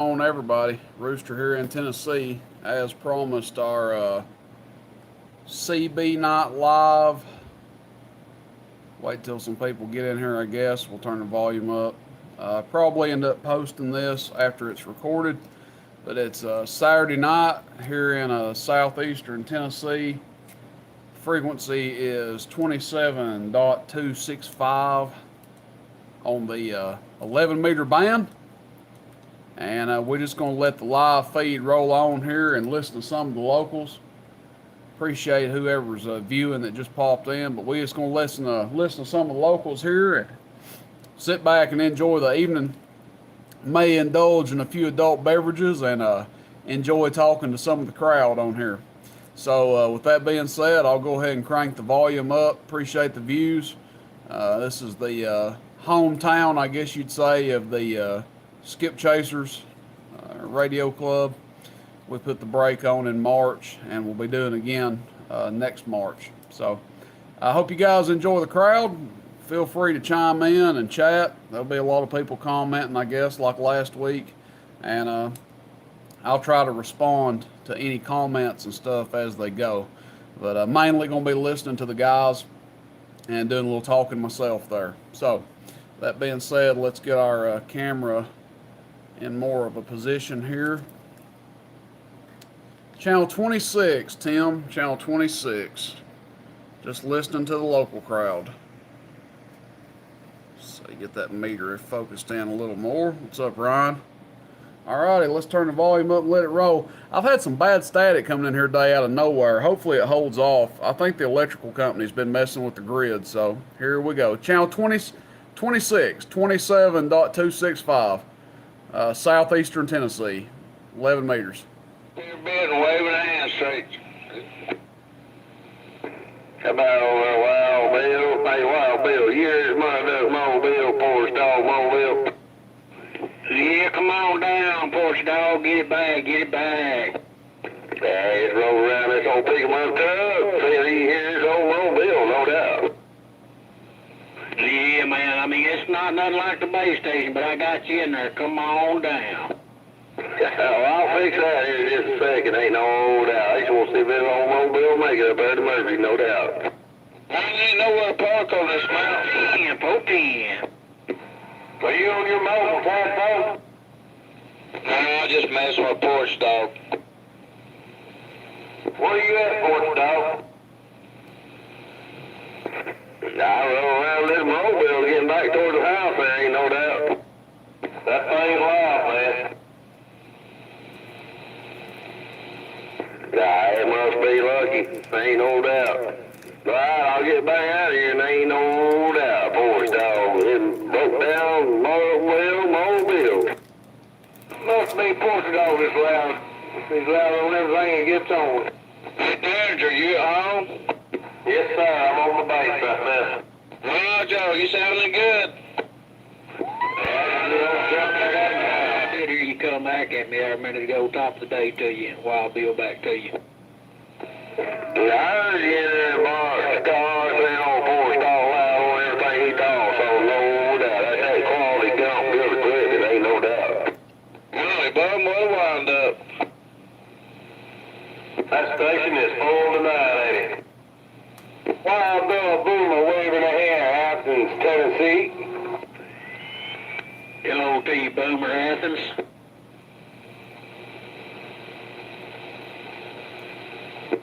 On everybody, Rooster here in Tennessee. As promised, our CB Night Live. Wait till some people get in here, I guess. We'll turn the volume up. Probably end up posting this after it's recorded, but it's Saturday night here in southeastern Tennessee. Frequency is 27.265 on the 11 meter band. And we're just going to let the live feed roll on here and listen to some of the locals. Appreciate whoever's viewing that just popped in, but we're just going to listen to some of the locals here and sit back and enjoy the evening. May indulge in a few adult beverages and enjoy talking to some of the crowd on here. So with that being said, I'll go ahead and crank the volume up. Appreciate the views. This is the hometown, I guess you'd say, of the Skip Chasers Radio Club. We put the break on in March, and we'll be doing it again next March. So I hope you guys enjoy the crowd. Feel free to chime in and chat. There'll be a lot of people commenting, I guess, like last week. And I'll try to respond to any comments and stuff as they go. But mainly going to be listening to the guys and doing a little talking myself there. So that being said, let's get our camera in more of a position here. Channel 26, Tim, channel 26. Just listening to the local crowd. So you get that meter focused in a little more. What's up, Ryan? Alrighty, let's turn the volume up and let it roll. I've had some bad static coming in here today out of nowhere. Hopefully it holds off. I think the electrical company's been messing with the grid, so here we go. Channel 26, 27.265. Southeastern Tennessee, 11 meters. You're been waving a hand straight. How about Wild Bill? Hey, Wild Bill, here's my duck, Mobile, Porch Dog, Mobile. Yeah, come on down, Porch Dog, get it back, get it back. Yeah, let's roll around this old pick 'em up truck. Here's old Mobile, no doubt. Yeah, man, I mean, it's not nothing like the base station, but I got you in there. Come on down. Well, I'll fix that here in just a second, ain't no doubt. I just want to see if this old Mobile make it up there to Murphy, no doubt. I ain't nowhere to park on this mountain. 14. Are you on your mobile phone? No, I just messing with Porch Dog. Where you at, Porch Dog? I roll around this Mobile getting back toward the house there, ain't no doubt. That thing's loud, man. Nah, it must be lucky. Ain't no doubt. Right, I'll get back out of here and ain't no doubt. Porch Dog, it broke down Mobile. Must be Porch Dog that's loud. He's loud on everything he gets on. Hey, Derringer, you at home? Yes, sir. I'm on the base right now. Well, Joe, you sounding good. Here you come back at me there a minute ago, top of the day to you, Wild Bill back to you. Yeah, I heard you in there, boss. Cars and old Porch Dog loud on everything he talks, so no doubt. That's that quality dump good equipment, ain't no doubt. Well, he bum well wound up. That station is full tonight, ain't it? Wild Bill Boomer waving a hand, Athens, Tennessee. Hello to you, Boomer, Athens.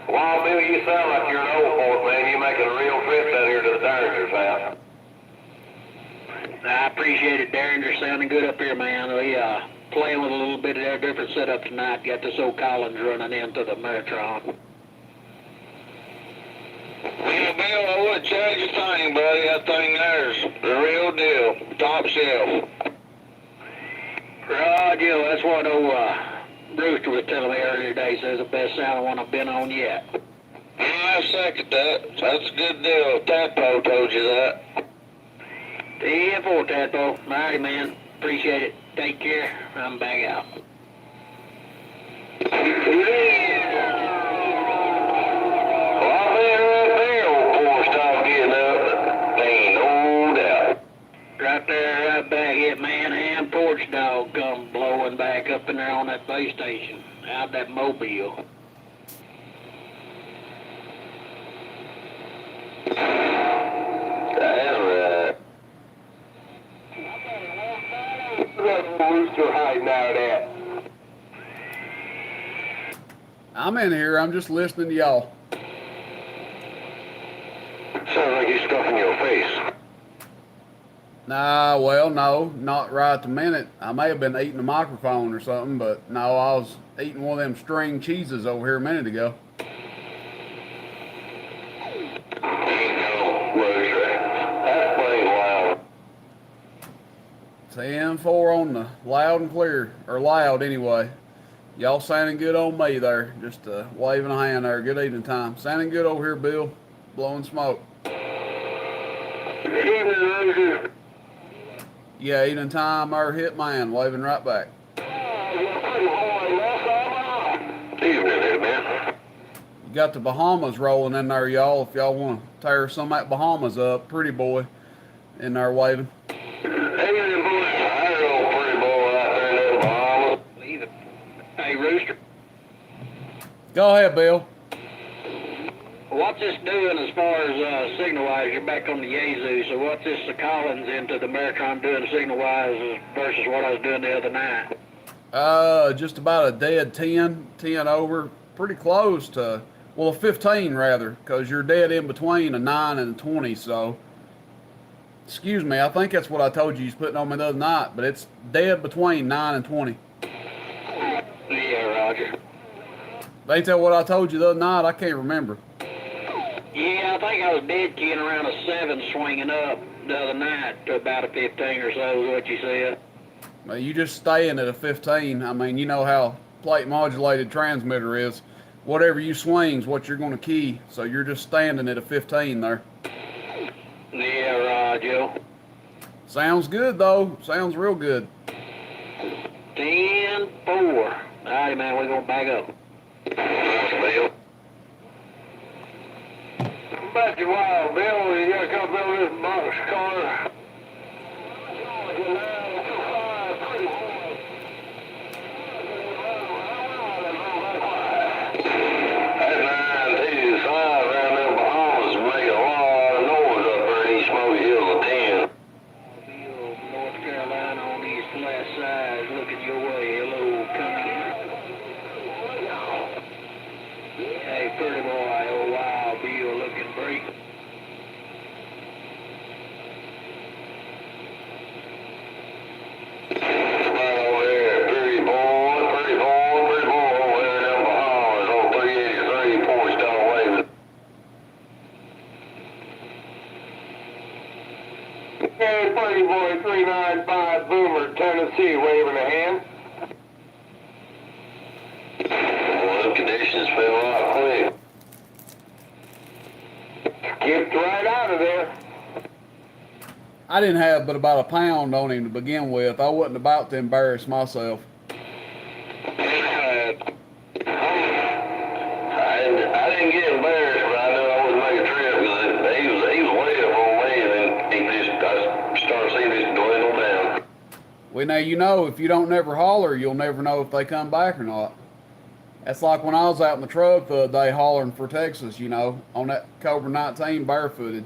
Wild Bill, you sound like you're an old fort, man. You're making a real trip down here to the Derringer's house. I appreciate it, Derringer. Sounding good up here, man. We playing with a little bit of their different setup tonight. Got this old Collins running into the Meritron. Yeah, Bill, I wouldn't change a thing, buddy. That thing there's the real deal. Top shelf. Roger, that's what old Brewster was telling me earlier today. Says the best sounding one I've been on yet. I second that. That's a good deal. Tadpole told you that. 10-4, Tadpole. Alrighty, man. Appreciate it. Take care. I'm back out. Right there, right back, it man, and Porch Dog come blowing back up in there on that base station, out that Mobile. That's right. That rooster hiding out at. I'm in here. I'm just listening to y'all. Sounds like you're stuffing your face. Nah, well, no, not right at the minute. I may have been eating a microphone or something, but no, I was eating one of them string cheeses over here a minute ago. No, rooster. That's playing loud. 10-4 on the loud and clear, or loud anyway. Y'all sounding good on me there. Just waving a hand there. Good evening time. Sounding good over here, Bill. Blowing smoke. Evening, rooster. Yeah, evening time or Hitman. Waving right back. Evening there, man. You got the Bahamas rolling in there, y'all. If y'all want to tear some of that Bahamas up, pretty boy in there waving. Evening, boy. There's an old pretty boy out there in them Bahamas. Hey, Rooster, Go ahead, Bill. what's this doing as far as signal-wise? You're back on the Yazoo, so what's this Collins into the Ameritron doing signal-wise versus what I was doing the other night? Just about a dead 10 over. Pretty close to, well, a 15 rather, because you're dead in between a 9 and a 20, so. Excuse me, I think that's what I told you he's putting on me the other night, but it's dead between 9 and 20. Yeah, Roger. Ain't that what I told you the other night? I can't remember. Yeah, I think I was dead keying around a 7 swinging up the other night to about a 15 or so is what you said. Well, you just staying at a 15. I mean, you know how plate modulated transmitter is. Whatever you swing's what you're going to key, so you're just standing at a 15 there. Yeah, Roger. Sounds good, though. Sounds real good. 10-4. All right, man, we're going to back up. Bill. Back to Wild Bill, you gotta come build this box car. That 925 around them Bahamas make a lot of noise up there in East Smoky Hills of 10. Bill, North Carolina on these flat sides, looking your way. Hello, coming in. Hey, pretty boy, old Wild Bill looking great. Right over there, pretty boy over there in them Bahamas on 383 Point Star waving. Hey, pretty boy 395 Boomer, Tennessee, waving a hand. Well, the conditions fell out quick. Skipped right out of there. I didn't have but about a pound on him to begin with. I wasn't about to embarrass myself. I didn't get embarrassed, but I knew I wouldn't make a trip because he was way up on me, and then I started seeing this dwindle down. Well, now, you know, if you don't never holler, you'll never know if they come back or not. That's like when I was out in the truck the other day hollering for Texas, you know, on that Cobra 19 barefooted.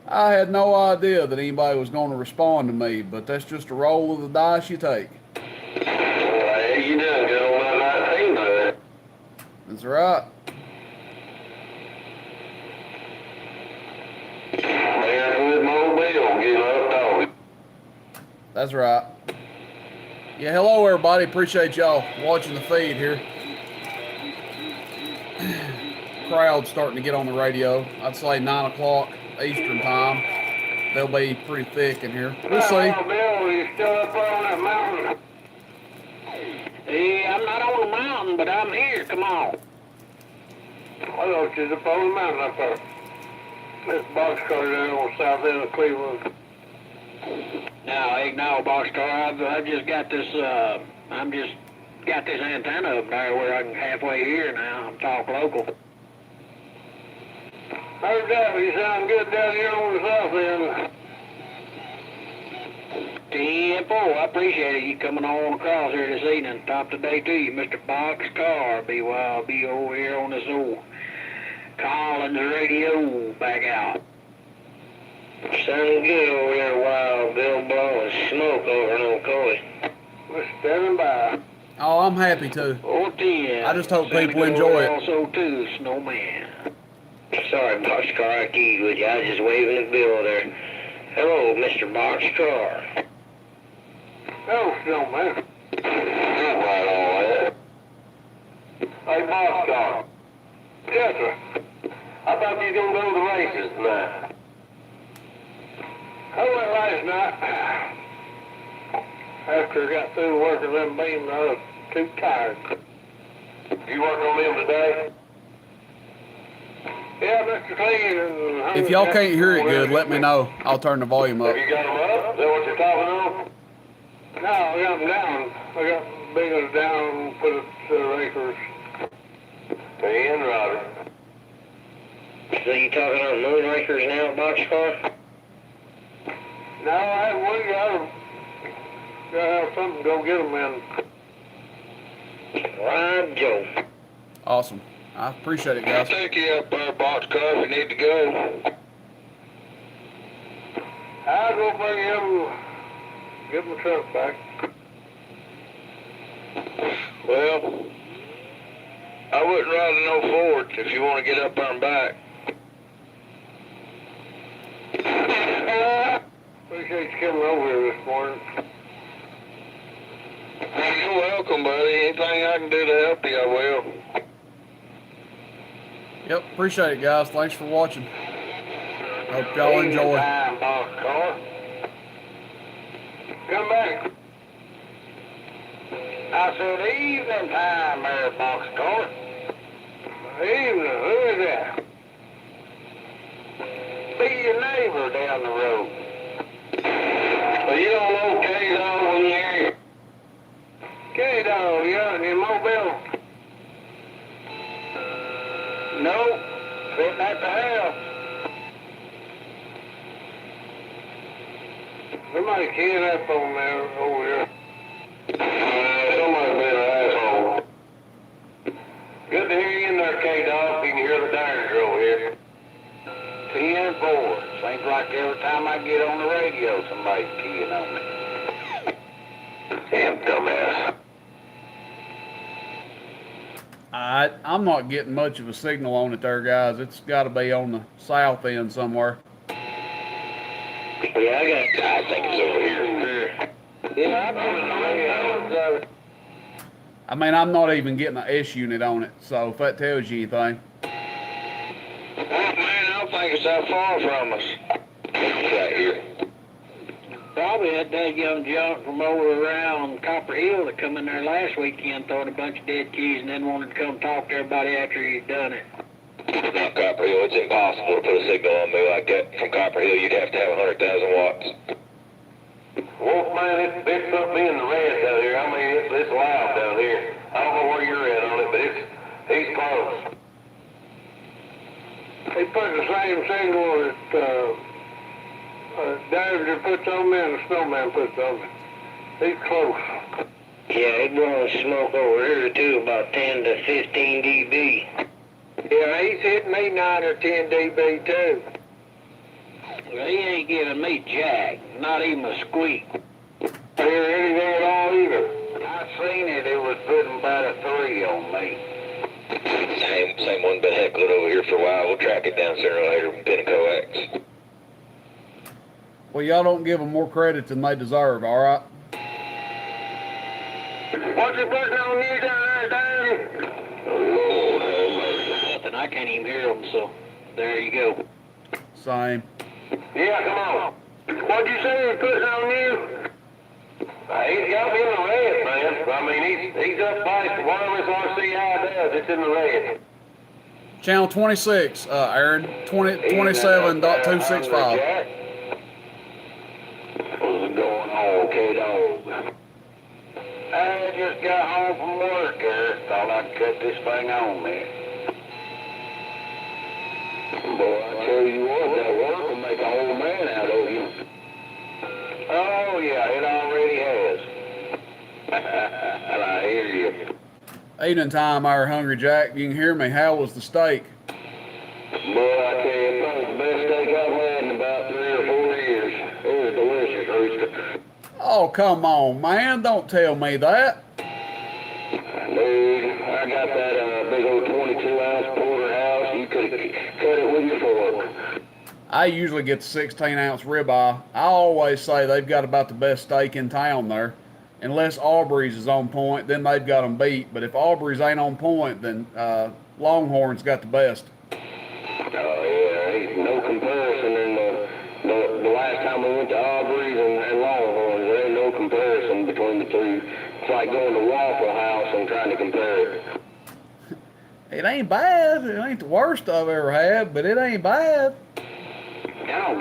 I had no idea that anybody was going to respond to me, but that's just a roll of the dice you take. Hey, you done good on that 19 bud. That's right. Barefoot Mobile, get up dog. That's right. Yeah, hello everybody. Appreciate y'all watching the feed here. Crowd's starting to get on the radio. I'd say 9 o'clock Eastern time. They'll be pretty thick in here. We'll see. Oh, Bill, you still up there on that mountain? Hey, I'm not on the mountain, but I'm here. Come on. I thought you was up on the mountain up there. This boxcar there on south end of Cleveland. No, Boxcar. I've just got this. I'm just got this antenna up there where I can halfway hear now. I'm talk local. Heard that. You sound good down here on the south end. 10-4. I appreciate you coming on across here this evening. Top of the day to you, Mr. Boxcar. Be over here on this old Collins radio back out. Sounds good over there while Bill blowing smoke over in Ocoee. We're standing by. Oh, I'm happy to. 10. I just hope Sounded people good enjoy over it. there Also, too, Snowman. Sorry, Boxcar, I keyed with you. I was just waving at Bill there. Hello, Mr. Boxcar. Oh, Snowman. You're right on that. Hey, Boxcar. Yes, sir. I thought you was going to go to the races tonight. I went last night. After I got through working them beams, I was too tired. You work on them today? Yeah, Mr. Clean. If y'all can't hear it good, let me know. I'll turn the volume up. Have you got them up? Is that what you're talking on? No, I got them down. I got bigger down for the racers. And Roger. So you talking on moon racers now, Boxcar? No, we gotta have something to go get them in. Right, Joe. Awesome. I appreciate it, guys. I'll take you up there, Boxcar, if you need to go. I'll go bring him, get my truck back. Well, I wouldn't ride in no Ford if you want to get up there and back. Appreciate you coming over here this morning. You're welcome, buddy. Anything I can do to help you, I will. Yep, appreciate it, guys. Thanks for watching. Hope y'all enjoy. Time, Boxcar. Come back. I said evening time there, Boxcar. Evening? Who is that? Be your neighbor down the road. Well, you don't know K-Dog when you hear it. K-Dog, you out in Mobile? No, sitting at the house. Somebody keying up on there over here. Somebody's been an asshole. Good to hear you in there, K-Dog. You can hear the Derringer over here. 10-4. Seems like every time I get on the radio, somebody's keying on me. Damn dumbass. I'm not getting much of a signal on it there, guys. It's got to be on the south end somewhere. Yeah, I think it's over here. Yeah, I put it on the radio. I mean, I'm not even getting an S unit on it, so if that tells you anything. Man, I don't think it's that far from us. Right here. Probably that young junk from over around Copper Hill that come in there last weekend, throwing a bunch of dead keys, and then wanted to come talk to everybody after he'd done it. Not Copper Hill. It's impossible to put a signal on me like that. From Copper Hill, you'd have to have 100,000 watts. Wolfman, it's something in the red down here. I mean, it's loud down here. I don't know where you're at on it, but he's close. He put the same signal that Derringer puts on me and the Snowman puts on me. He's close. Yeah, he's blowing smoke over here too, about 10 to 15 dB. Yeah, he's hitting me 9 or 10 dB too. Well, he ain't giving me jack, not even a squeak. I hear anything at all either. I seen it. It was putting about a 3 on me. Same one been heckling over here for a while. We'll track it down sooner or later from Pinnacoax. Well, y'all don't give them more credit than they deserve, all right? What's he putting on you down there, Dan? Oh, Nothing, I can't even hear them, so there you go. Same. yeah, come on. What'd you say he was putting on you? He's got me in the red, man. I mean, he's up by whatever his RCI does. It's in the red. Channel 26, Aaron. 27.265. What's going on, K-Dog? I just got home from work there. Thought I'd cut this thing on, man. Boy, I tell you what, that work will make a whole man out of you. Oh, yeah, it already has. I hear you. Evening time there, Hungry Jack. You can hear me. How was the steak? Boy, I tell you, it's probably the best steak I've had in about 3 or 4 years. It was delicious, Rooster. Oh, come on, man. Don't tell me that. Dude, I got that big old 22-ounce porterhouse. You could cut it with your fork. I usually get the 16-ounce ribeye. I always say they've got about the best steak in town there. Unless Aubrey's is on point, then they've got them beat. But if Aubrey's ain't on point, then Longhorn's got the best. Oh, yeah, ain't no comparison. And the last time we went to Aubrey's and Longhorns, there ain't no comparison between the two. It's like going to Waffle House and trying to compare it. It ain't bad. It ain't the worst I've ever had, but it ain't bad. One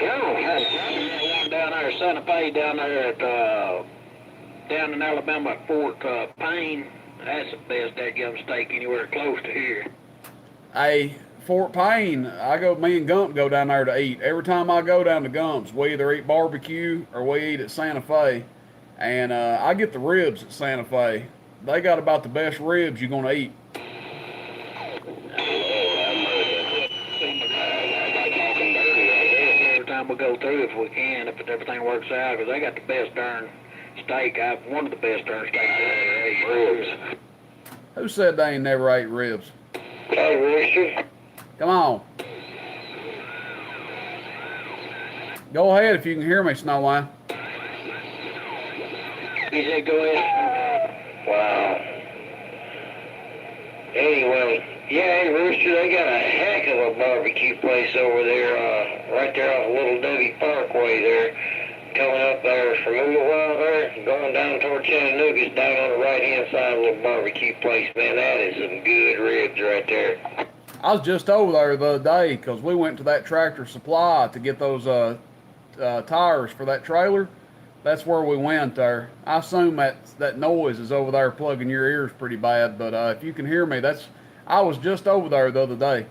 down there at Santa Fe, down there at down in Alabama at Fort Payne. That's the best dadgum steak anywhere close to here. Hey, Fort Payne, me and Gump go down there to eat. Every time I go down to Gump's, we either eat barbecue or we eat at Santa Fe. And I get the ribs at Santa Fe. They got about the best ribs you're going to eat. Every time we go through, if we can, if everything works out, because they got the best darn steak. One of the best darn steaks I ever ate. Ribs. Who said they ain't never ate ribs? Hey, Rooster. Come on. Go ahead if you can hear me, Snowline. He said, go ahead. Wow. Anyway, yeah, hey, Rooster, they got a heck of a barbecue place over there, right there off Little Debbie Parkway there. Coming up there from Omaha there, going down toward Chattanooga, it's down on the right-hand side of a little barbecue place. Man, that is some good ribs right there. I was just over there the other day because we went to that Tractor Supply to get those tires for that trailer. That's where we went there. I assume that noise is over there plugging your ears pretty bad, but if you can hear me, I was just over there the other day.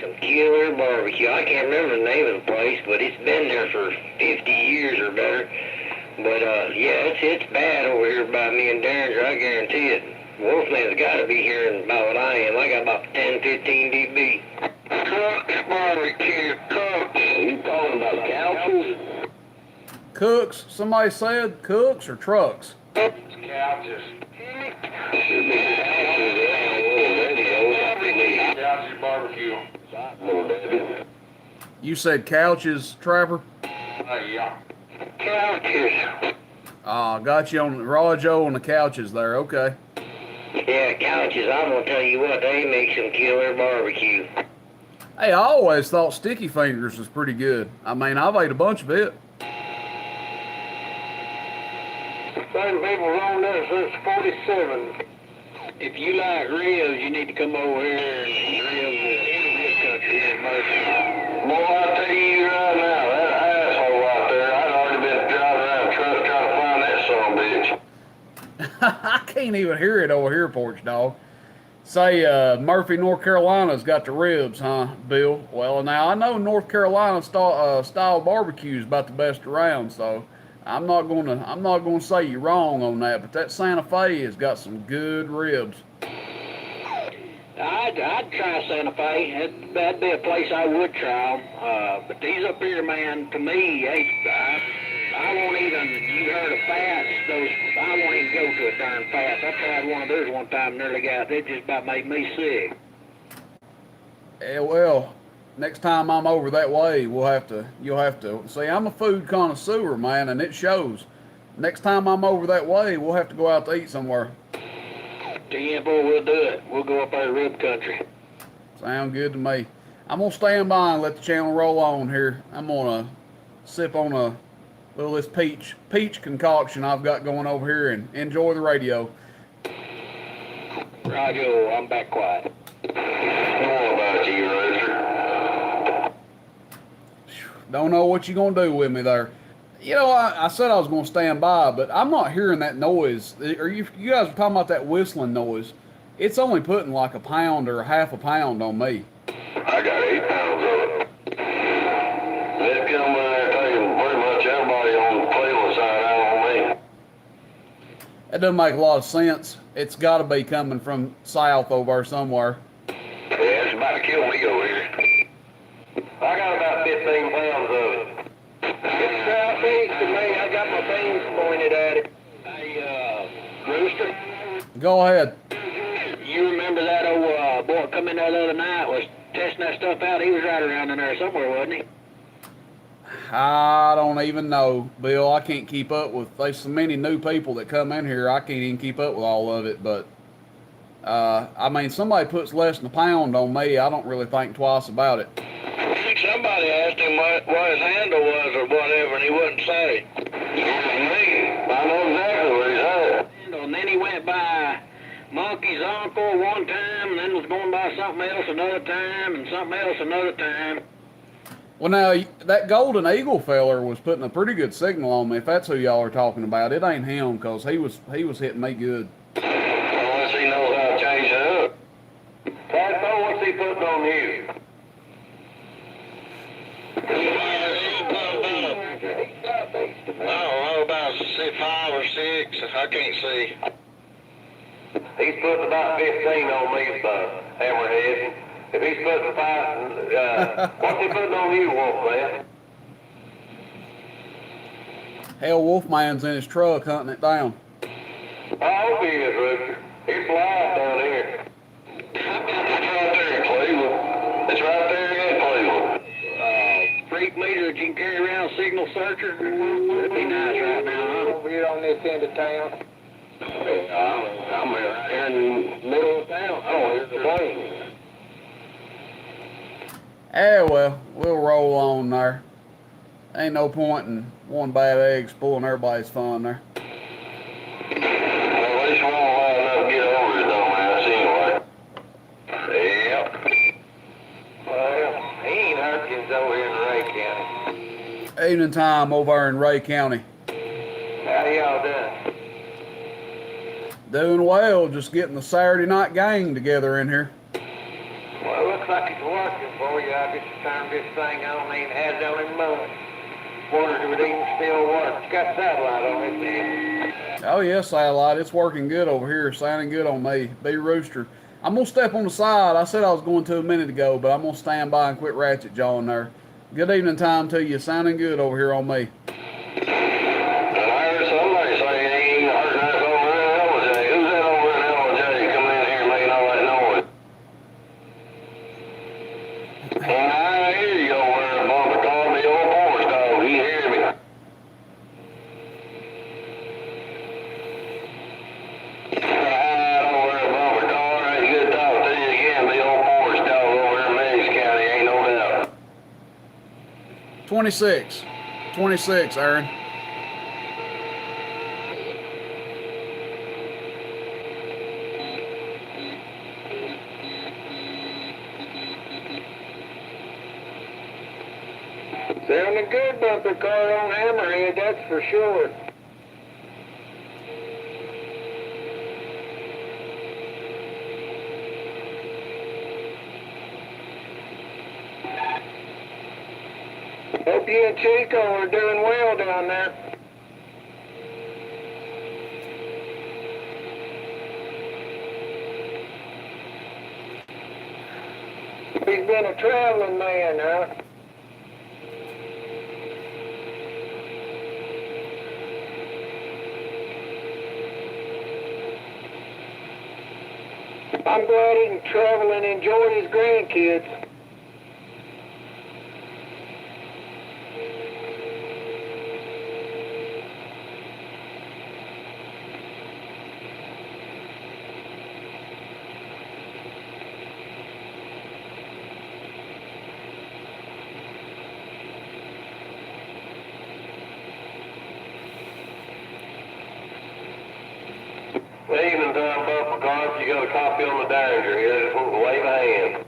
Some killer barbecue. I can't remember the name of the place, but it's been there for 50 years or better. But yeah, it's bad over here by me and Derringer, I guarantee it. Wolfman's got to be hearing about what I am. I got about 10, 15 dB. Cook's barbecue, Cook's. Are you talking about couches? Cooks? Somebody said Cooks or trucks? Couches. Couches barbecue. You said couches, Trapper? Yeah. Couches. Got you on Raw Joe on the couches there. Okay. Yeah, couches. I'm gonna tell you what, they make some killer barbecue. Hey, I always thought Sticky Fingers was pretty good. I mean, I've ate a bunch of it. Same people on there since 47. If you like ribs, you need to come over here and eat ribs in this country in America. Boy, I tell you right now, that asshole out there, I'd already been driving around truck trying to find that son of a bitch. I can't even hear it over here, Porch Dog. Say, Murphy, North Carolina's got the ribs, huh, Bill? Well, now, I know North Carolina style barbecue is about the best around, so I'm not gonna say you're wrong on that, but that Santa Fe has got some good ribs. I'd try Santa Fe. That'd be a place I would try 'em. But these up here, man, to me, I won't even, you heard of Fats, I won't even go to a darn Fats. I tried one of theirs one time, nearly got, it just about made me sick. Yeah, well, next time I'm over that way, you'll have to, see, I'm a food connoisseur, man, and it shows. Next time I'm over that way, we'll have to go out to eat somewhere. Yeah, boy, we'll do it. We'll go up there to rib country. Sound good to me. I'm gonna stand by and let the channel roll on here. I'm gonna sip on a little of this peach concoction I've got going over here and enjoy the radio. Roger, I'm back quiet. How about you, Roger? Don't know what you're gonna do with me there. You know, I said I was gonna stand by, but I'm not hearing that noise. Are you guys were talking about that whistling noise? It's only putting like a pound or a half a pound on me. I got 8 pounds of it. That doesn't make a lot of sense. It's got to be coming from south over there somewhere. Yeah, it's about to kill me over here. I got about 15 pounds of it. It's southeast to me. I got my beams pointed at it. Hey, Rooster, Go ahead. you remember that old boy come in there the other night, was testing that stuff out? He was right around in there somewhere, wasn't he? I don't even know, Bill. I can't keep up with. There's so many new people that come in here. I can't even keep up with all of it. But I mean, somebody puts less than a pound on me, I don't really think twice about it. Somebody asked him what his handle was or whatever, and he wouldn't say. Me, I know exactly what he said. And then he went by Monkey's uncle one time, and then was going by something else another time, and something else another time. Well, now that Golden Eagle feller was putting a pretty good signal on me. If that's who y'all are talking about, it ain't him, cause he was hitting me good. Unless he knows how to change it up. Tadpole, what's he putting on you? I don't know, about 5 or 6. I can't see. He's putting about 15 on me, Hammerhead. If he's putting 5, what's he putting on you, Wolfman? Hell, Wolfman's in his truck hunting it down. I hope he is, Rooster. It's live down here. It's right there in Cleveland. It's right there in Cleveland. Freak meter that you can carry around, signal searcher. That'd be nice right now, huh? Over here on this end of town. I'm right here in the middle of town. Oh, here's the plane. Yeah, well, we'll roll on there. Ain't no point in one bad egg spoiling everybody's fun there. Well, at least we won't allow enough to get over his dumb ass anyway. Yep. Well, he ain't Hurricans over here in Ray County. Evening time over there in Ray County. How y'all doing? Doing well, just getting the Saturday night gang together in here. Well, it looks like it's working for you. I just turned this thing on, ain't had it on in months. Wondered if it even still works. It's got satellite on it, man. Oh yeah, satellite, it's working good over here, sounding good on me. B Rooster. I'm gonna step on the side. I said I was going to a minute ago, but I'm gonna stand by and quit ratchet jawing there. Good evening time to you, sounding good over here on me. I heard somebody say he ain't hurting us over in LJ. Who's that over in LJ coming in here making all that noise? And I hear you over there above the car, the old porch dog. You hear me? Right over there above the car. Ain't good to talk to you again. The old porch dog over there in Mays County. Ain't no doubt. 26, Aaron. Sounding good, bumper car on Hammerhead, that's for sure. Hope you and Chico are doing well down there. He's been a traveling man, huh? I'm glad he can travel and enjoy his grandkids. Evening time, Buffalo Carp. You got a copy on the Derringer here. Just want to wave a hand.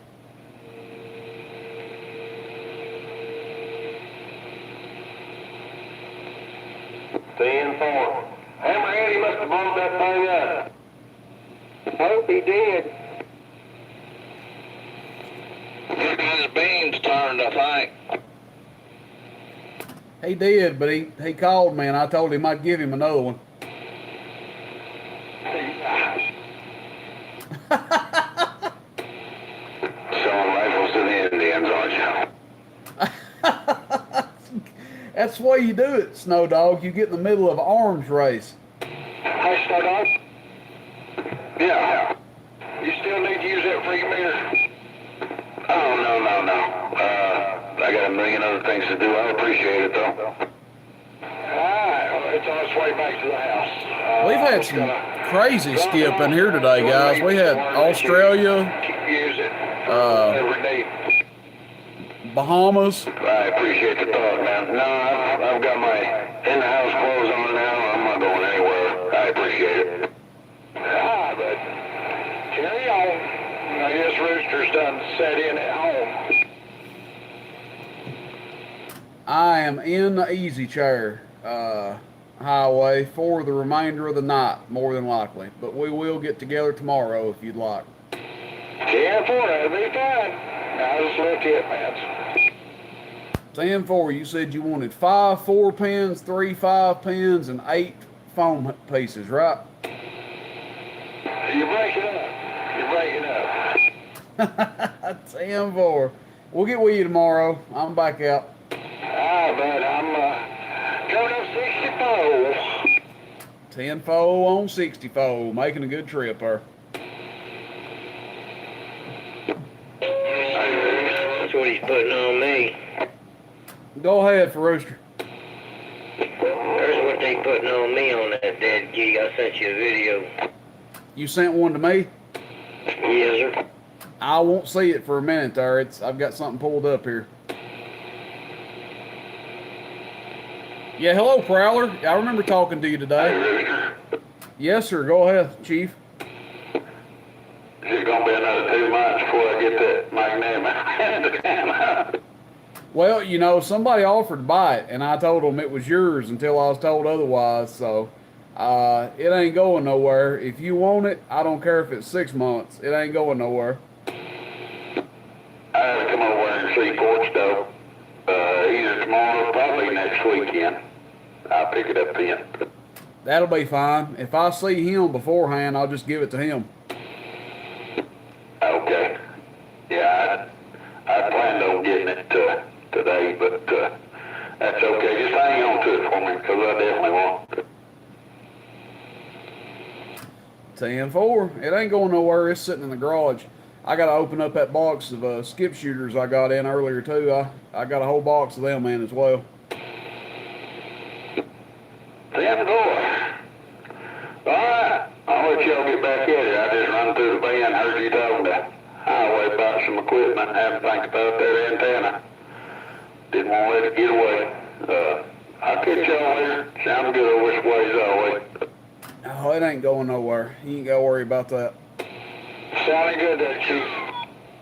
Ten four. Hammerhead, he must have blown that thing up. Hope he did. His beams turned, I think. He did, but he called me and I told him I'd give him another one. Selling rifles to the Indians, aren't you? That's why you do it, Snow Dog. You get in the middle of an arms race. Hey, Snow Dog. Yeah. You still need to use that free meter? Oh, no. I got a million other things to do. I appreciate it, though. Alright, it's on its way back to the house. We've had some crazy skip in here today, guys. We had Australia, Use it every day. Bahamas. I appreciate the thought, man. No, I've got my in-the-house clothes on now. I'm not going anywhere. I appreciate it. But carry on. I guess Rooster's done set in at home. I am in the easy chair highway for the remainder of the night, more than likely. But we will get together tomorrow if you'd like. 10-4, that'll be fine. I just look at man. 10-4, you said you wanted 5 4-pins, 3 5-pins, and 8 foam pieces, right? You're breaking up. 10-4. We'll get with you tomorrow. I'm back out. But I'm coming up 64. 10-4 on 64. Making a good trip there. That's what he's putting on me. Go ahead, for Rooster. There's what they putting on me on that dead gig. I sent you a video. You sent one to me? Yes, sir. I won't see it for a minute there. I've got something pulled up here. Yeah, hello, Prowler. I remember talking to you today. Yes, sir. Go ahead, Chief. It's going to be another 2 months before I get that magnetic. Well, you know, somebody offered to buy it, and I told them it was yours until I was told otherwise. So it ain't going nowhere. If you want it, I don't care if it's 6 months. It ain't going nowhere. I have to come over and see Porch, though. Either tomorrow or probably next weekend. I'll pick it up then. That'll be fine. If I see him beforehand, I'll just give it to him. Okay. Yeah, I planned on getting it today, but that's okay. Just hang on to it for me, because I definitely want it. 10-4. It ain't going nowhere. It's sitting in the garage. I got to open up that box of skip shooters I got in earlier, too. I got a whole box of them in as well. 10-4. All right. I'll let y'all get back at it. I just run through the van, heard you talking to Highway about some equipment, haven't think about that antenna. Didn't want to let it get away. I'll catch y'all later. Sounds good over this way as always. Oh, it ain't going nowhere. You ain't got to worry about that. Sounding good there, Chief.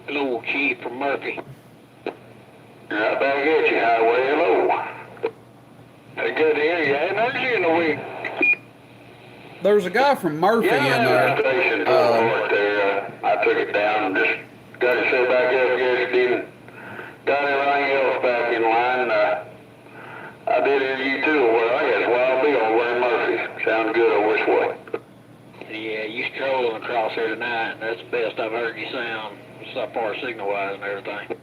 Hello, Chief from Murphy. Right back at you, Highway. Hello. Good to hear you. I haven't heard you in a week. There's a guy from Murphy in there. Station there. I took it down and just got it set back up yesterday and got everything else back in line. I did hear you too. Well, I guess Wild Bill over in Murphy. Sounds good over this way. Yeah, you strolling across here tonight. That's the best I've heard you sound, so far signal-wise and everything.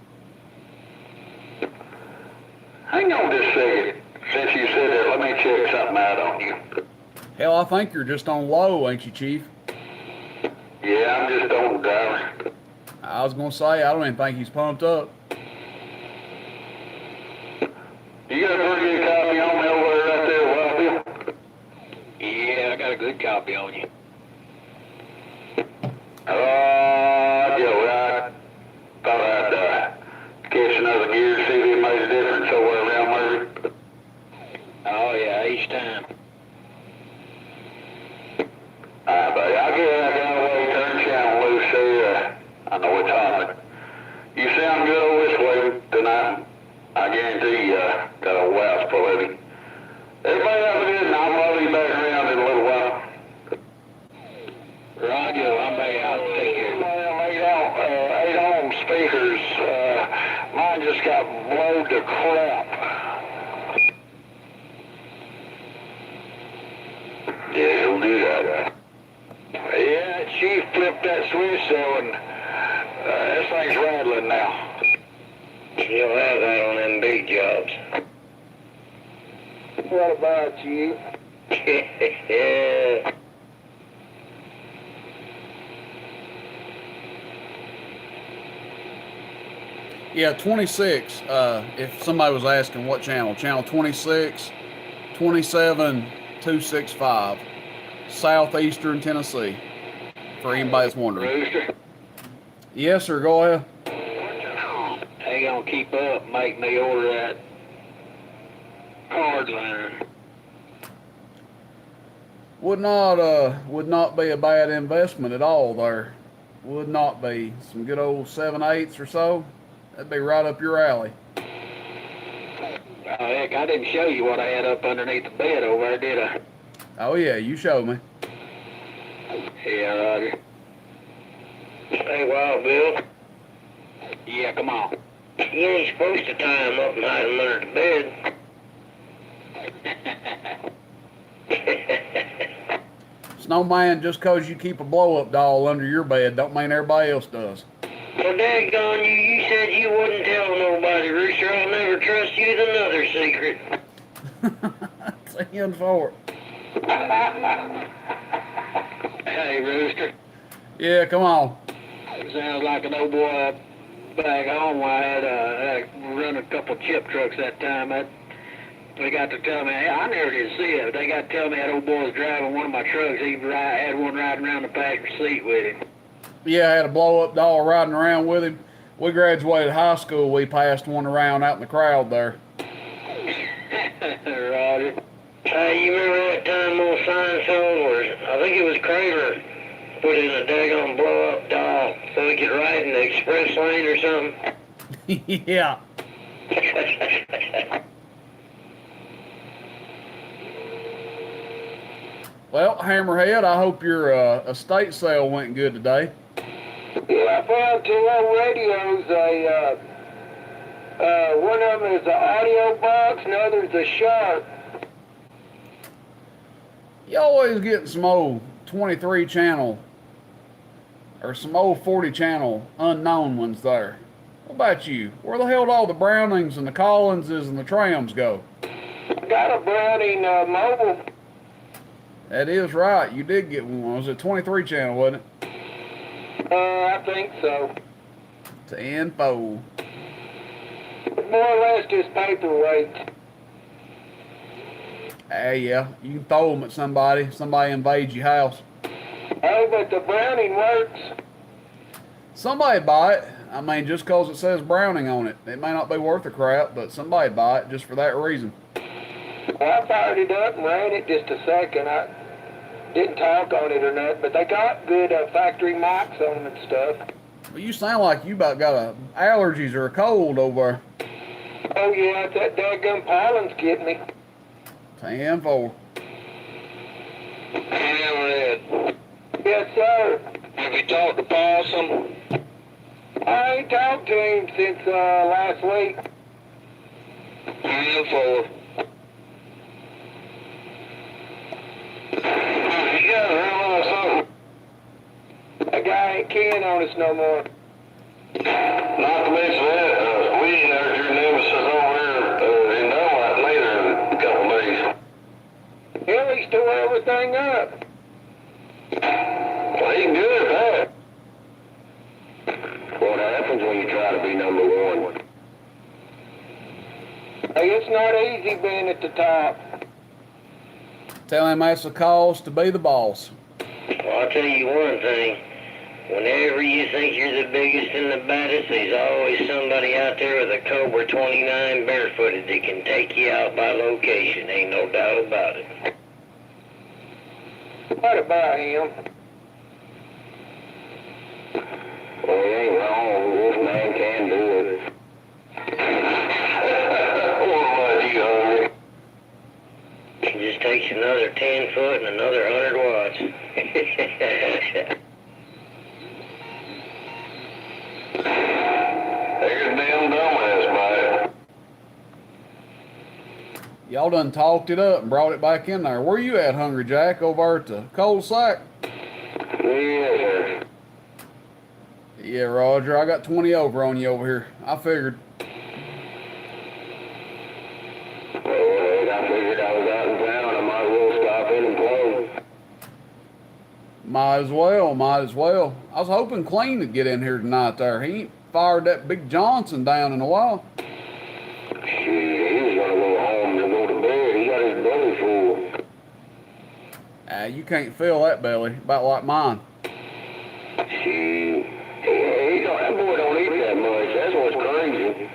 Hang on just a second. Since you said that, let me check something out on you. Hell, I think you're just on low, ain't you, Chief? Yeah, I'm just on the driver. I was going to say, I don't even think he's pumped up. You got a pretty good copy on me over there right there, Wild Bill? Yeah, I got a good copy on you. Joe, I thought I'd catch another gear, see if it made a difference somewhere around Murphy. Oh, yeah, each time. But I'll get out of the way, turn channel loose there. I know it's hot, but you sound good over this way tonight. I guarantee you got a house full of it. Everybody have a good, and I'll follow you back around in a little while. Roger, I'm back out. Take care. 8 ohm speakers. Mine just got blowed to crap. Yeah, he'll do that. Chief flipped that switch so, and this thing's rattling now. You'll have that on them big jobs. What about you? Yeah. Yeah, 26. If somebody was asking what channel, channel 26, 27, 265, southeastern Tennessee. For anybody that's wondering. Rooster, Yes, sir. Go ahead. they gonna keep up, make me order that hard line. Would not be a bad investment at all. There would not be. Some good old 7/8 or so. That'd be right up your alley. Oh, heck, I didn't show you what I had up underneath the bed over there, did I? Oh yeah, you showed me. Yeah, Roger. Hey, Wild Bill. Yeah, come on. You ain't supposed to tie him up and hide him under the bed. Snowman, just 'cause you keep a blow-up doll under your bed don't mean everybody else does. Well, daggone you, you said you wouldn't tell nobody, Rooster. I'll never trust you with another secret. 10-4. Hey, Rooster. Yeah, come on. Sounds like an old boy back home. I had run a couple chip trucks that time. They got to tell me, I never did see it, but they got to tell me that old boy was driving one of my trucks. He had one riding around the passenger seat with him. Yeah, I had a blow-up doll riding around with him. We graduated high school. We passed one around out in the crowd there. Roger. Hey, you remember that time on Seinfeld where I think it was Kramer put in a daggone blow-up doll so he could ride in the express lane or something? Yeah. Well, Hammerhead, I hope your estate sale went good today. Yeah, I found two old radios. One of them is an audio box, and the other's a Sharp. You always getting some old 23 channel or some old 40 channel unknown ones there. What about you? Where the hell did all the Brownings and the Collinses and the Trams go? I got a Browning mobile. That is right. You did get one. Was it 23 channel, wasn't it? I think so. 10-4. More or less just paperweight. Yeah. You can throw them at somebody. Somebody invades your house. Oh, but the Browning works. Somebody buy it. I mean, just 'cause it says Browning on it. It may not be worth a crap, but somebody buy it just for that reason. Well, I fired it up and ran it just a second. I didn't talk on it or nothing, but they got good factory mics on them and stuff. Well, you sound like you about got allergies or a cold over Oh, yeah, it's that daggum pollen's getting me. 10-4. Hammerhead. Yes, sir. Have you talked to Possum? I ain't talked to him since last week. 10-4. You gotta realize something. That guy ain't keen on us no more. Not to mention that, we heard your nemesis over here in Dunlap later in a couple days. Hell, he tore everything up. Well, he's good at that. What happens when you try to be number one? Hey, it's not easy being at the top. Tell him that's the cost to be the boss. Well, I'll tell you one thing. Whenever you think you're the biggest and the baddest, there's always somebody out there with a Cobra 29 barefooted that can take you out by location. Ain't no doubt about it. What about him? Well, he ain't wrong. This man can do it. What about you, hungry? It just takes another 10 foot and another 100 watts. There's a damn dumbass by it. Y'all done talked it up and brought it back in there. Where you at, Hungry Jack? Over at the coal sack? Yes, sir. Yeah, Roger, I got 20 over on you over here. I figured. Well, I figured I was out in town. I might as well stop in and play. Might as well, might as well. I was hoping Clean would get in here tonight there. He ain't fired that Big Johnson down in a while. Shit, he was gonna go home to go to bed. He got his belly full. You can't fill that belly, about like mine. Shit. That boy don't eat that much. That's what's crazy.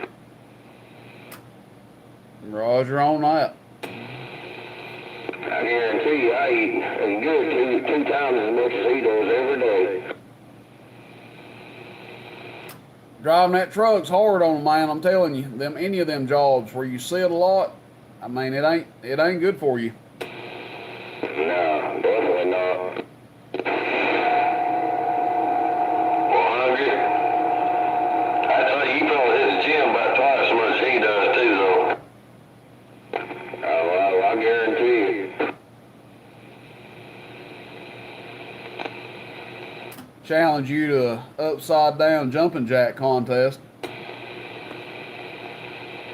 Roger on that. I guarantee you, I eat as good two times as much as he does every day. Driving that truck's hard on them, man. I'm telling you, any of them jobs where you sit a lot, I mean, it ain't good for you. No, definitely not. 100. I tell you, he probably hits the gym about twice as much as he does too, though. I guarantee you. Challenge you to a upside down jumping jack contest.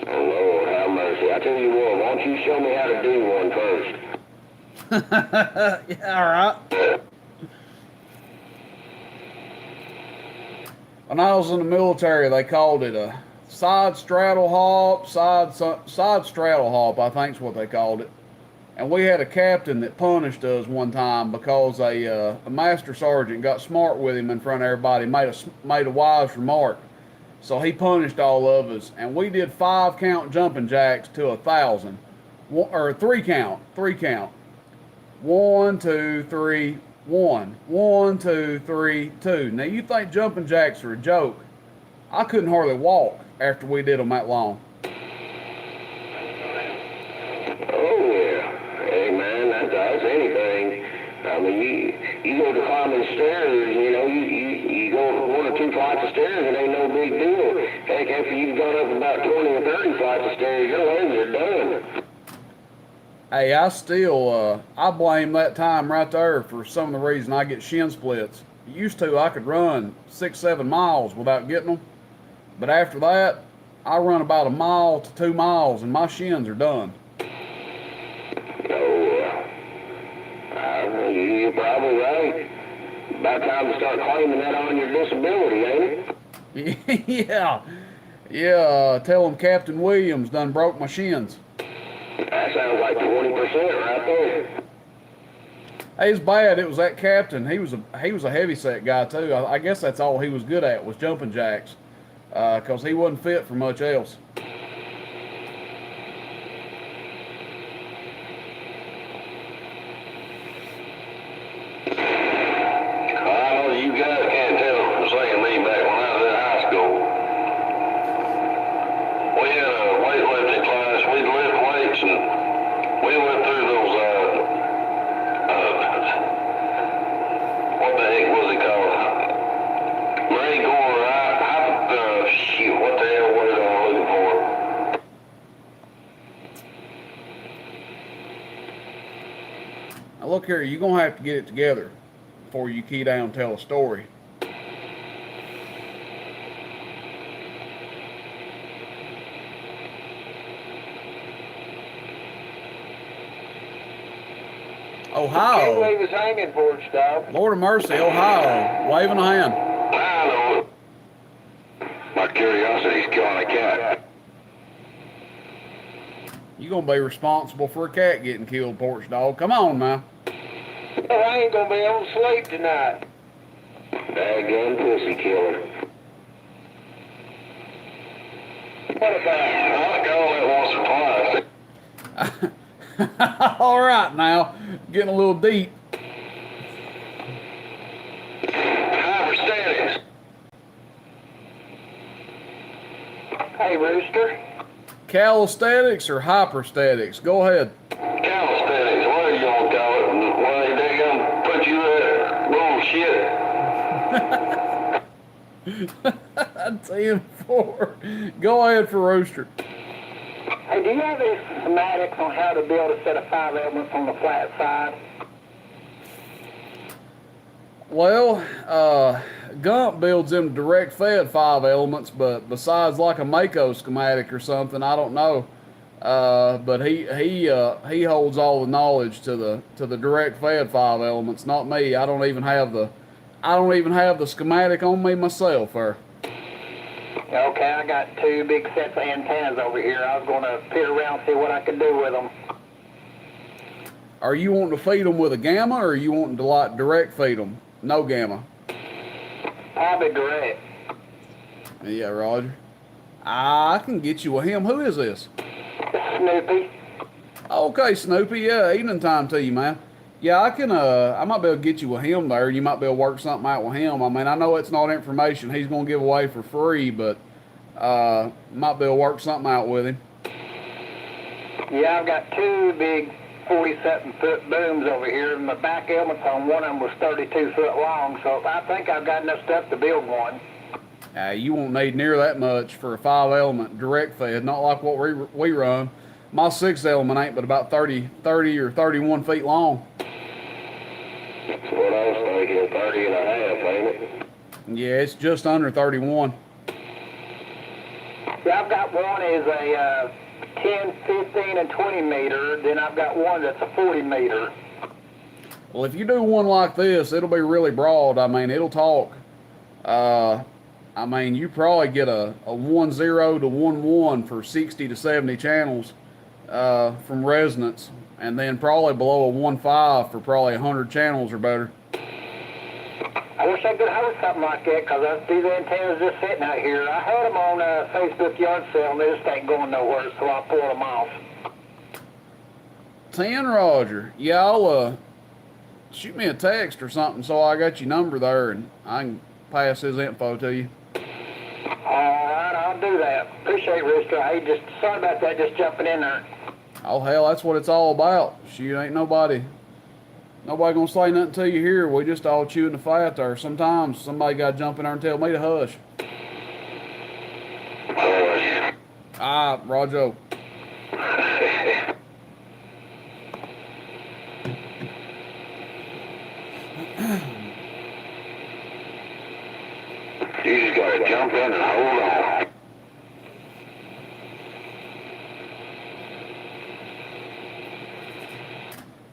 Oh Lord, have mercy. I tell you what, why don't you show me how to do one first? Yeah, all right. When I was in the military, they called it a side straddle hop, side straddle hop, I think's what they called it. And we had a captain that punished us one time because a master sergeant got smart with him in front of everybody, made a wise remark. So he punished all of us, and we did 5 count jumping jacks to 1,000, or 3 count. 1, 2, 3, 1. 1, 2, 3, 2. Now you think jumping jacks are a joke? I couldn't hardly walk after we did them that long. Oh yeah. Hey man, that's anything. I mean, you go to climbing stairs, you know, you go 1 or 2 flights of stairs, it ain't no big deal. Heck, after you've gone up about 20 or 30 flights of stairs, your legs are done. Hey, I blame that time right there for some of the reason I get shin splits. Used to, I could run 6, 7 miles without getting them. But after that, I run about 1 mile to 2 miles and my shins are done. You're probably right. About time to start claiming that on your disability, ain't it? Yeah, tell them Captain Williams done broke my shins. That sounds like 20% right there. Hey, it's bad. It was that captain. He was a heavy set guy too. I guess that's all he was good at was jumping jacks, cause he wasn't fit for much else. You guys can't tell from seeing me back when I was in high school. We had a weightlifting class. We'd lift weights, and we went through those, what the heck was it called? Marine Corps, shoot, what the hell was it I'm looking for? Now look here, you're gonna have to get it together before you key down and tell a story. Ohio. Can't believe it's hanging for it, Stop. Lord of mercy, Ohio. Waving a hand. I know. My curiosity's killing a cat. You gonna be responsible for a cat getting killed, porch dog. Come on now. Well, I ain't gonna be able to sleep tonight. Daggone pussy killer. What about? I call it once or twice. All right now, getting a little deep. Hyperstatics. Hey, Rooster. Calisthenics or hyperstatics? Go ahead. Calisthenics, what are you gonna call it? Why they gonna put you in bullshit? 10-4. Go ahead for Rooster. Hey, do you have any schematics on how to build a set of 5 elements on the flat side? Well, Gump builds them direct fed 5 elements, but besides like a Mako schematic or something, I don't know. But he holds all the knowledge to the direct fed 5 elements, not me. I don't even have the schematic on me myself, or. Okay, I got two big sets of antennas over here. I was going to pit around and see what I could do with them. Are you wanting to feed them with a gamma, or are you wanting to like direct feed them? No gamma. Probably direct. Yeah, Roger. I can get you with him. Who is this? Snoopy. Okay, Snoopy. Yeah, evening time to you, man. Yeah, I can. I might be able to get you with him there. You might be able to work something out with him. I mean, I know it's not information he's going to give away for free, but might be able to work something out with him. Yeah, I've got two big 47-foot booms over here, and the back elements on one of them was 32 foot long, so I think I've got enough stuff to build one. You won't need near that much for a 5 element direct fed, not like what we run. My 6 element ain't but about 30 or 31 feet long. That's what I was thinking, 30 and a half, ain't it? Yeah, it's just under 31. Yeah, I've got one is a 10, 15, and 20 meter. Then I've got one that's a 40 meter. Well, if you do one like this, it'll be really broad. I mean, it'll talk. I mean, you probably get a 1.0 to 1.1 for 60 to 70 channels from resonance, and then probably below a 1.5 for probably 100 channels or better. I wish I could hold something like that, because these antennas just sitting out here. I had them on Facebook yard sale, and they just ain't going nowhere, so I pulled them off. 10 Roger. Yeah, I'll shoot me a text or something so I got your number there, and I can pass his info to you. All right, I'll do that. Appreciate it, Rooster. Hey, just sorry about that, just jumping in there. Oh, hell, that's what it's all about. Shoot, ain't nobody gonna say nothing to you here. We just all chewing the fat there. Sometimes somebody got to jump in there and tell me to hush. Roger. You just gotta jump in and hold on.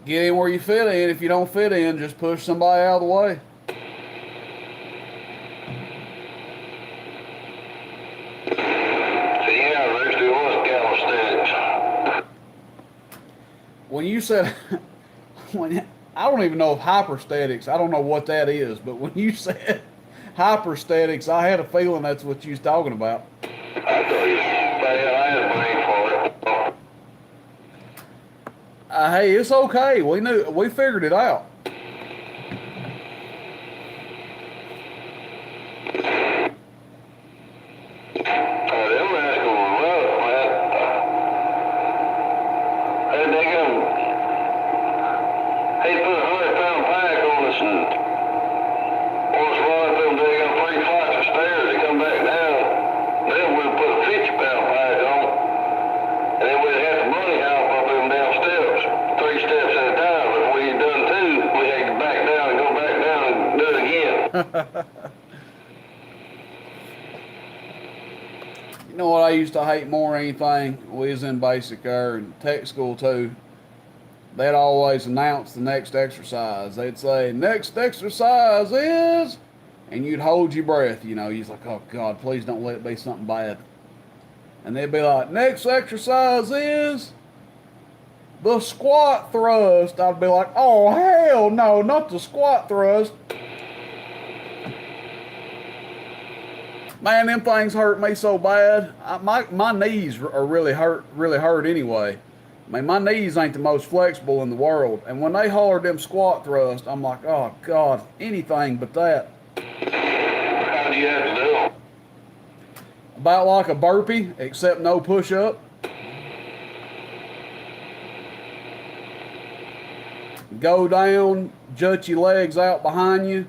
Get in where you fit in. If you don't fit in, just push somebody out of the way. So yeah, Rooster, what's calisthenics? When you said, I don't even know if hyperstatics, I don't know what that is, but when you said hyperstatics, I had a feeling that's what you was talking about. I thought you said I had a brain for it. Hey, it's okay. We figured it out. Them rascals were rough, man. He put a 100-pound pack on us and once run up them daggum 3 flights of stairs to come back down. Then we'd put a 50-pound pack on, and then we'd have to money hop up them down steps, 3 steps at a time. If we had done 2, we had to back down and go back down and do it again. You know what I used to hate more than anything? We was in basic air and tech school too. They'd always announce the next exercise. They'd say, next exercise is, and you'd hold your breath. You know, you're like, oh God, please don't let it be something bad. And they'd be like, next exercise is the squat thrust. I'd be like, oh hell no, not the squat thrust. Man, them things hurt me so bad. My knees are really hurt anyway. I mean, my knees ain't the most flexible in the world. And when they hollered them squat thrust, I'm like, oh God, anything but that. How'd you have to do them? About like a burpee, except no push-up. Go down, jut your legs out behind you,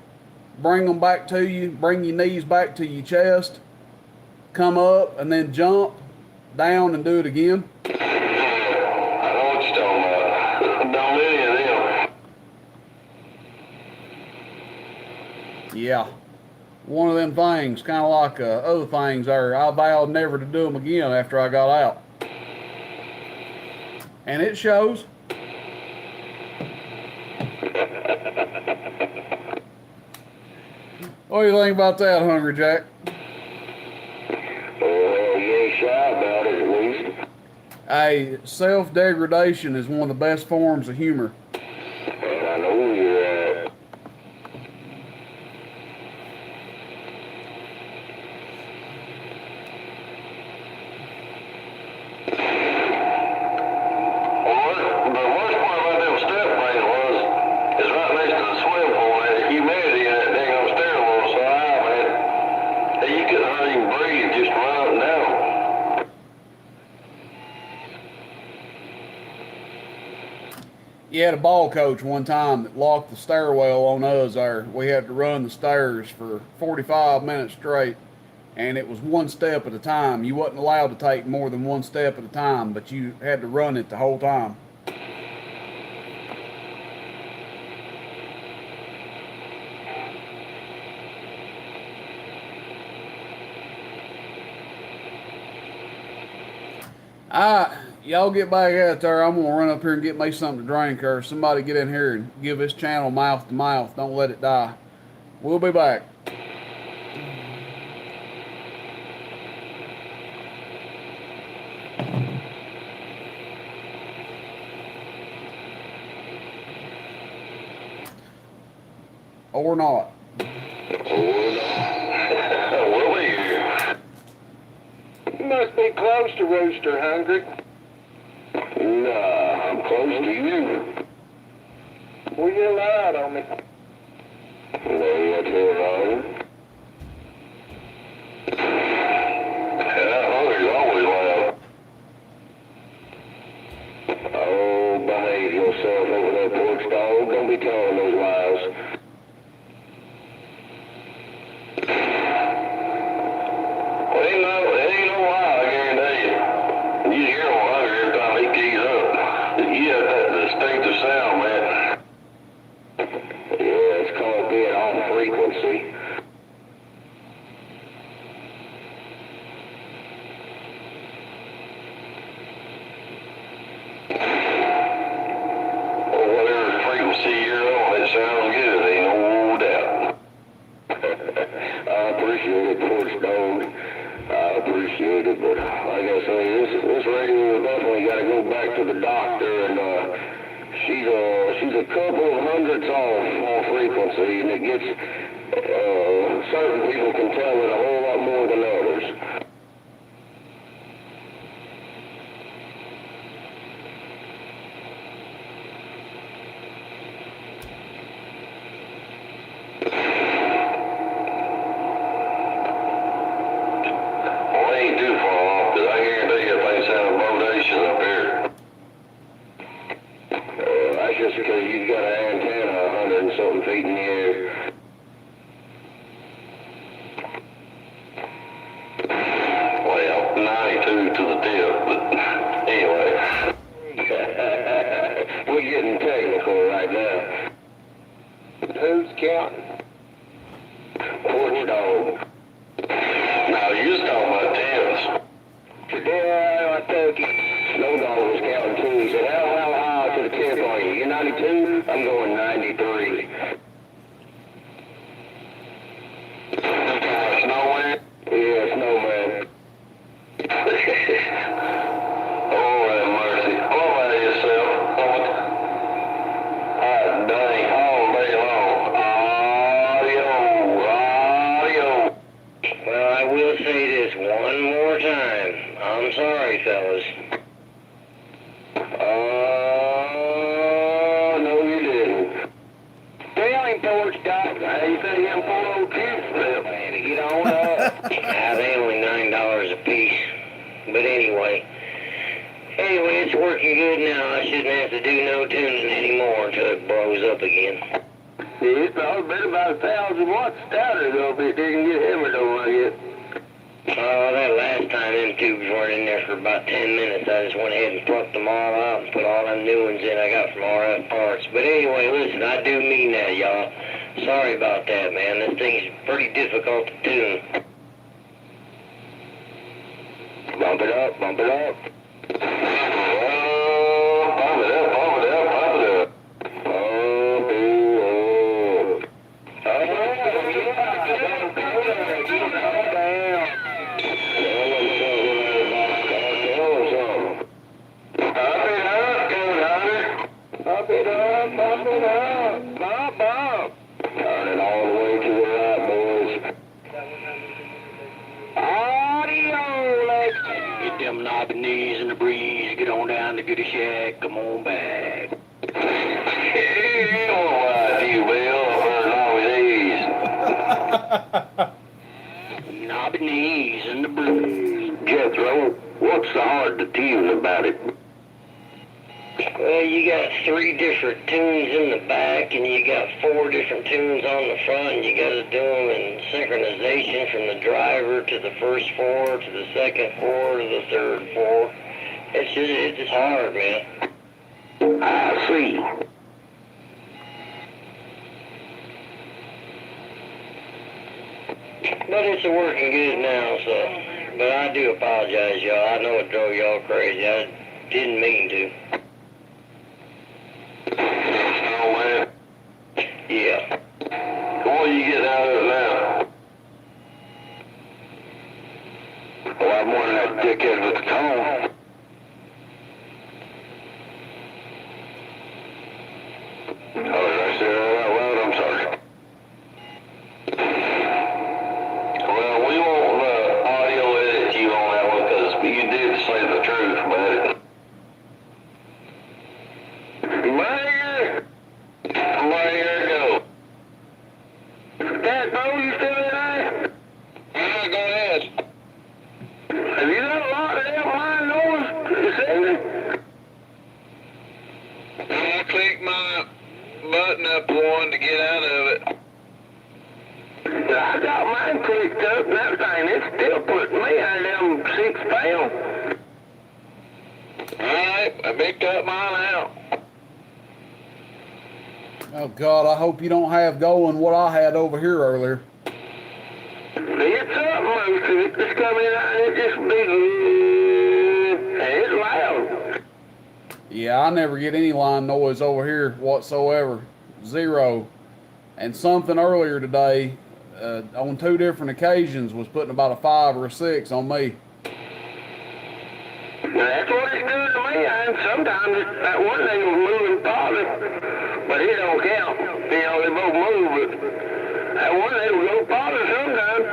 bring them back to you, bring your knees back to your chest, come up, and then jump down and do it again. I know what you're talking about. Don't any of them. Yeah. One of them things, kind of like other things are, I vowed never to do them again after I got out. And it shows. What do you think about that, Hungry Jack? Well, you ain't shy about it, at least. Hey, self-degradation is one of the best forms of humor. And I know you're the worst part about them step brains is right next to the swim pool, and the humidity in that dang old stairwell so high, man. That you couldn't hardly even breathe just run up and down. You had a ball coach one time that locked the stairwell on us there. We had to run the stairs for 45 minutes straight, and it was one step at a time. You wasn't allowed to take more than one step at a time, but you had to run it the whole time. Y'all get back out there. I'm gonna run up here and get me something to drink, or somebody get in here and give this channel mouth to mouth. Don't let it die. We'll be back. Or not. Will you? You must be close to Rooster Hungry. Nah, I'm close to you. Well, you lied on me. No, you're too wrong. Yeah, Hunter's always loud. Oh, behave yourself over there, porch dog. Don't be telling those lies. Well, ain't no lie, I guarantee you. You hear him Hunter every time he keys up. You have that distinctive sound, man. Yeah, it's called being off frequency. Well, whatever frequency you're on, it sounds good, ain't no doubt. I appreciate it, porch dog. I appreciate it, but like I say, this radio definitely got to go back to the doctor, and she's a couple of hundreds off frequency, and it gets certain people can tell it a whole lot more than others. Well, they ain't too far off, 'cause I guarantee you they sound bodacious up here. That's just because you've got an antenna 100 and something feet in the air. Well, 92 to the tip, but anyway. We're getting technical right now. Who's counting? Porch dog. Now, you just talking about tens. Yeah, I took it. Snow Dog was counting too. He said, how high to the tip are you? You're 92? I'm going 93. Snowman? Yeah, Snowman. Oh, have mercy. What about yourself? Hot dang, all day long. Audio. Well, I will say this one more time. I'm sorry, fellas. No, you didn't. Tell him, Porch Doc. Hey, you say him poor old kids flip. Man, get on up. They only $9 a piece. But anyway, it's working good now. I shouldn't have to do no tuning anymore until it blows up again. Yeah, it's probably been about 1,000 watts stouter though, but it didn't get hammered over yet. Oh, that last time them tubes weren't in there for about 10 minutes, I just went ahead and plucked them all out and put all them new ones in I got from RF Parts. But anyway, listen, I do mean that, y'all. Sorry about that, man. This thing's pretty difficult to tune. Bump it up, bump it up. Bump it up, bump it up, bump it up. Bump it up, bump it up, bump, bump. Turn it all the way to the right, boys. Audio, let's Get them knobby knees in the breeze. Get on down to Goody Shack. Come on back. yeah, what you will for these. Knobby knees in the breeze. Jethro, what's so hard to tune about it? Well, you got 3 different tunes in the back, and you got 4 different tunes on the front, and you got to do them in synchronization from the driver to the first 4, to the second 4, to the third 4. It's just hard, man. I see. But it's working good now, so. But I do apologize, y'all. I know it drove y'all crazy. I didn't mean to. Oh, man. Yeah. What do you get out of it now? A lot more than that dickhead with the cone. Oh, did I say that out loud? I'm sorry. Well, we won't audio edit you on that one because you did say the truth about it. Mayor! Mayor, go. Dad, Bo, you still in there? Yeah, go ahead. Have you got a lot of that line noise this evening? I clicked my button up one to get out of it. I got mine clicked up and everything. It's still putting me out of them 6 pounds. Alright, I picked up mine out. Oh God, I hope you don't have going what I had over here earlier. It's up most of it. It's coming out and it's just big. It's loud. Yeah, I never get any line noise over here whatsoever. 0. And something earlier today, on 2 different occasions, was putting about a 5 or a 6 on me. That's what it's doing to me. And sometimes that one thing was moving positive, but it don't count. You know, they both move, but that one thing will go positive sometimes.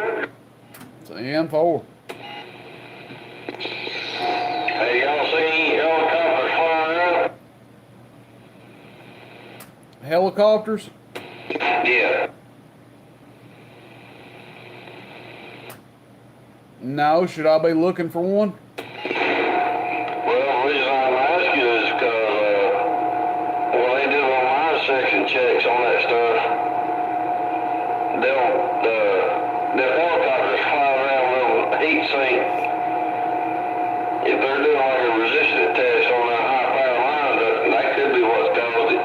It's an N4. Hey, y'all see helicopters flying up? Helicopters? Yeah. No, should I be looking for one? Well, the reason I'm asking is because when they do online section checks on that stuff, the helicopters fly around with a heat sink. If they're doing like a resistance test on that high power line, that could be what's caused it.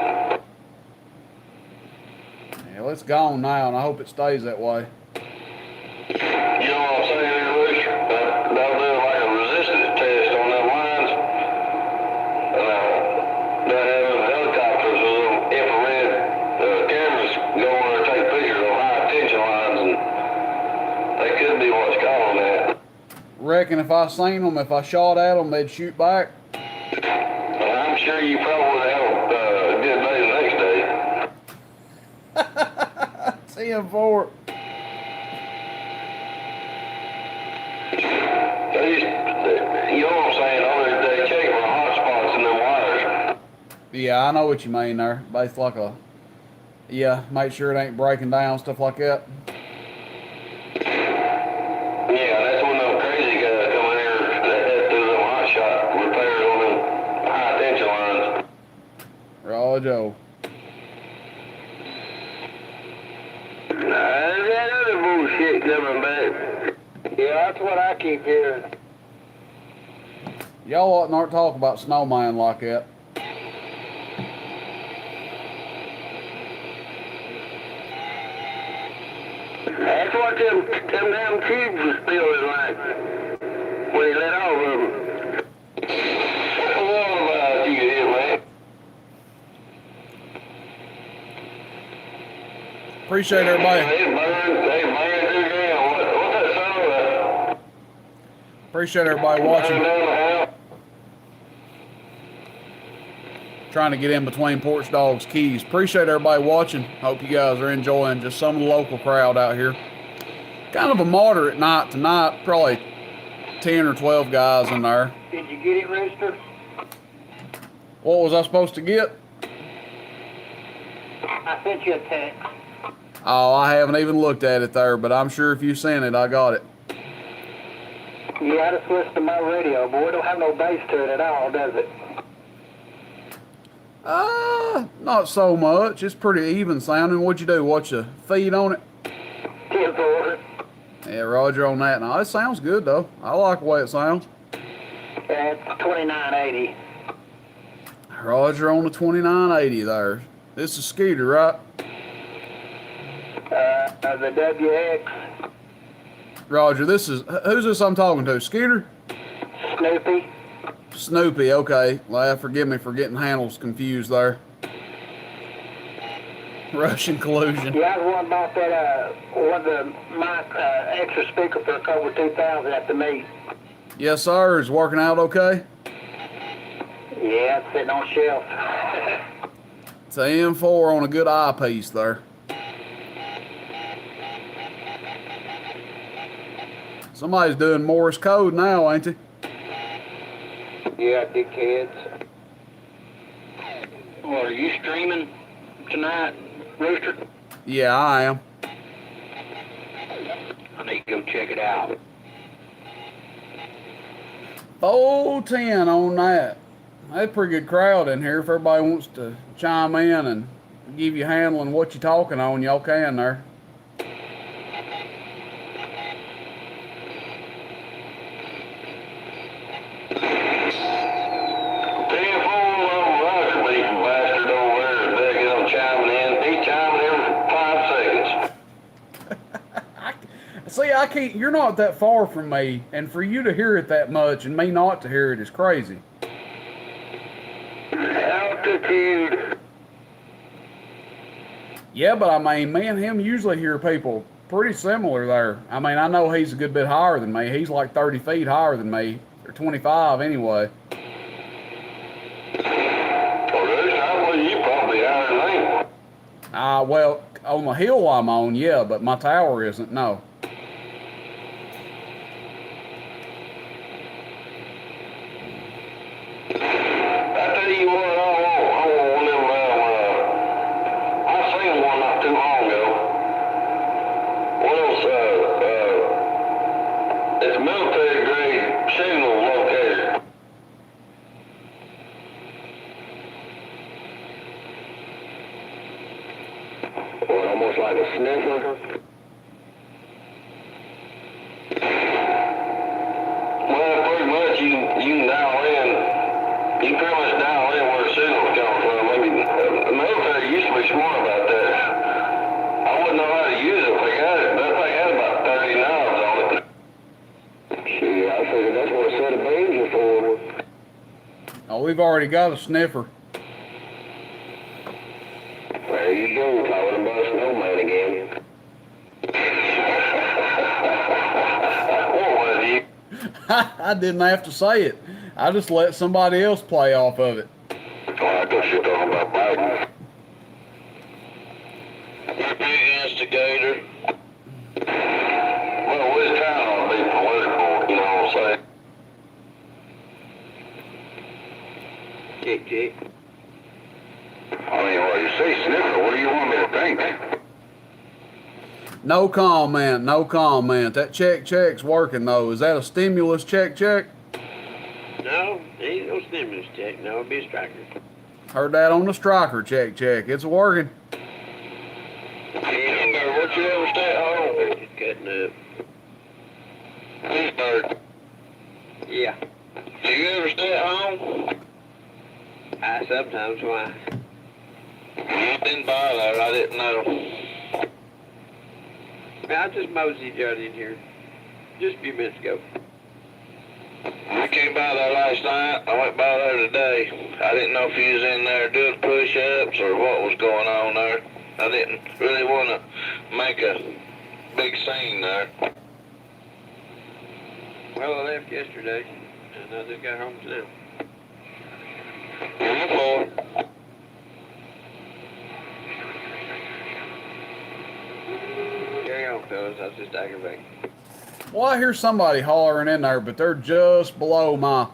Yeah, it's gone now, and I hope it stays that way. You know what I'm saying there, Luke? They'll do like a resistance test on them lines. They'll have helicopters with them infrared cameras go on and take pictures of high tension lines, and that could be what's causing that. Reckon if I seen them, if I shot at them, they'd shoot back? Well, I'm sure you probably would have a good day the next day. TM4. You know what I'm saying? They check for hot spots in them wires. Yeah, I know what you mean there. Based like a, yeah, make sure it ain't breaking down, stuff like that. Yeah, that's when them crazy guys come in here that do them hot shot repairs on them high tension lines. Raw Joe. There's that other bullshit coming back. Yeah, that's what I keep hearing. Y'all ought not talk about snowman like that. that's what them damn cubes was feeling like when he let off of them. What about you here, man? Appreciate everybody. They burned through there. What's that song about? Appreciate everybody watching. Burning down the house. Trying to get in between Porch Dog's keys. Appreciate everybody watching. Hope you guys are enjoying just some of the local crowd out here. Kind of a moderate night tonight. Probably 10 or 12 guys in there. Did you get it, Rooster? What was I supposed to get? I sent you a text. Oh, I haven't even looked at it there, but I'm sure if you sent it, I got it. Yeah, I just listened to my radio, but we don't have no bass to it at all, does it? Not so much. It's pretty even sounding. What'd you do? Watch the feed on it? 10-4. Yeah, Roger on that. Now, it sounds good, though. I like the way it sounds. It's 2980. Roger on the 2980 there. This is Skeeter, right? The WX. Roger, this is... Who's this I'm talking to? Skeeter? Snoopy. Snoopy, okay. Well, forgive me for getting handles confused there. Russian collusion. Yeah, I was wondering about that, one of the mic, extra speaker for a Cobra 2000 at the meet. Yes, sir. Is working out okay? Yeah, it's sitting on shelf. It's an M4 on a good eyepiece there. Somebody's doing Morse code now, ain't they? Yeah, dickheads. Well, are you streaming tonight, Rooster? Yeah, I am. I need to go check it out. 410 on that. That's a pretty good crowd in here. If everybody wants to chime in and give you handling what you're talking on, y'all can there. See, I can't, you're not that far from me, and for you to hear it that much and me not to hear it is crazy. Altitude. Yeah, but I mean, me and him usually hear people pretty similar there. I mean, I know he's a good bit higher than me. He's like 30 feet higher than me, or 25 anyway. Well, you probably higher than me. Well, on the hill I'm on, yeah, but my tower isn't, no. Almost like a sniffer. Well, pretty much you can dial in. You can pretty much dial in where the signal's coming from. I mean, the military used to be smart about that. I wouldn't know how to use it if they got it. That thing had about 30 knobs on it. Shit, I figured that's what a set of beams are for. Oh, we've already got a sniffer. There you go, talking about snowman again. What was you? I didn't have to say it. I just let somebody else play off of it. Oh, I thought you were talking about Biden. You're a big instigator. Well, we're trying to be political, you know what I'm saying? Tick, tick. I mean, well, you say sniffer, what do you want me to think? No comment, no comment. That check's working though. Is that a stimulus check? No, ain't no stimulus check. No, it'll be a striker. Heard that on the striker check. It's working. Yeah, but what you ever stay at home? Just cutting up. Pittsburgh. Yeah. Do you ever stay at home? I sometimes, why? You didn't buy that, I didn't know. I just moseyed out in here just a few minutes ago. I came by there last night. I went by there today. I didn't know if you was in there doing push-ups or what was going on there. I didn't really want to make a big scene there. Well, I left yesterday, and I just got home today. Boy. Carry on, fellas. I was just aggravating. Well, I hear somebody hollering in there, but they're just below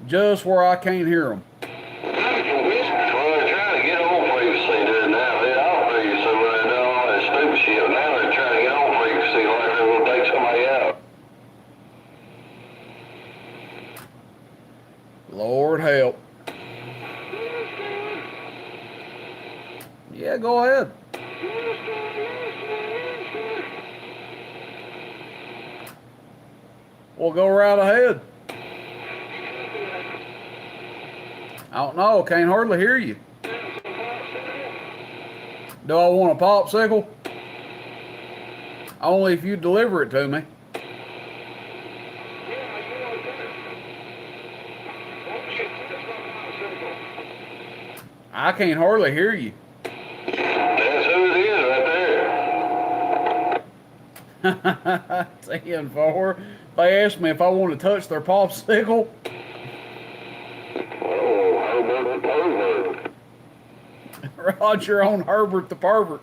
just where I can't hear them. Well, they're trying to get on frequency there now. They all frequency right now, all that stupid shit. Now they're trying to get on frequency like they're going to take somebody out. Lord help. Yeah, go ahead. Well, go right ahead. I don't know. Can't hardly hear you. Do I want a popsicle? Only if you deliver it to me. I can't hardly hear you. That's who it is right there. 10-4. They asked me if I want to touch their popsicle. Oh, Herbert the pervert. Roger on Herbert the pervert.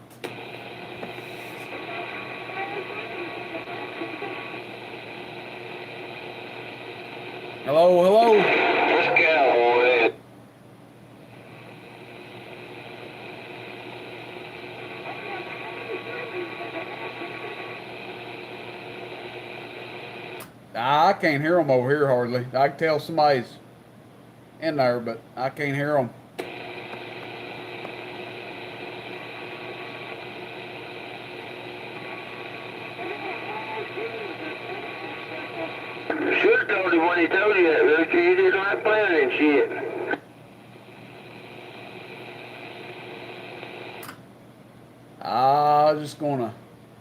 Hello, hello. This cowboy. I can't hear them over here hardly. I can tell somebody's in there, but I can't hear them. Should have told him when he told you that, Richard. You didn't like playing and shit. I'm just gonna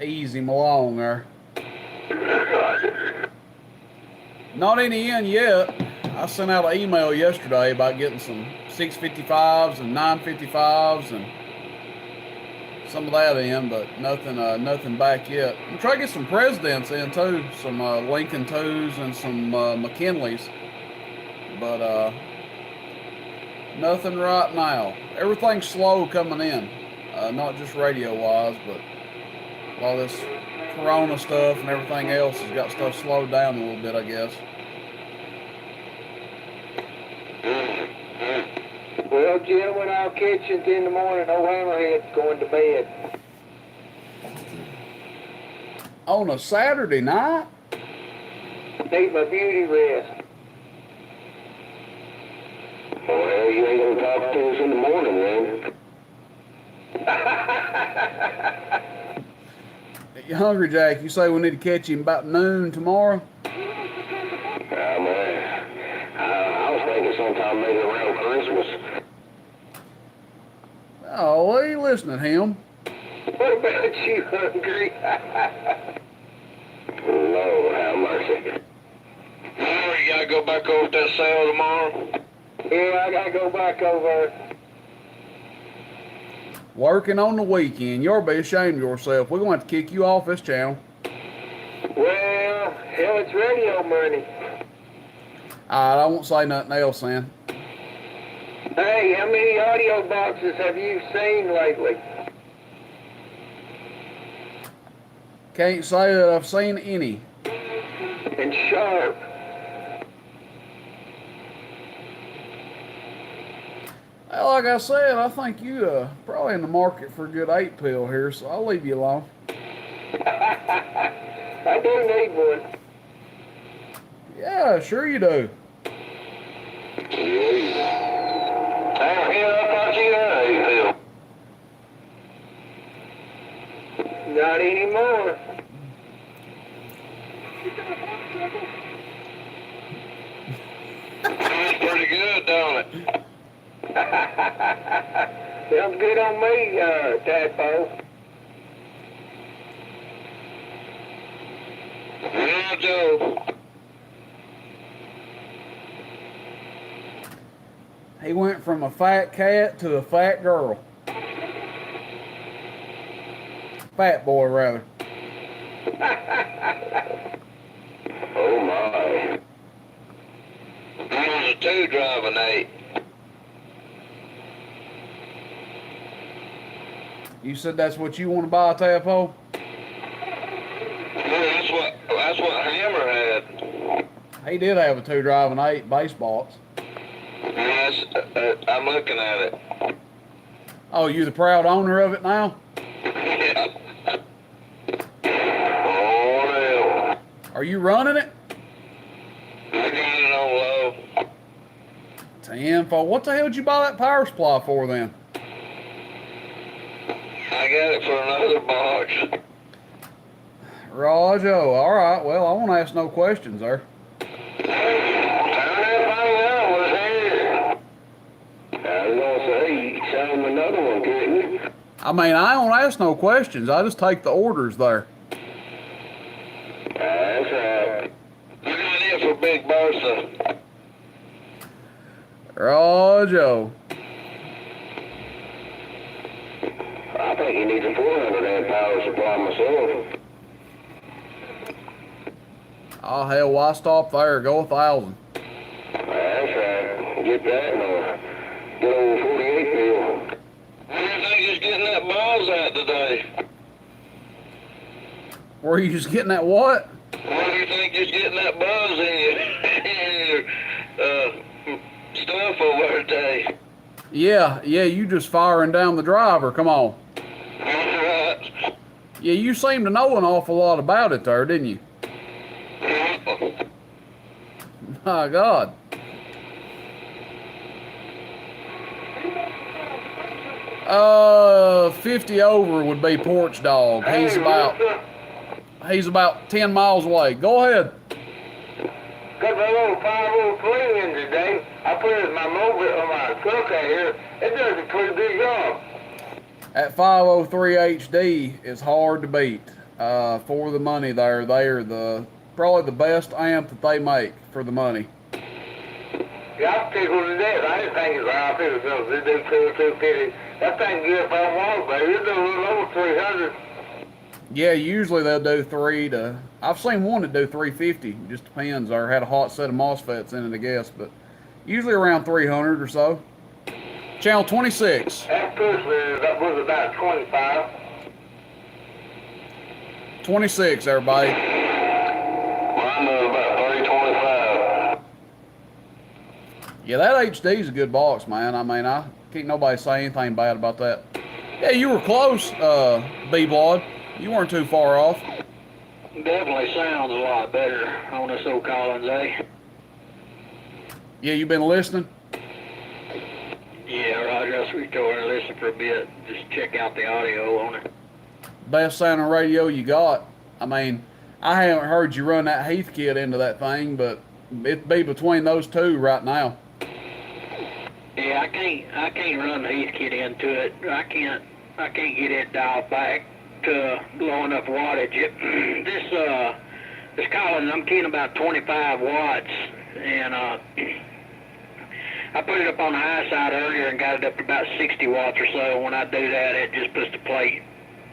ease him along there. Not in the end yet. I sent out an email yesterday about getting some 655s and 955s and some of that in, but nothing back yet. I'm trying to get some presidents in too, some Lincoln 2s and some McKinleys, but nothing right now. Everything's slow coming in, not just radio-wise, but a lot of this Corona stuff and everything else has got stuff slowed down a little bit, I guess. Well, gentlemen, I'll catch you in the morning. No hammerhead's going to bed. On a Saturday night? Need my beauty rest. Well, you ain't gonna talk to us in the morning, then. You hungry, Jack? You say we need to catch him about noon tomorrow? Man, I was thinking sometime maybe around Christmas. Oh, well, you listening to him? What about you, hungry? Lord have mercy. Oh, you gotta go back over to that sale tomorrow? Yeah, I gotta go back over. Working on the weekend. You'll be ashamed of yourself. We're going to have to kick you off this channel. Well, hell, it's radio money. All right, I won't say nothing else then. Hey, how many audio boxes have you seen lately? Can't say that I've seen any. And sharp. Well, like I said, I think you probably in the market for a good 8-pill here, so I'll leave you alone. I do need one. Yeah, sure you do. Hell, I thought you had a pill. Not anymore. Sounds pretty good, don't it? Sounds good on me, Tadpole. Raw Joe. He went from a fat cat to a fat girl. Fat boy, rather. Oh my. That was a 2 driving 8. You said that's what you want to buy, Tadpole? Yeah, that's what Hammer had. He did have a 2 driving 8 base box. Yes, I'm looking at it. Oh, you the proud owner of it now? Yeah. Oh, hell. Are you running it? I got it on low. 10 for what the hell did you buy that power supply for then? I got it for another box. Rajo, all right. Well, I won't ask no questions there. Turn that thing out, was here. I was gonna say, you could sell him another one, couldn't you? I mean, I don't ask no questions. I just take the orders there. That's right. I got it for Big Bertha. Rajo. I think he needs a 400 amp power supply myself. Oh, hell, why stop there? Go 1,000. That's right. Get that and get over 48 bill. Where do you think he's getting that balls at today? Were you just getting that what? Where do you think he's getting that buzz in your stuff over there today? Yeah, you just firing down the driver. Come on. That's right. Yeah, you seem to know an awful lot about it there, didn't you? My God. Uh, 50 over would be Porch Dog. He's about 10 miles away. Go ahead. Got my little 503 in today. I put it in my mobile on my truck out here. It does a pretty good job. At 503 HD is hard to beat. For the money there, they are probably the best amp that they make for the money. Yeah, I'm tickled to death. I didn't think it was high. I figured it was do 250. That thing good if I want, baby. It'll do a little over 300. Yeah, usually they'll do 3 to. I've seen one that do 350. Just depends. Or had a hot set of MOSFETs in it, I guess. But usually around 300 or so. Channel 26. That push was about 25. 26, everybody. Mine was about 325. Yeah, that HD is a good box, man. I mean, I can't nobody say anything bad about that. Yeah, you were close, B-Blood. You weren't too far off. Definitely sounds a lot better on this old Collins, eh? Yeah, you been listening? Yeah, Roger, I switched over and listened for a bit. Just check out the audio on it. Best sounding radio you got. I mean, I haven't heard you run that Heathkit into that thing, but it'd be between those two right now. Yeah, I can't run the Heathkit into it. I can't get it dialed back to low enough wattage. This Collins, I'm getting about 25 watts, and I put it up on the high side earlier and got it up to about 60 watts or so. When I do that, it just puts the plate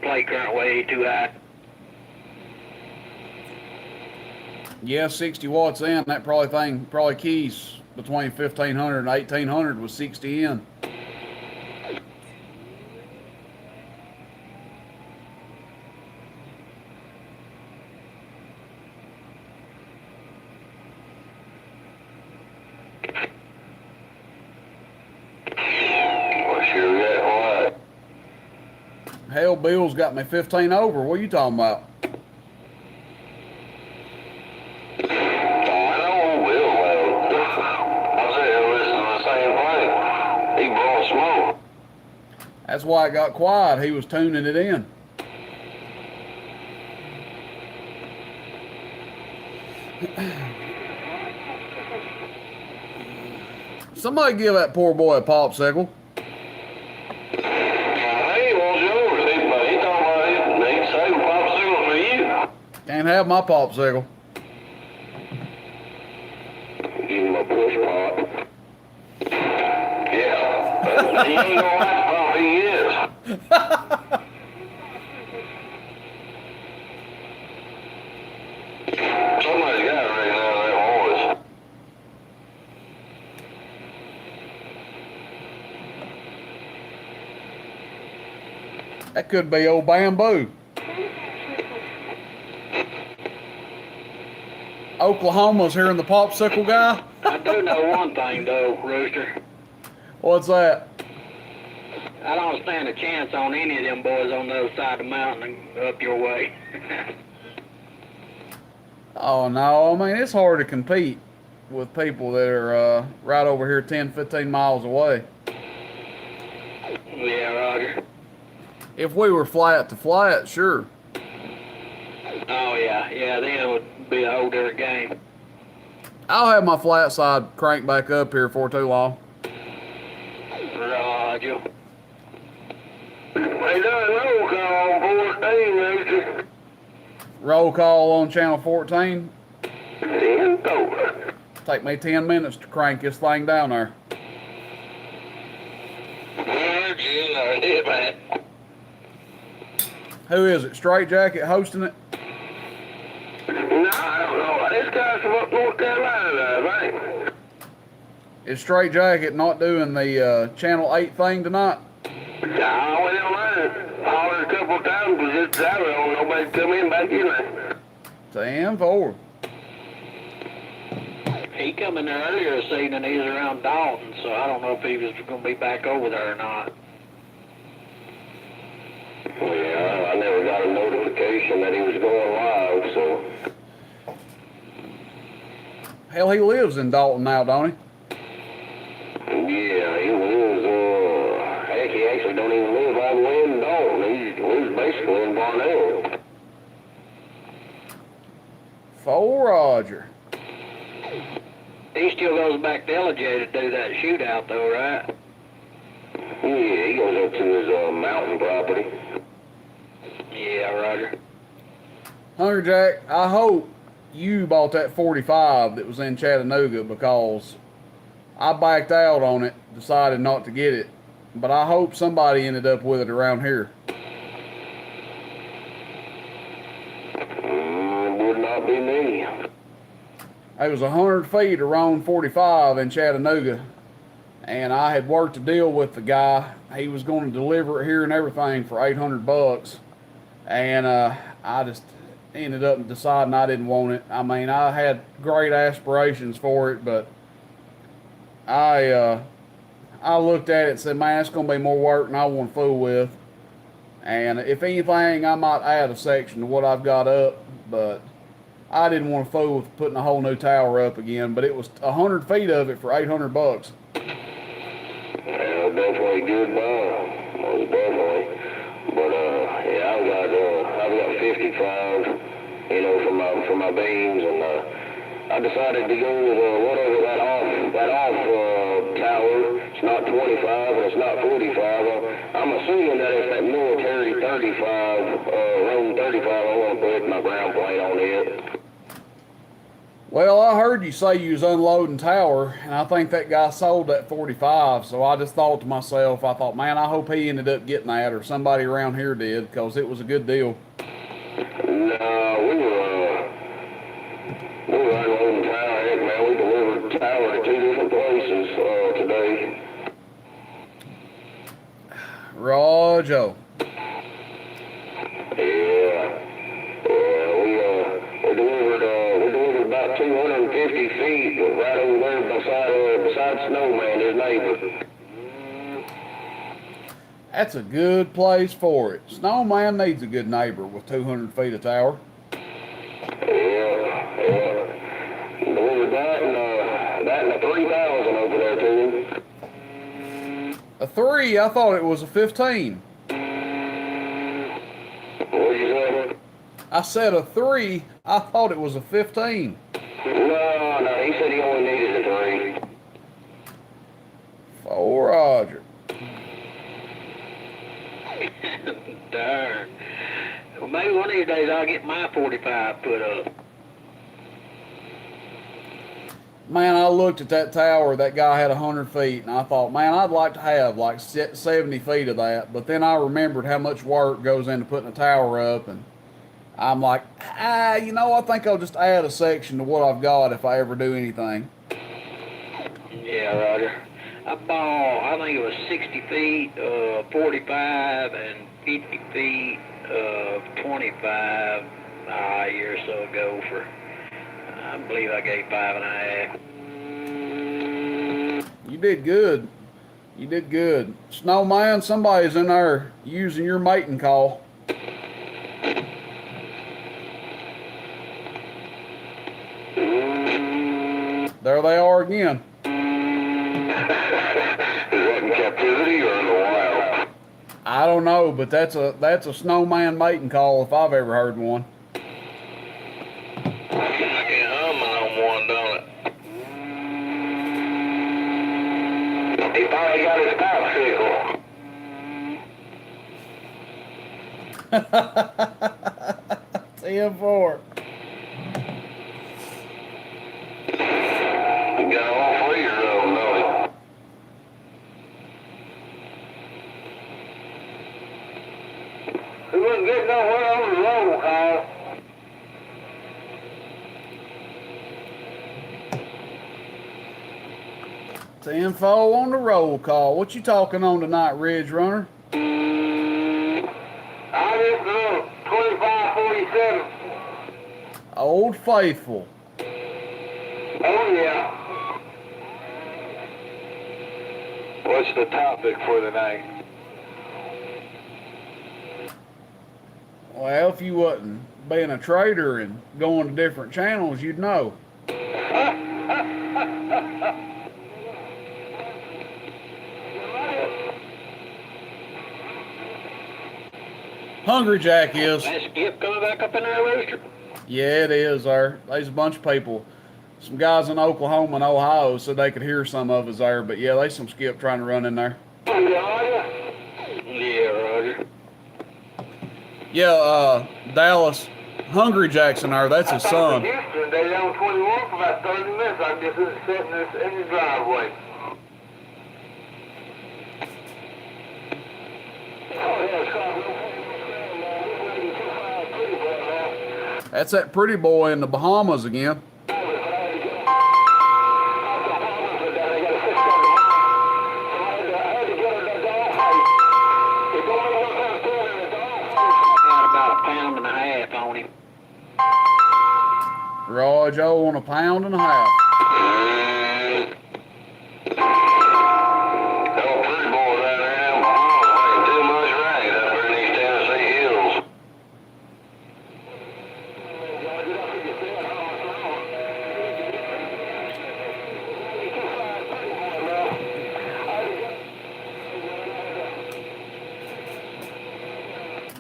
current way too high. Yeah, 60 watts in. That probably keys between 1500 and 1800 with 60 in. Hell, Bill's got me 15 over. What are you talking about? That's why it got quiet. He was tuning it in. Somebody give that poor boy a popsicle. Can't have my popsicle. push pot. Yeah. He ain't gonna like what he is. Somebody's got it right now, that horse. That could be old Bamboo. Oklahoma's hearing the popsicle guy. I do know one thing though, Rooster. What's that? I don't stand a chance on any of them boys on the other side of the mountain and up your way. Oh no, I mean it's hard to compete with people that are right over here 10, 15 miles away. Yeah, Roger. If we were flat to flat, sure. Oh yeah, then it would be a whole different game. I'll have my flat side cranked back up here for too long. Roger. They done roll call on 14, Rooster. Roll call on channel 14. 10-4. Take me 10 minutes to crank this thing down there. Yeah, man. Who is it? Straight Jacket hosting it? No, I don't know. This guy's from up North Carolina, I think. Is Straight Jacket not doing the channel 8 thing tonight? I went in line, hollered a couple of times, but just driving on, nobody come in back in there. 10-4. He come in there earlier this evening. He was around Dalton, so I don't know if he was going to be back over there or not. Yeah, I never got a notification that he was going live, so. Hell, he lives in Dalton now, don't he? Yeah, he was, heck, he actually don't even live all the way in Dalton. He lives basically in Barnell. For Roger. He still goes back to LJ to do that shootout, though, right? Yeah, he goes up to his mountain property. Yeah, Roger. Hunter Jack, I hope you bought that 45 that was in Chattanooga because I backed out on it, decided not to get it. But I hope somebody ended up with it around here. Would not be me. It was 100 feet around 45 in Chattanooga. And I had worked a deal with the guy. He was going to deliver it here and everything for $800. And I just ended up deciding I didn't want it. I mean, I had great aspirations for it, but I looked at it and said, man, it's going to be more work than I want to fool with. And if anything, I might add a section to what I've got up, but I didn't want to fool with putting a whole new tower up again. But it was 100 feet of it for $800. Yeah, definitely good buy. Most definitely. But yeah, I've got 55, you know, for my beans, and I decided to go with whatever that off tower. It's not 25 and it's not 45. I'm assuming that it's that military 35, room 35. I want to put my ground plate on it. Well, I heard you say you was unloading tower, and I think that guy sold that 45, so I just thought to myself, I thought, man, I hope he ended up getting that, or somebody around here did, because it was a good deal. No, we were unloading tower. Heck, man, we delivered tower to 2 different places today. Rojo. We delivered about 250 feet right over there beside Snowman, his neighbor. That's a good place for it. Snowman needs a good neighbor with 200 feet of tower. Yeah. Delivered that and a 3,000 over there to him. A 3, I thought it was a 15. What'd you say? I said a 3, I thought it was a 15. No, he said he only needed a 3. For Roger. Darn. Well, maybe one of these days I'll get my 45 put up. Man, I looked at that tower. That guy had 100 feet, and I thought, man, I'd like to have like 70 feet of that. But then I remembered how much work goes into putting a tower up, and I'm like, I think I'll just add a section to what I've got if I ever do anything. Yeah, Roger. I bought, I think it was 60 feet of 45 and 50 feet of 25 a year or so ago for, I believe I gave 5.5. You did good. You did good. Snowman, somebody's in there using your mating call. There they are again. Is that in captivity or in the wild? I don't know, but that's a snowman mating call if I've ever heard one. I get humming on one, don't it? He finally got his popsicle. 10-4. He got all 3 of them, don't he? He wasn't getting nowhere on the roll, Kyle. Info on the roll call. What you talking on tonight, Ridge Runner? I just know 2547. Old Faithful. Oh, yeah. What's the topic for the night? Well, if you wasn't being a trader and going to different channels, you'd know. Hungry Jack is. That skip coming back up in there, Rooster? Yeah, it is, there. There's a bunch of people. Some guys in Oklahoma and Ohio said they could hear some of us there, but yeah, there's some skip trying to run in there. Yeah, Roger. Yeah, Dallas. Hungry Jackson there, that's his son. Houston, they on 21 for about 30 minutes. I'm just sitting in the driveway. That's that pretty boy in the Bahamas again. £1.5 on him. Rojo on £1.5. Oh, pretty boy right there in Bahamas making too much rain up there in these Tennessee hills.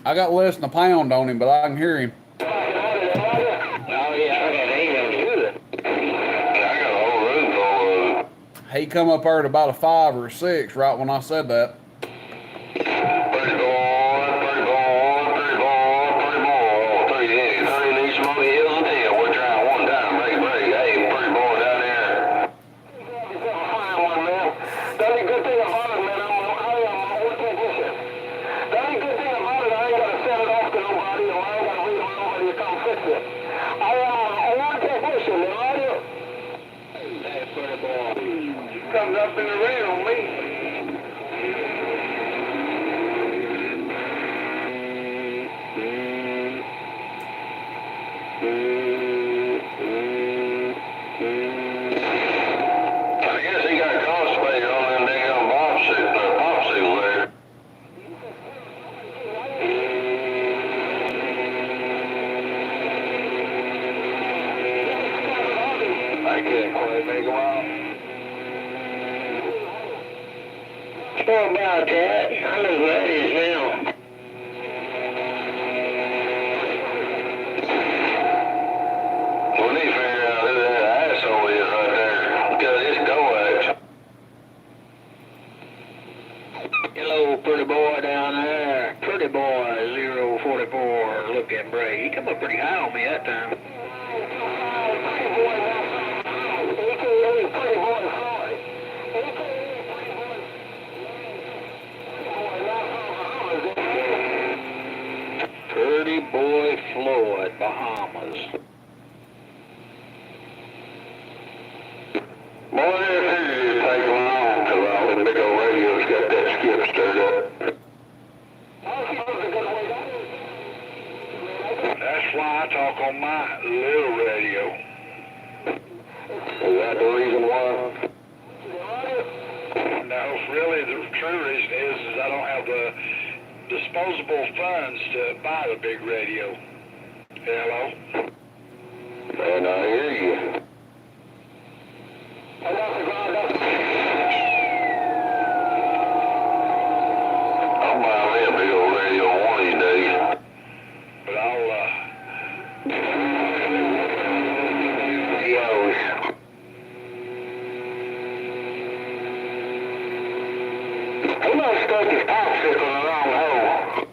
I got less than £1 on him, but I can hear him. Oh, yeah, I got 8 of them. I got a whole room full of them. He come up there at about a 5 or a 6 right when I said that. Pretty boy, pretty boy, pretty boy, pretty boy. 3 in these smoky hills until we're trying one time, break. Hey, pretty boy down there. Fine one, man. The only good thing about it, man, I am a wood technician. The only good thing about it, I ain't got to send it off to nobody, or I ain't got to wait for nobody to come fix it. I am a wood technician, man, right here. Hey, pretty boy. Comes up in the rain on me. I guess he got constipated on them damn popsicle there. I can't quite make him out. How about that? I know who that is now. We need to figure out who that asshole is right there. Because it's coax. Hello, pretty boy down there. Pretty boy 044 looking break. He come up pretty high on me that time. Pretty boy Floyd. Pretty boy Floyd, Bahamas. Boy, this is taking long till all them big old radios got that skip stirred up. That's why I talk on my little radio. Is that the reason why? No, really, the true reason is I don't have the disposable funds to buy the big radio. Hello? And I hear you. I'll buy me a big old radio one of these days. But I'll, Radios. He must have stuck his popsicle in the wrong hole.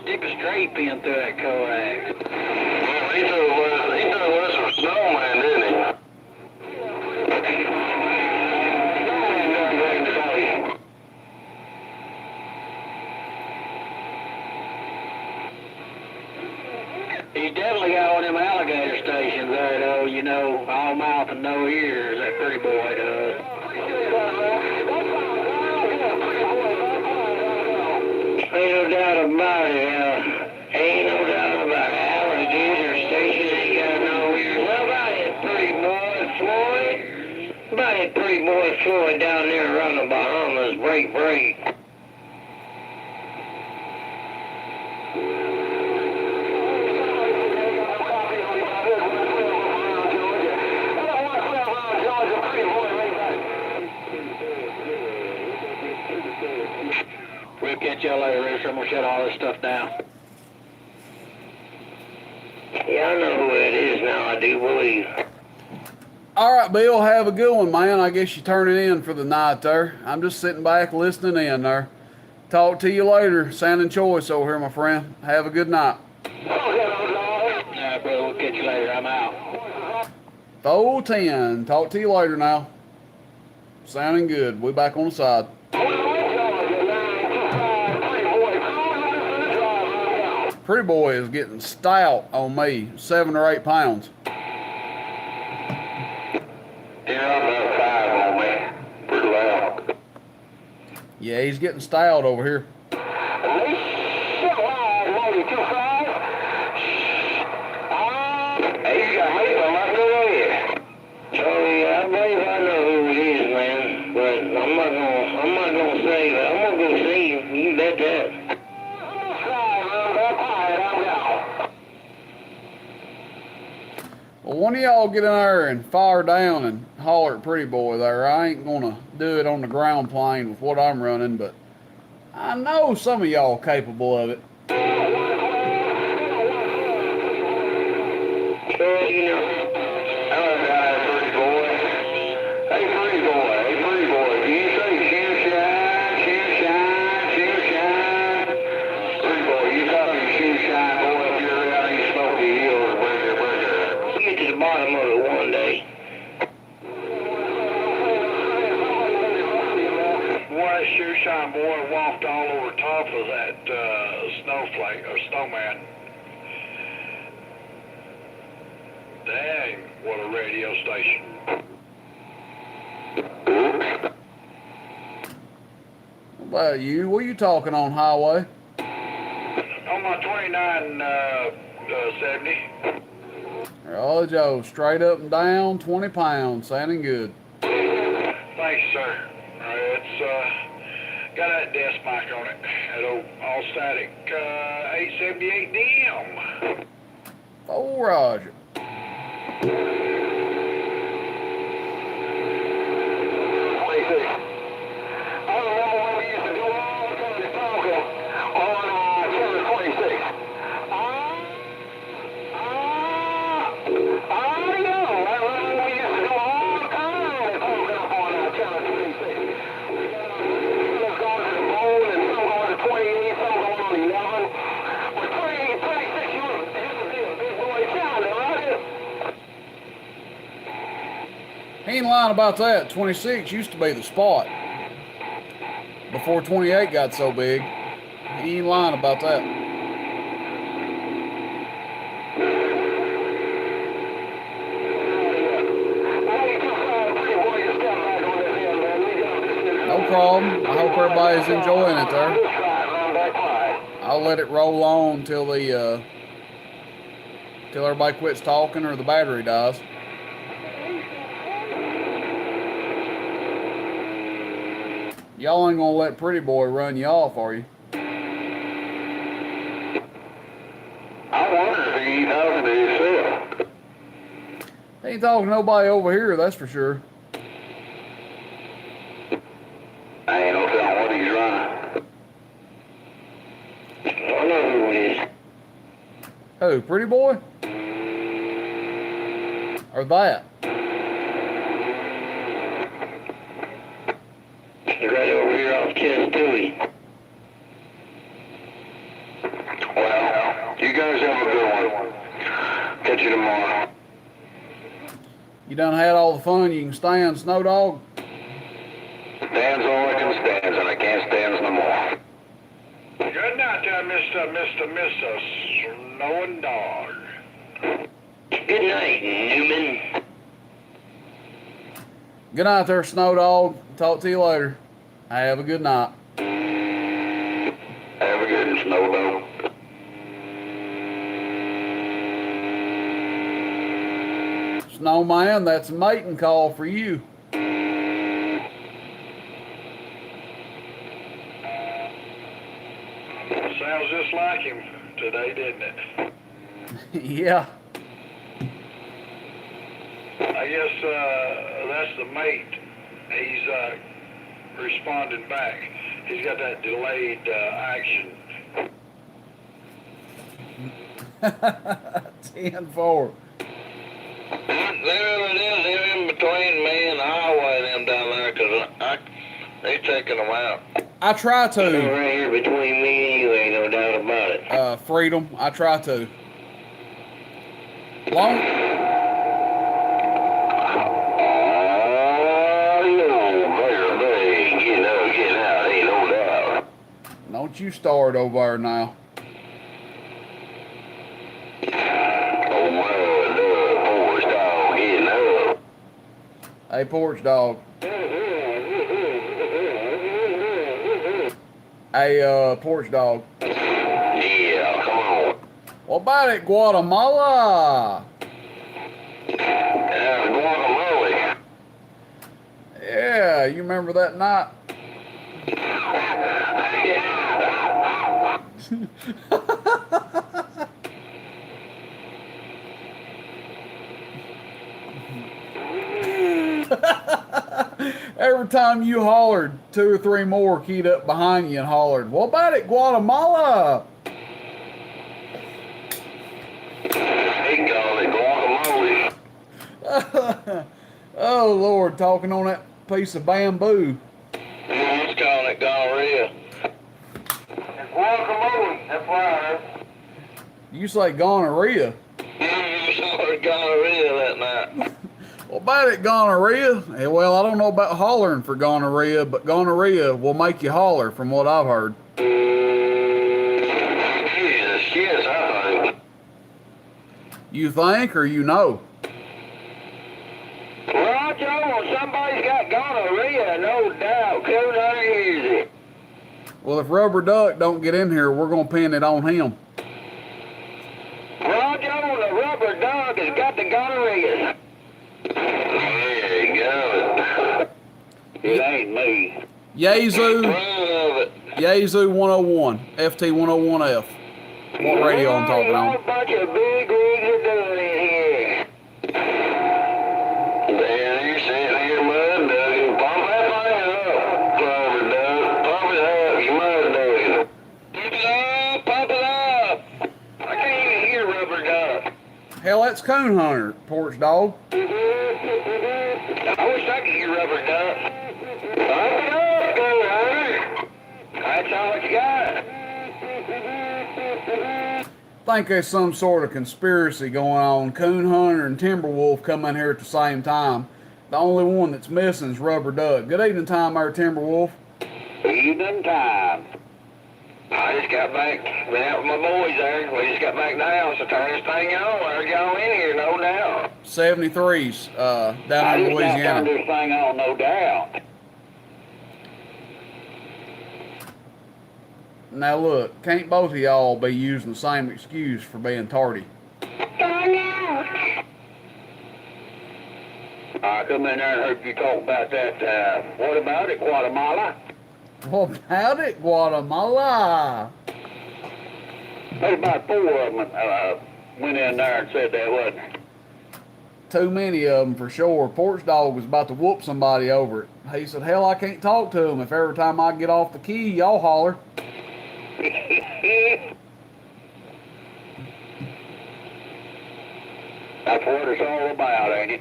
stick a straight pin through that coax. Well, he threw us a snowman, didn't he? He's definitely got one of them alligator stations there, though, you know, all mouth and no ears, that pretty boy does. Ain't no doubt about it, ain't no doubt about it. Alligator station ain't got no ears. What about it, pretty boy Floyd? About it, pretty boy Floyd down there around the Bahamas, break. We'll catch y'all later, Rooster. I'm gonna shut all this stuff down. Yeah, I know who it is now, I do believe. All right, Bill, have a good one, man. I guess you turn it in for the night there. I'm just sitting back listening in there. Talk to you later. Sounding choice over here, my friend. Have a good night. All right, brother, we'll catch you later. I'm out. 410. Talk to you later now. Sounding good. We back on the side. Pretty boy is getting stout on me, 7 or 8 pounds. Yeah, I'm about 5 on me. Pretty loud. Yeah, he's getting stout over here. I believe I know who it is, man. But I'm not gonna say that. I'm gonna go see him. You bet that. Well, one of y'all get in there and fire down and holler at Pretty Boy there. I ain't gonna do it on the ground plane with what I'm running, but I know some of y'all capable of it. Well, you know. Bottom of it one day. Boy, shoe shine boy walked all over top of that snowflake or snowman. Dang, what a radio station. What about you? What are you talking on, highway? On my 2970. Oh, Joe, straight up and down, 20 pounds, sounding good. Thank Thank you, sir. It's got that desk mic on it. That old all static 878 DM. Oh, Roger. He ain't lying about that. 26 used to be the spot before 28 got so big. He ain't lying about that. No problem. I hope everybody's enjoying it there. I'll let it roll on till till everybody quits talking or the battery dies. Y'all ain't gonna let Pretty Boy run you off, are you? I wonder if he's talking to himself. He ain't talking to nobody over here, that's for sure. I ain't no telling what he's running. I know who it is. Who, Pretty Boy? Or that? Right over here off Chestooey. Well, you guys have a good one. Catch you tomorrow. You done had all the fun you can stand, Snow Dog? Stands all I can stand, and I can't stand no more. Good night there, Mr. Snowing Dog. Good night, Newman. Good night there, Snow Dog. Talk to you later. Have a good night. Have a good snow dog. Snowman, that's a mating call for you. Sounds just like him today, didn't it? Yeah. I guess that's the mate. He's responding back. He's got that delayed action. 10-4. They're in between me and the highway, them down there, because they taking them out. I try to. Right here between me and you, ain't no doubt about it. Freedom. I try to. Long. Don't you start over there now. Hey, porch dog. Hey, porch dog. Yeah, come on. What about it, Guatemala? Yeah, guacamole. Yeah, you remember that night? Every time you hollered, 2 or 3 more keyed up behind you and hollered, what about it, Guatemala? He called it guacamole. Oh, Lord, talking on that piece of bamboo. Let's call it gonorrhea. It's guacamole, that's right. You say gonorrhea. I saw gonorrhea that night. What about it, gonorrhea? Well, I don't know about hollering for gonorrhea, but gonorrhea will make you holler, from what I've heard. Yes, I think. You think, or you know? Well, Joe, somebody's got gonorrhea, no doubt. Come down easy. Well, if Rubber Duck don't get in here, we're going to pin it on him. Well, Joe, the rubber dog has got the gonorrhea. There you go. It ain't me. Yazoo, Proud of it. Yazoo 101, FT 101F. What radio I'm talking A on? bunch of big rigs are doing in here. There you sitting here mud dugging. Pump that thing up, Clover Duck. Pump it up, you mud dugging. Pump it up. I can't even hear Rubber Duck. Hell, that's Coon Hunter, porch dog. I wish I could hear Rubber Duck. Pump it up, go Hunter. That's all you got. Think there's some sort of conspiracy going on. Coon Hunter and Timberwolf come in here at the same time. The only one that's missing is Rubber Duck. Good evening time there, Timberwolf. Evening time. I just got back, been out with my boys there. We just got back down, so turn this thing on. Let go in here, no doubt. 73s down I in just now turned Louisiana. this thing on, no doubt. Now look, can't both of y'all be using the same excuse for being tardy. I come in there and heard you talk about that. What about it, Guatemala? What about it, Guatemala? There's about 4 of them went in there and said that wasn't. Too many of them for sure. Porch Dog was about to whoop somebody over it. He said, hell, I can't talk to him if every time I get off the key, y'all holler. That's what it's all about, ain't it?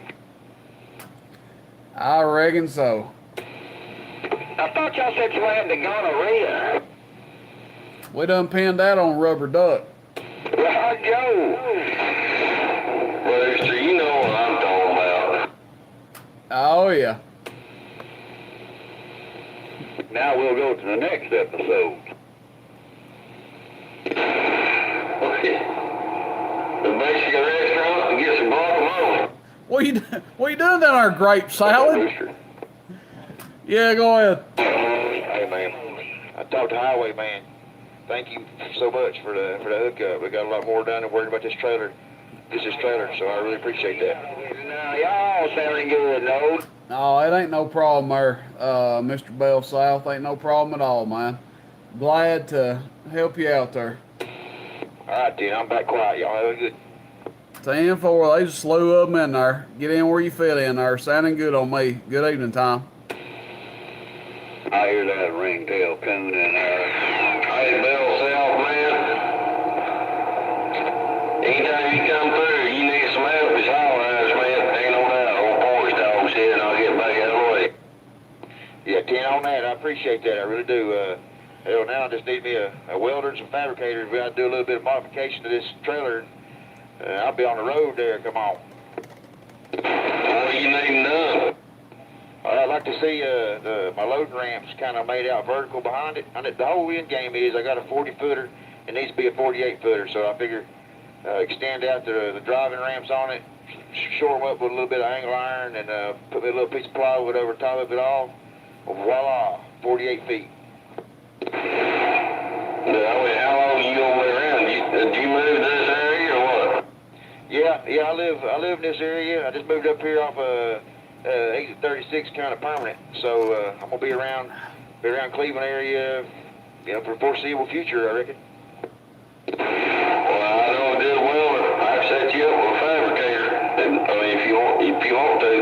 I reckon so. I thought y'all said you had the gonorrhea. We done pinned that on Rubber Duck. Well, Joe. Well, so you know what I'm talking about. Oh, yeah. Now we'll go to the next episode. The Mexican restaurant and get some guacamole. What you doing down there, grape salad? Rooster. Yeah, go ahead. Hey man, I talked to Highwayman. Thank you so much for the hookup. We got a lot more done than worried about this trailer. This is trailer, so I really appreciate that. Now, y'all sounding good, no? Oh, it ain't no problem there, Mr. Bell South. Ain't no problem at all, man. Glad to help you out there. All right, then, I'm back quiet. Y'all have a good. 10-4, they just slew of them in there. Get in where you fit in there. Sounding good on me. Good evening time. I hear that ringtail coon in there. Hey, Bill South, man. Anytime you come through, you need some help, just holler at us, man. Ain't no doubt. Old Porch Dog said, and I'll get back out of the way. Yeah, 10 on that. I appreciate that. I really do. Hell, now I just need me a welder and some fabricators. We got to do a little bit of modification to this trailer. I'll be on the road there. Come on. What do you need done? I'd like to see my loading ramps kind of made out vertical behind it. The whole end game is I got a 40-footer. It needs to be a 48-footer, so I figure extend out the driving ramps on it, shore them up with a little bit of angle iron, and put me a little piece of plywood over top of it all. Voila, 48 feet. How long you gonna wait around? Did you move to this area or what? Yeah, I live in this area. I just moved up here off exit 36, kind of permanent. So I'm gonna be around Cleveland area, for the foreseeable future, I reckon. Well, I know a good welder. I can set you up with a fabricator. And, I mean, if you want to,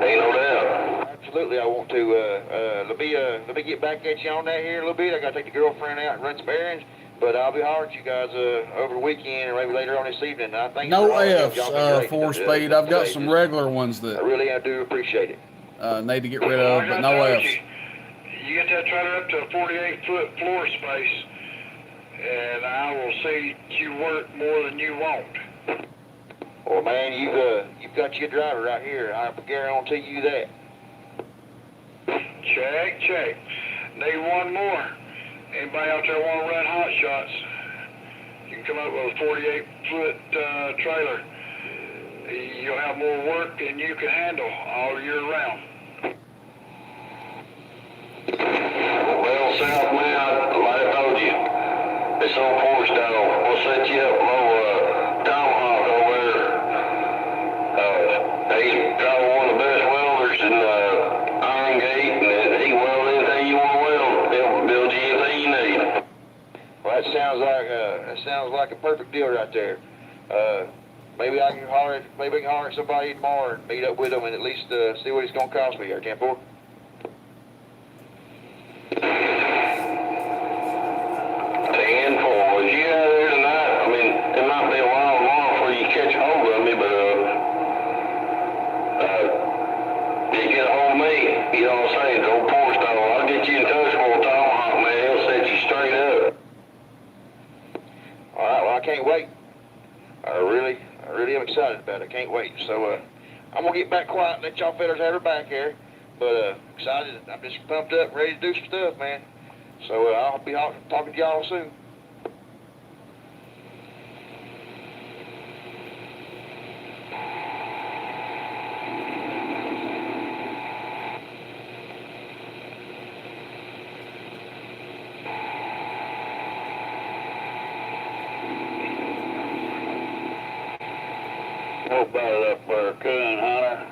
ain't no doubt. Absolutely, I want to. Let me get back at you on that here a little bit. I gotta take the girlfriend out and run some errands. But I'll be hollering at you guys over the weekend or maybe later on this evening. I think No for all of F's, y'all be great. 4-speed. I've got some regular ones I that really do appreciate it. need to get rid of, but no F's. You get that trailer up to a 48-foot floor space, and I will see you work more than you want. Well, man, you've got your driver right here. I guarantee you that. Check. Need one more. Anybody out there want to run hot shots? You can come up with a 48-foot trailer. You'll have more work than you can handle all year round. Well, South, man, like I told you, it's on Porch Dog. We'll set you up low, Tomahawk over there. He's probably one of the best welders in Iron Gate, That sounds like a perfect deal right there. Maybe I can holler at somebody tomorrow and meet up with them and at least see what it's gonna cost me here, 10-4. 10-4. Is you out there tonight? I mean, it might be a while long before you catch hold of me, but you get a hold of me. You know what I'm saying? The old poor style. I'll get you in touch with old Tomahawk, man. He'll set you straight up. All right, well, I can't wait. I really am excited about it. I can't wait. So, I'm gonna get back quiet and let y'all fellas have her back here. But, excited. I'm just pumped up, ready to do some stuff, man. So, I'll be talking to y'all soon. What about it up there, coon hunter?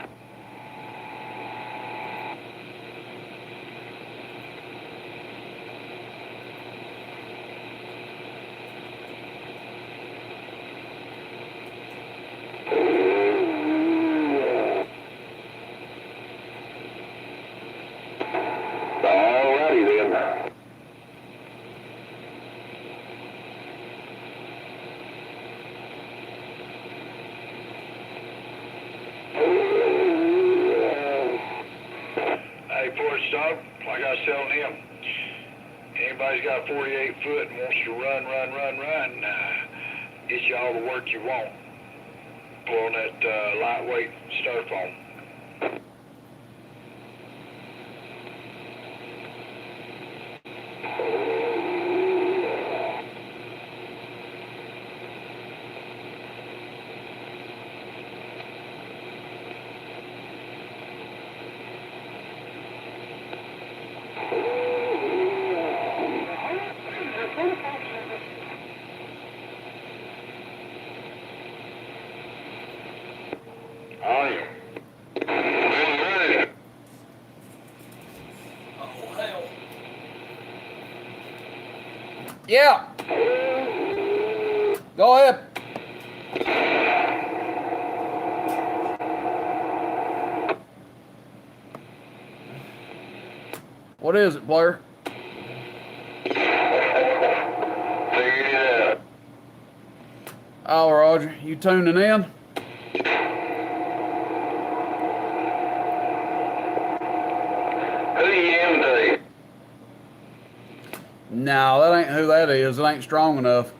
Alrighty then. Hey, Forrest Dog, like I was telling him, anybody's got a 48 foot and wants to run, get you all the work you want. Pull on that lightweight styrofoam. Oh, yeah. Ready. Oh, hell. Yeah. Go ahead. What is it, Blair? Figured it out. Oh, Roger, you tuning in? Who you imitate? No, that ain't who that is. It ain't strong enough.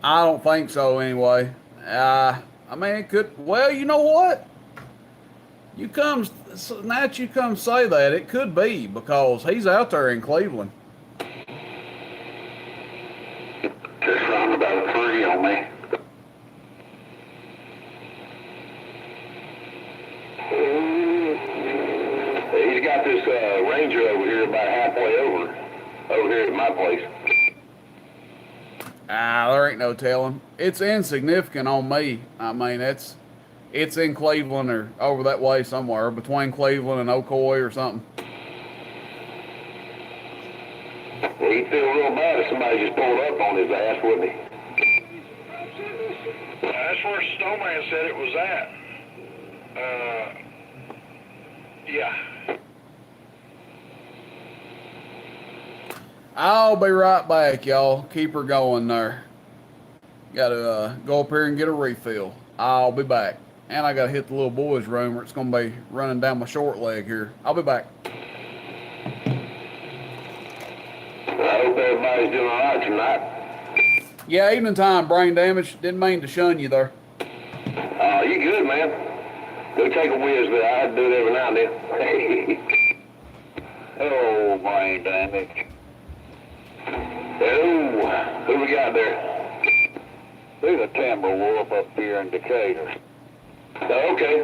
I don't think so anyway. I mean, it could, well, you know what? You come, now that you come say that, it could be because he's out there in Cleveland. Just running about 3 on me. He's got this Ranger over here about halfway over here at my place. There ain't no telling. It's insignificant on me. I mean, it's in Cleveland or over that way somewhere, between Cleveland and Ocoee or something. Well, he'd feel real bad if somebody just pulled up on his ass, wouldn't he? That's where Snowman said it was at. Yeah. I'll be right back, y'all. Keep her going there. Gotta go up here and get a refill. I'll be back. And I gotta hit the little boy's room or it's gonna be running down my short leg here. I'll be back. I hope everybody's doing all right tonight. Yeah, evening time, brain damage. Didn't mean to shun you there. Oh, you good, man. Go take a whiz, but I have to do it every now and then. Oh, brain damage. Oh, who we got there? There's a timber wolf up here in Decatur. Oh, okay.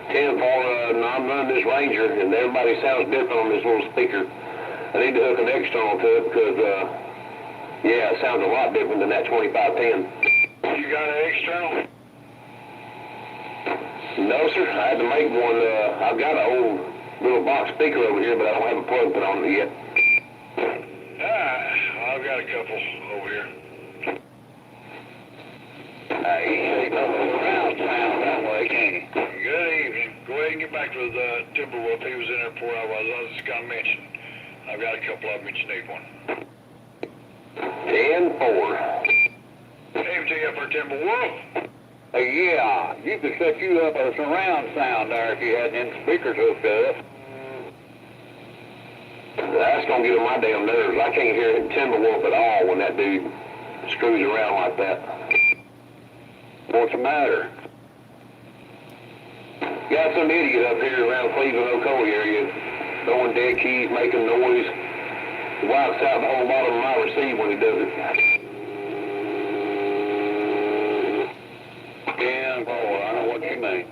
10-4, I'm running this Ranger, and everybody sounds different on this little speaker. I need to hook an external to it because, yeah, it sounds a lot different than that 2510. You got an external? No, sir. I had to make one. I've got an old little box speaker over here, but I don't have a plug put on it yet. I've got a couple over here. He ain't nothing around town that way, can he? Good evening. Go ahead and get back to the Timberwolf. He was in there before I was. I was just going to mention. I've got a couple of them if you need one. 10-4. Aim to you for Timberwolf. Yeah, you could set you up a surround sound there if you had them speakers hooked up. That's gonna get on my damn nerves. I can't hear Timberwolf at all when that dude screws around like that. What's the matter? Got some idiot up here around Cleveland, Ocoee area, throwing dead keys, making noise. Wipes out the whole bottom of my receive when he does it. 10-4, I know what you mean.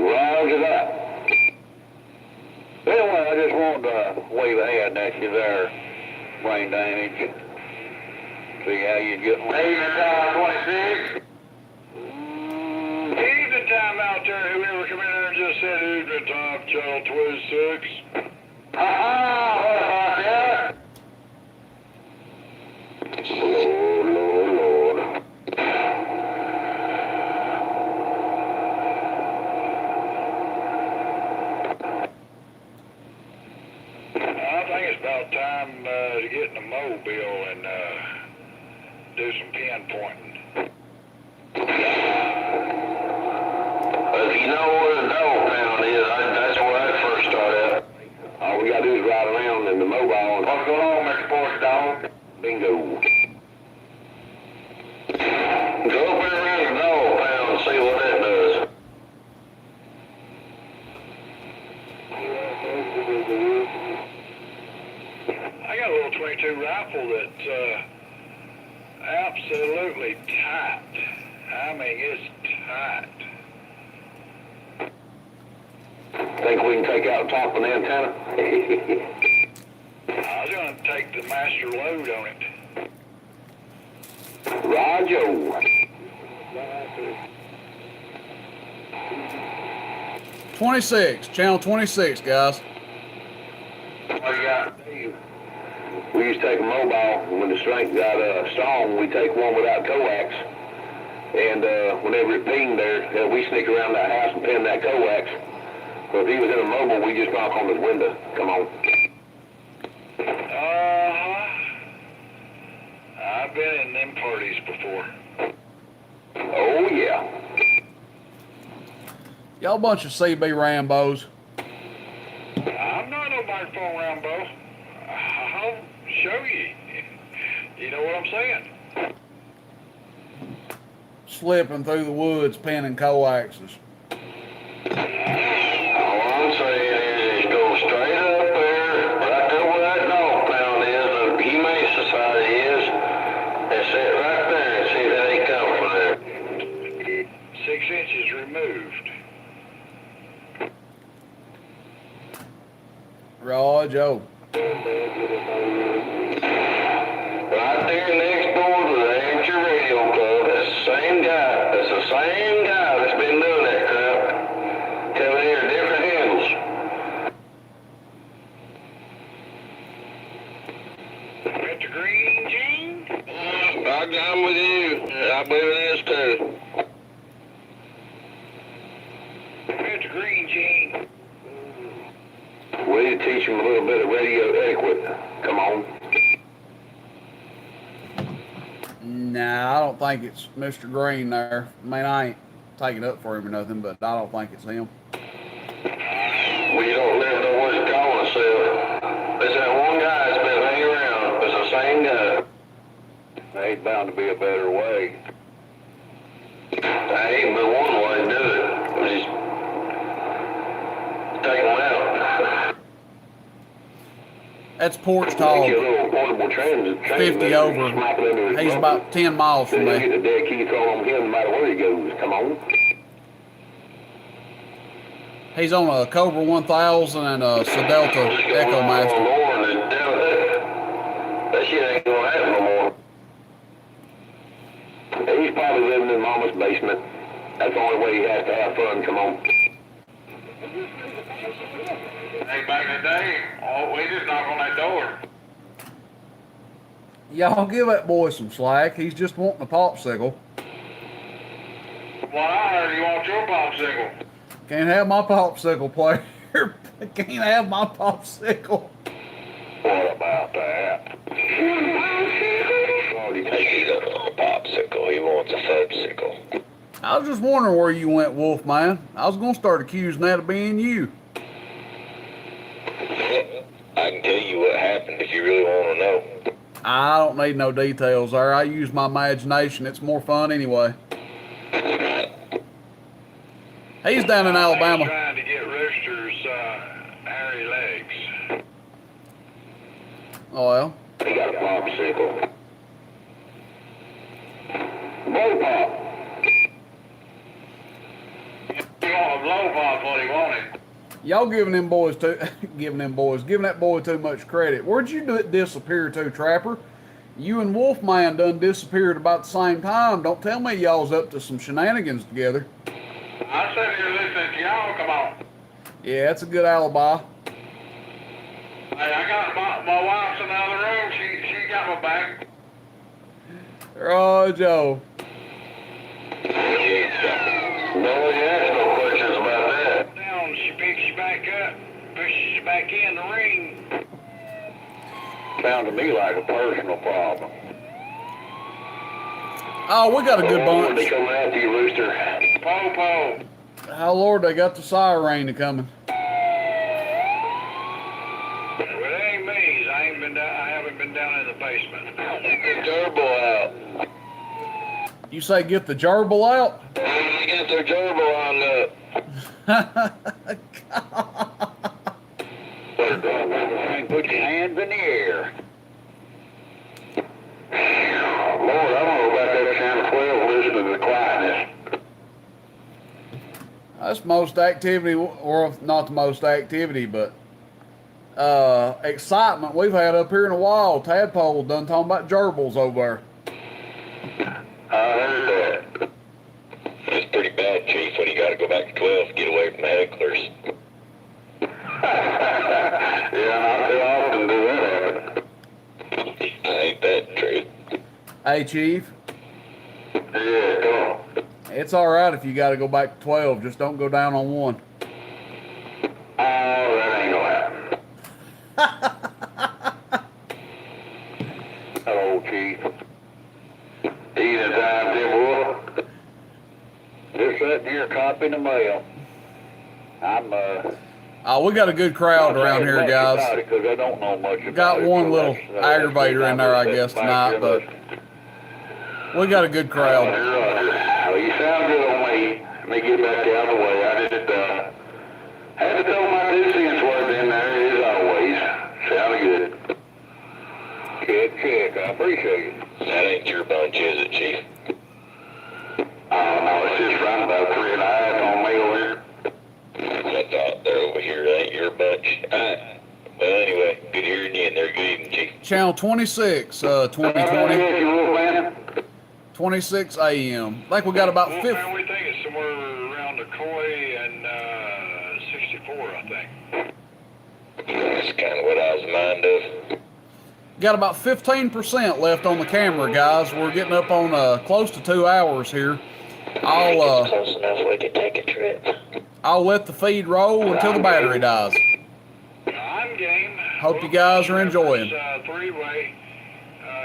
Roger that. Anyway, I just wanted to wave a hand at you there, brain damage. See how you get on. Evening time, 26. Evening time out there. Whoever come in there and just said evening time, channel 26. Yeah. Oh, Lord. I think it's about time to get in the mobile and do some pinpointing. If you know where the dog pound is, that's where I first started out. All we gotta do is ride around in the mobile and what's going on, Mr. Sports Dog? Bingo. Go up there around the dog pound and see what that does. I got a little 22 rifle that's absolutely tight. I mean, it's tight. Think we can take out the top of an antenna? I was going to take the master load on it. Roger. 26, channel 26, guys. What do you got? We used to take a mobile when the strength got strong. We take one without coax, and whenever it pinged there, we sneak around that house and pin that coax. So if he was in a mobile, we just knock on his window. Come on. I've been in them parties before. Oh yeah. Y'all bunch of CB Rambos. I'm not no microphone Rambo. I'll show you. You know what I'm saying? Slipping through the woods, pinning coaxes. All I'm saying is go straight up there, right there where that dog pound is, the Humane Society is, and sit right there and see if they come from there. 6 inches removed. Roger. Right there next door to the Amateur Radio Club, that's the same guy. That's the same guy that's been doing that crap. Tell me they're different handles. Mr. Green Jean? I'm with you. I believe it is too. Mr. Green Jean. We need to teach him a little bit of radio etiquette. Come on. Nah, I don't think it's Mr. Green there. I mean, I ain't taking up for him or nothing, but I don't think it's him. We don't never know what he's calling himself. There's that one guy that's been hanging around. It's the same guy. There's bound to be a better way. There ain't but one way to do it. We just take him out. That's Porch Make Talk. you a little portable transit. 50 over. He's about 10 miles from Then you me. get the dead key thrown on him no matter where he goes. Come on. He's on a Cobra 1000 and a Sedelta Echo Master. That shit ain't gonna happen no more. He's probably living in Mama's basement. That's the only way he has to have fun. Come on. Hey, back in the day, oh, we just knock on that door. Y'all give that boy some slack. He's just wanting a popsicle. Well, I heard you want your popsicle. Can't have my popsicle, player. Can't have my popsicle. What about that? Oh, he takes a popsicle. He wants a fudgesicle. I was just wondering where you went, Wolfman. I was gonna start accusing that of being you. I can tell you what happened if you really want to know. I don't need no details there. I use my imagination. It's more fun anyway. He's down in He's Alabama. trying to get Rooster's hairy legs. Oh well. He got a popsicle. Blow pop. He want a blow pop, what he wanted. Y'all giving that boy too much credit. Where'd you disappear to, Trapper? You and Wolfman done disappeared about the same time. Don't tell me y'all's up to some shenanigans together. I said you're listening to y'all, come on. Yeah, that's a good alibi. Hey, I got my wife's in the other room. She got my back. Oh, Joe. No, he asked no questions about that. Down, she picks you back up, pushes you back in the ring. Sounds to me like a personal problem. Oh, we got a good When they bunch. come after you, Rooster. Po-po. Oh, Lord, they got the siren coming. Well, it ain't me. I haven't been down in the basement. Gerbil out. You say get the gerbil out? They got their gerbil on Put your hands in the air. Lord, I don't know about that Channel 12 listening to the quietness. That's most activity, or not the most activity, but excitement we've had up here in a while. Tadpole done talking about gerbils over I heard that. It's pretty bad, Chief, when you gotta go back to 12 to get away from the hecklers. Yeah, not too often do that happen. Ain't that true? there. Hey, Chief, Yeah, come on. it's all right if you got to go back to 12. Just don't go down on 1. Oh, that ain't gonna happen. Hello, Chief. Eating time, Tim Wolf. Just sitting here copying the mail. I'm, We got a good crowd around here, guys. Because I don't know much about Got it, one so little that's aggravator in there, I that's guess, back tonight, here, but we got a good crowd. Roger, Roger. Well, you sound good on me. Let me get back out of the way. I just, had to throw my 2 cents worth in there, as always. Sounded good. Check. I appreciate it. That ain't your bunch, is it, Chief? Oh, no, it's just right about 3.5 on me over here. I thought they're over here. That ain't your bunch. Well, anyway, good hearing you, and they're good evening, Chief. Channel 26, 2020, 26 a.m. I think we got about 50. Well, we think it's somewhere around Coy and 64, I think. That's kind of what I was in mind of. Got about 15% left on the camera, guys. We're getting up on close to 2 hours here. Close enough we could take a trip. I'll let the feed roll until the battery dies. I'm game. Hope you guys are enjoying. It's three-way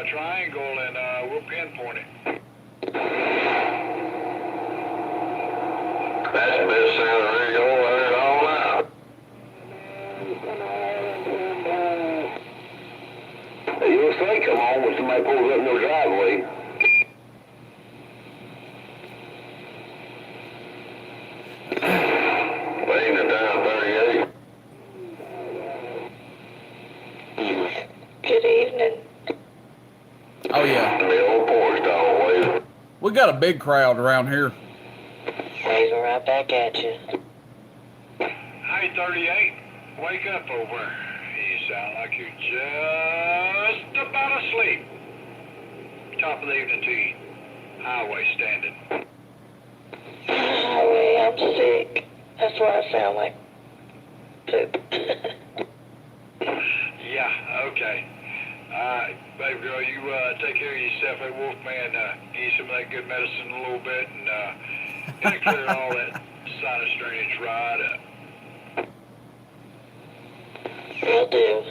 triangle, and we'll pinpoint it. That's the best sound of radio I heard all night. You'll say come on when somebody pulls up in your driveway. Laying it down 38. Good evening. Oh, yeah. The old porch always. We got a big crowd around here. Waving right back at you. Hey, 38, wake up over. You sound like you're just about asleep. Top of the evening to you. Highway standing. Highway, I'm sick. That's what I sound like. Poop. Alright, baby girl, you take care of yourself. Hey, Wolfman, give you some of that good medicine a little bit, and gotta clear all that sinus drainage right up. Will do.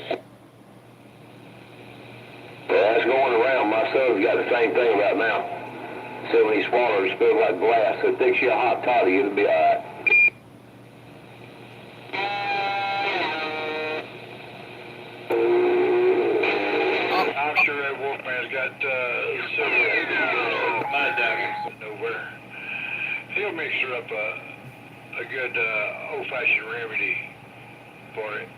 Well, that's going around. My son's got the same thing right now. So when he swallows, it feels like glass. So fix you a hot toddy, it'll be alright. I'm sure that Wolfman's got several my diamonds nowhere. He'll mix her up a good old-fashioned remedy for it.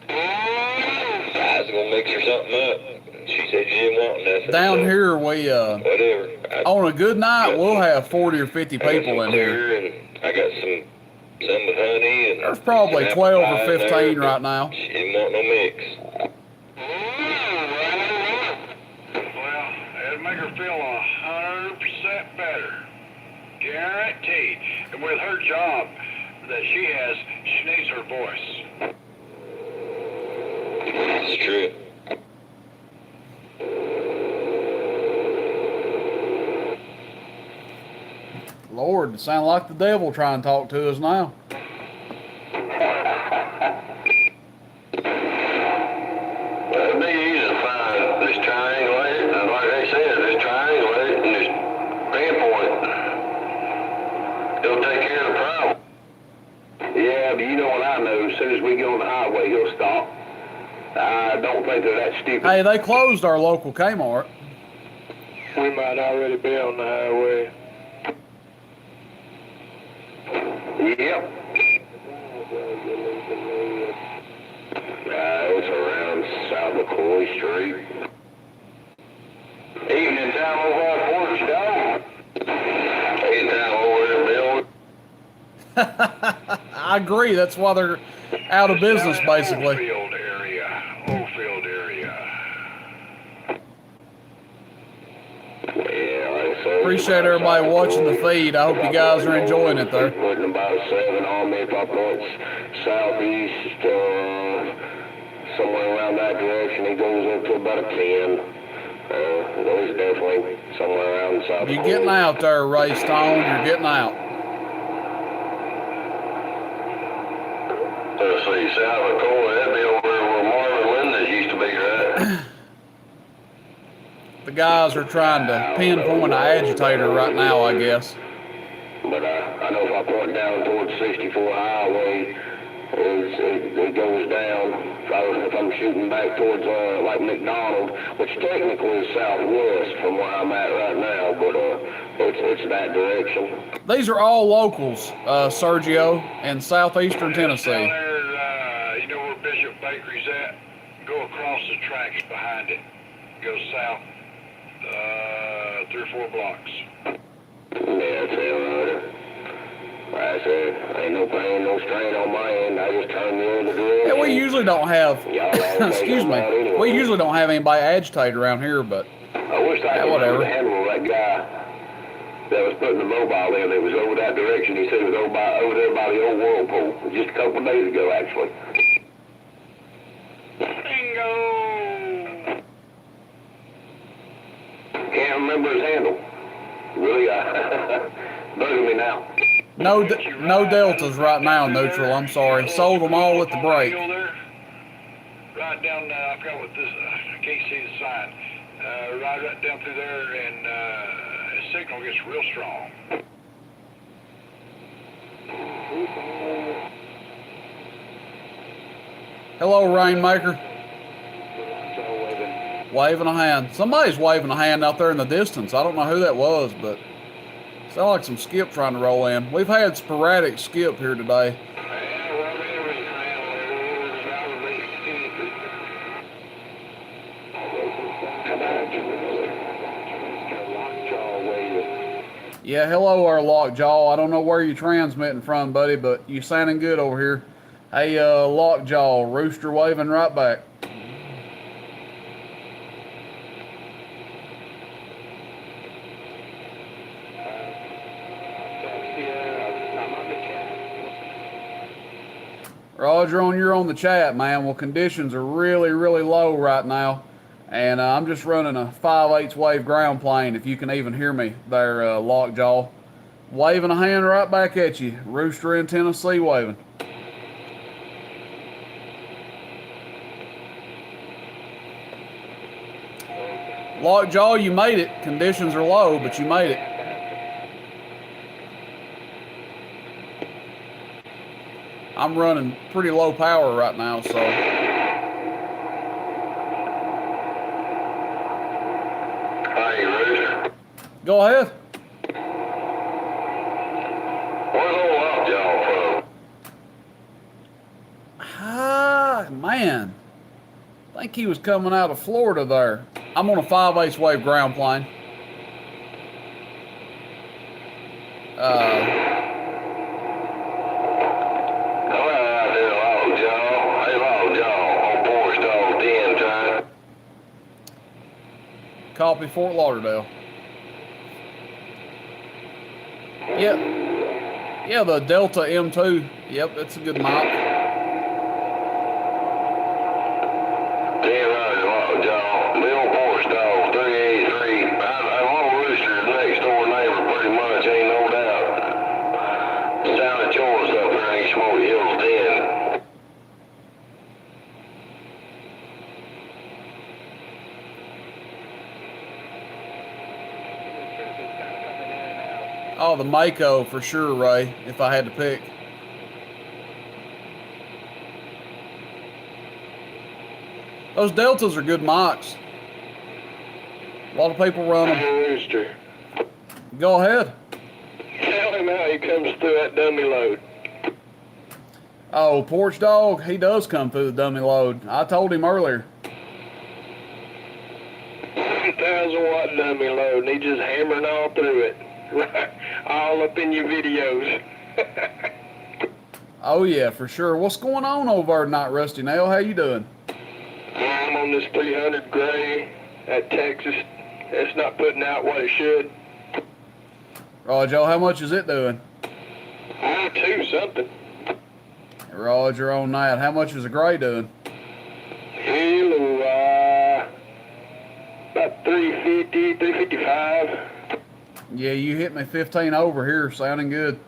I was gonna mix her something up. She said she didn't want nothing. Down so here, we whatever. on a good night, we'll have 40 or 50 I got people some in here. clear, and I got some with honey, and There's probably some 12 apple or pie in 15 there, but right now. She didn't want no mix. Well, it'll make her feel 100% better. Guaranteed. And with her job that she has, she needs her voice. It's true. Lord, it sounds like the devil trying to talk to us now. Well, it'd be easy to find this triangulate, and like they said, this triangulate and this pinpoint, it'll take care of the problem. Yeah, but you know what I know, as soon as we get on the highway, he'll stop. I don't think they're that stupid. Hey, they closed our local Kmart. We might already be on the highway. Yep. It's around South McCoy Street. Evening time over on Porch, dog. Evening time over there, Bill. I agree. That's why they're out of business, basically. Oldfield area. Oldfield area. Yeah, like I said, Appreciate everybody watching the feed. I hope you guys are enjoying it there. Putting about 7 on me if I point southeast, somewhere around that direction. He goes up to about a 10. He's definitely somewhere around south. You're getting out there, Ray Stone. You're getting out. Let's see, South McCoy, that'd be over where Marvin Linda's used to be, right? The guys are trying to pinpoint an agitator right now, I guess. But I know if I point down towards 64 Highway, it goes down. If I'm shooting back towards like McDonald, which technically is southwest from where I'm at right now, but it's that direction. These are all locals, Sergio, in southeastern Tennessee. Down there, you know where Bishop Bakery's at? Go across the tracks behind it. Go south 3 or 4 blocks. Yeah, it's right. Like I said, ain't no pain, no strain on my end. I just turn the other direction. Yeah, we usually don't have, Y'all always excuse think about it me, anyway. we usually don't have anybody agitate around here, but I wish I could whatever. remember the handle of that guy that was putting the mobile in. It was over that direction. He said it was over there by the old whirlpool. Just a couple of days ago, actually. Bingo! Can't remember his handle. Really, bugging me now. no deltas right now, neutral. I'm sorry. Sold them all at the break. Right down, I forgot what this, I can't see the sign. Right down through there, and his signal gets real strong. Hello, Rainmaker. Waving a hand. Somebody's waving a hand out there in the distance. I don't know who that was, but it sounded like some skip trying to roll in. We've had sporadic skip here today. Yeah, hello, our Lockjaw. I don't know where you're transmitting from, buddy, but you sounding good over here. Hey, Lockjaw, Rooster waving right back. Roger, you're on the chat, man. Well, conditions are really, really low right now. And I'm just running a 5/8 wave ground plane, if you can even hear me there, Lockjaw. Waving a hand right back at you. Rooster in Tennessee waving. Lockjaw, you made it. Conditions are low, but you made it. I'm running pretty low power right now, so. Hey, Rooster. Go ahead. Where's old Lockjaw from? Ah, man. I think he was coming out of Florida there. I'm on a 5/8 wave ground plane. Copy Fort Lauderdale. Yep. Yeah, the Delta M2. Yep, that's a good mop. Oh, the Mako for sure, Ray, if I had to pick. Those Deltas are good mics. A lot of people run them. Rooster. Go ahead. Tell him how he comes through that dummy load. Oh, Porch Dog, he does come through the dummy load. I told him earlier. 1,000-watt dummy load, and he just hammering all through it. All up in your videos. Oh yeah, for sure. What's going on over there tonight, Rusty Nail? How you doing? I'm on this 300 gray at Texas. It's not putting out what it should. Roger, how much is it doing? 2 something. Roger on that. How much is a gray doing? Hello, about 350, 355. Yeah, you hit me 15 over here, sounding good.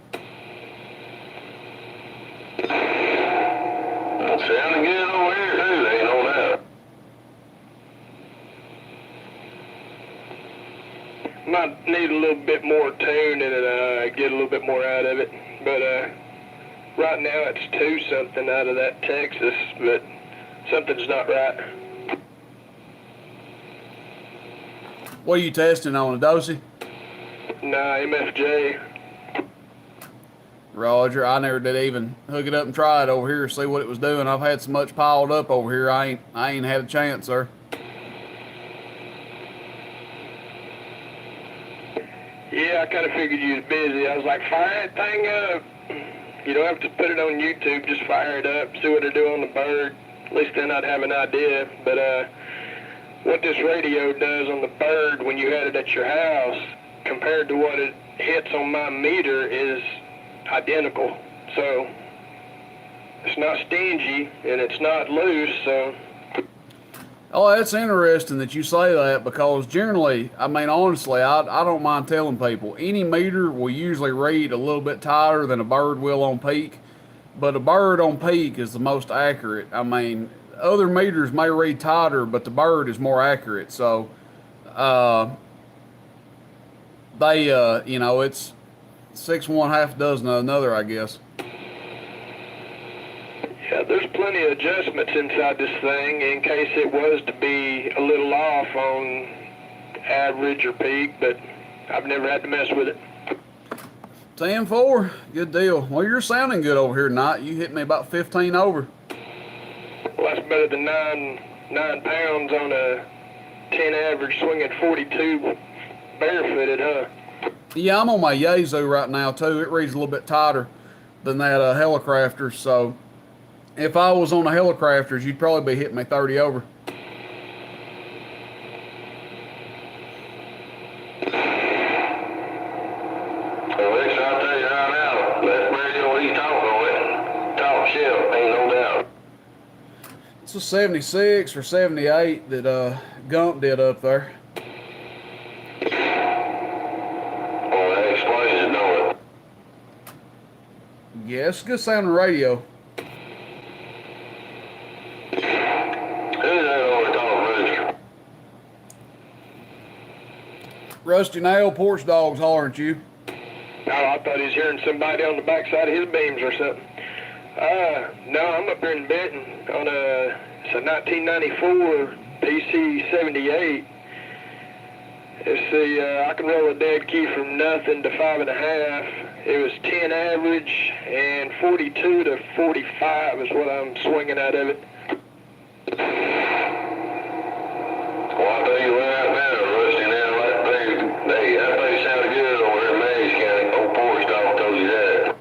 Sounding good over here, too, ain't no doubt. Might need a little bit more tune and get a little bit more out of it. But right now it's 2 something out of that Texas, but something's not right. What are you testing on, a Dosey? Nah, MFJ. Roger, I never did even hook it up and try it over here, see what it was doing. I've had so much piled up over here, I ain't had a chance, sir. Yeah, I kind of figured you was busy. I was like, fire that thing up. You don't have to put it on YouTube, just fire it up, see what they do on the bird. At least then I'd have an idea. But what this radio does on the bird when you had it at your house compared to what it hits on my meter is identical. So it's not stingy and it's not loose, so. Oh, that's interesting that you say that, because generally, I mean, honestly, I don't mind telling people, any meter will usually read a little bit tighter than a bird will on peak, but a bird on peak is the most accurate. I mean, other meters may read tighter, but the bird is more accurate. So, you know, it's 6 1 half dozen of another, I guess. Yeah, there's plenty of adjustments inside this thing in case it was to be a little off on average or peak, but I've never had to mess with it. 10-4, good deal. Well, you're sounding good over here tonight. You hit me about 15 over. Well, that's better than 9 pounds on a 10 average swinging 42 barefooted, huh? Yeah, I'm on my Yaesu right now, too. It reads a little bit tighter than that Helicrafter, so if I was on the Helicrafters, you'd probably be hitting me 30 over. Well, Rick, I'll tell you right now, that radio he's talking on it, top shelf, ain't no It's a 76 or 78 that Gump did up there. Well, that explains it, don't it? Yeah, it's a good sounding radio. Who's that over top rooster? Rusty Nail, porch dogs hollering at you. Oh, I thought he was hearing somebody on the backside of his beams or something. No, I'm up here in Benton on it's a 1994 PC-78. It's the, I can roll a dead key from nothing to 5.5. It was 10 average and 42 to 45 is what I'm swinging out of it. Well, I'll tell you right now, Rusty, now, that thing sounded good over there in Mays County. Old porch dog told you that.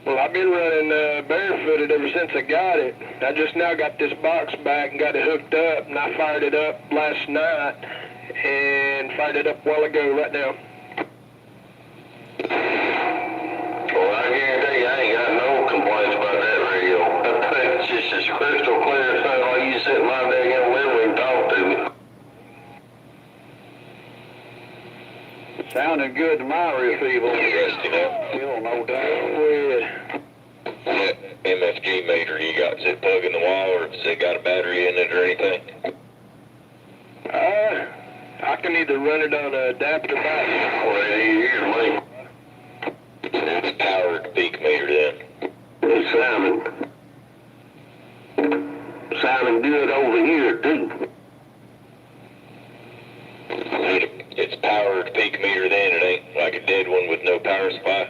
Well, I've been running barefooted ever since I got it. I just now got this box back and got it hooked up, and I fired it up last night and fired it up a while ago right now. Well, I guarantee you I ain't got no complaints about that radio. It's just as crystal clear as sound like you sit in my daggone living room and talk to me. Sounding good to my receiver. Rusty now. Still no doubt with. That MFG meter you got, is it plug in the wall or has it got a battery in it or anything? I can either run it on an adapter box. Well, you hear me. It's powered peak meter then. It's sounding good over here, too. It's powered peak meter then, it ain't like a dead one with no power supply.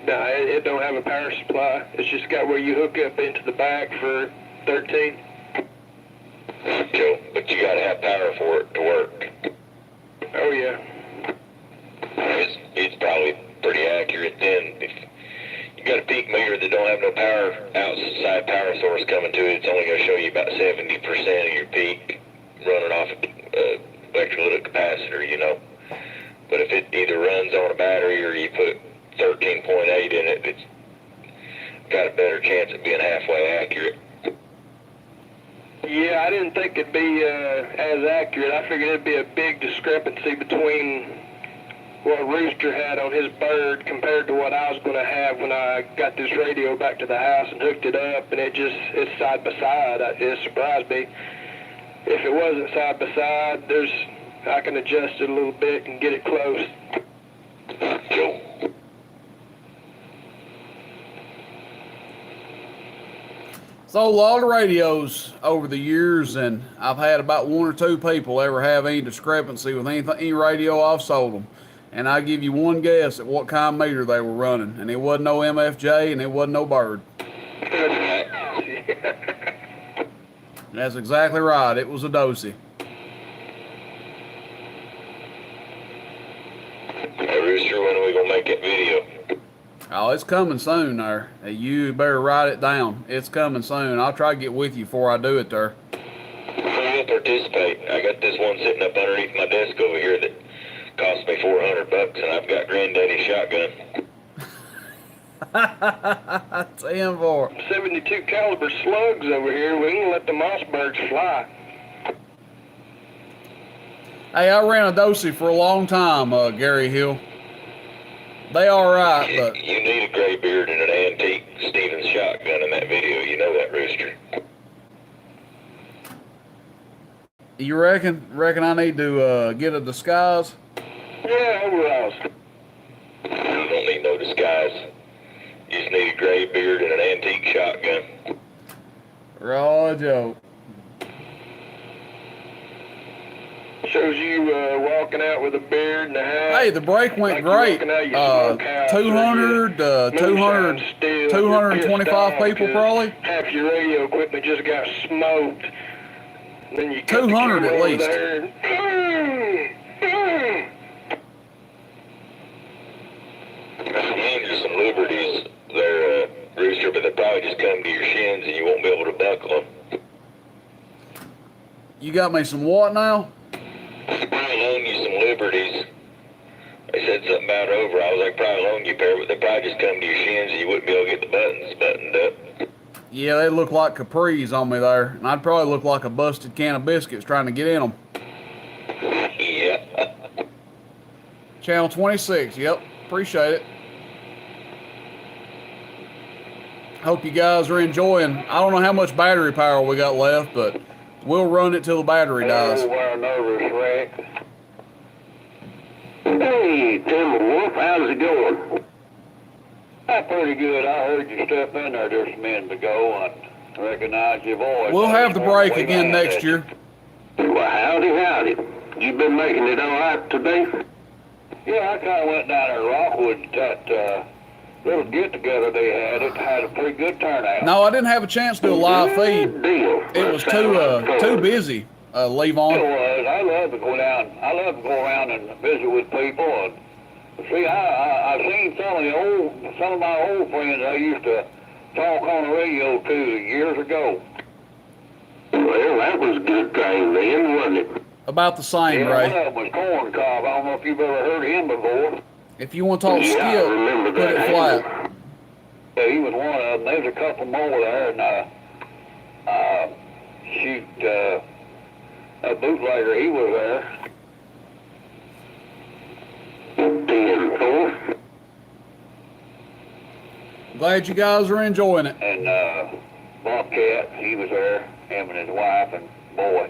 No, it don't have a power supply. It's just got where you hook up into the back for 13. Joe, but you gotta have power for it to work. Oh, yeah. It's probably pretty accurate then. If you got a peak meter that don't have no power outside power source coming to it, it's only gonna show you about 70% of your peak running off electrolytic capacitor, you know. But if it either runs on a battery or you put 13.8 in it, it's got a better chance of being halfway accurate. Yeah, I didn't think it'd be as accurate. I figured it'd be a big discrepancy between what Rooster had on his bird compared to what I was going to have when I got this radio back to the house and hooked it up, and it's side by side. It surprised me. If it wasn't side by side, I can adjust it a little bit and get it close. Joe. Sold a lot of radios over the years, and I've had about one or two people ever have any discrepancy with any radio I've sold them. And I give you one guess at what kind of meter they were running, and it wasn't no MFJ and it wasn't no bird. That's exactly right. It was a Dosey. Hey, Rooster, when are we gonna make that video? Oh, it's coming soon there. You better write it down. It's coming soon. I'll try to get with you before I do it there. I'll participate. I got this one sitting up underneath my desk over here that cost me $400, and I've got Granddaddy's shotgun. 10-4. 72 caliber slugs over here. We can let the Mossbergs fly. Hey, I ran a Dosey for a long time, Gary Hill. They all right, but You need a gray beard and an antique Stevens shotgun in that video. You know that, Rooster. you reckon I need to get a disguise? Yeah, overalls. You don't need no disguise. You just need a gray beard and an antique shotgun. Raw joke. Shows you walking out with a beard and a hat. Hey, the break went Like great. you're walking out your smokehouse 200, or your 200, moonshine still, 225 you're pissed people off probably. 'cause half your radio equipment just got smoked. And then you cut the 200 at camera over least. there and, There's some liberties there, Rooster, but they'll probably just come to your shins and you won't be able to buckle them. You got me some what now? Probably loan you some liberties. They said something about over. I was like, probably loan you a pair, but they probably just come to your shins and you wouldn't be able to get the buttons buttoned up. Yeah, they look like capris on me there, and I'd probably look like a busted can of biscuits trying to get in them. Yeah. Channel 26, yep, appreciate it. Hope you guys are enjoying. I don't know how much battery power we got left, but we'll run it till the battery dies. Hello, nervous wreck. Hey, Timberwolf, how's it going? Pretty good. I heard your stuff in there just a minute ago and recognized your voice. We'll have the break again next year. Well, howdy. You been making it all right today? Yeah, I kind of went down there to Rockwood. That little get-together they had, it had a pretty good turnout. No, I didn't have a chance to do a live feed. Good deal. It was too busy. Leave on. It was. I love to go down. I love to go around and visit with people. And see, I've seen some of my old friends I used to talk on the radio to years ago. Well, that was a good thing then, wasn't it? About the same, Yeah, Ray. one of them was Corn Cob. I don't know if you've ever heard him before. If you want to talk Yeah, I Skip, remember put it that. flat. Yeah, he was one of them. There's a couple more there, and a bootlegger, he was there. 10-4. Glad you guys are enjoying it. And Bobcat, he was there, him and his wife and boy.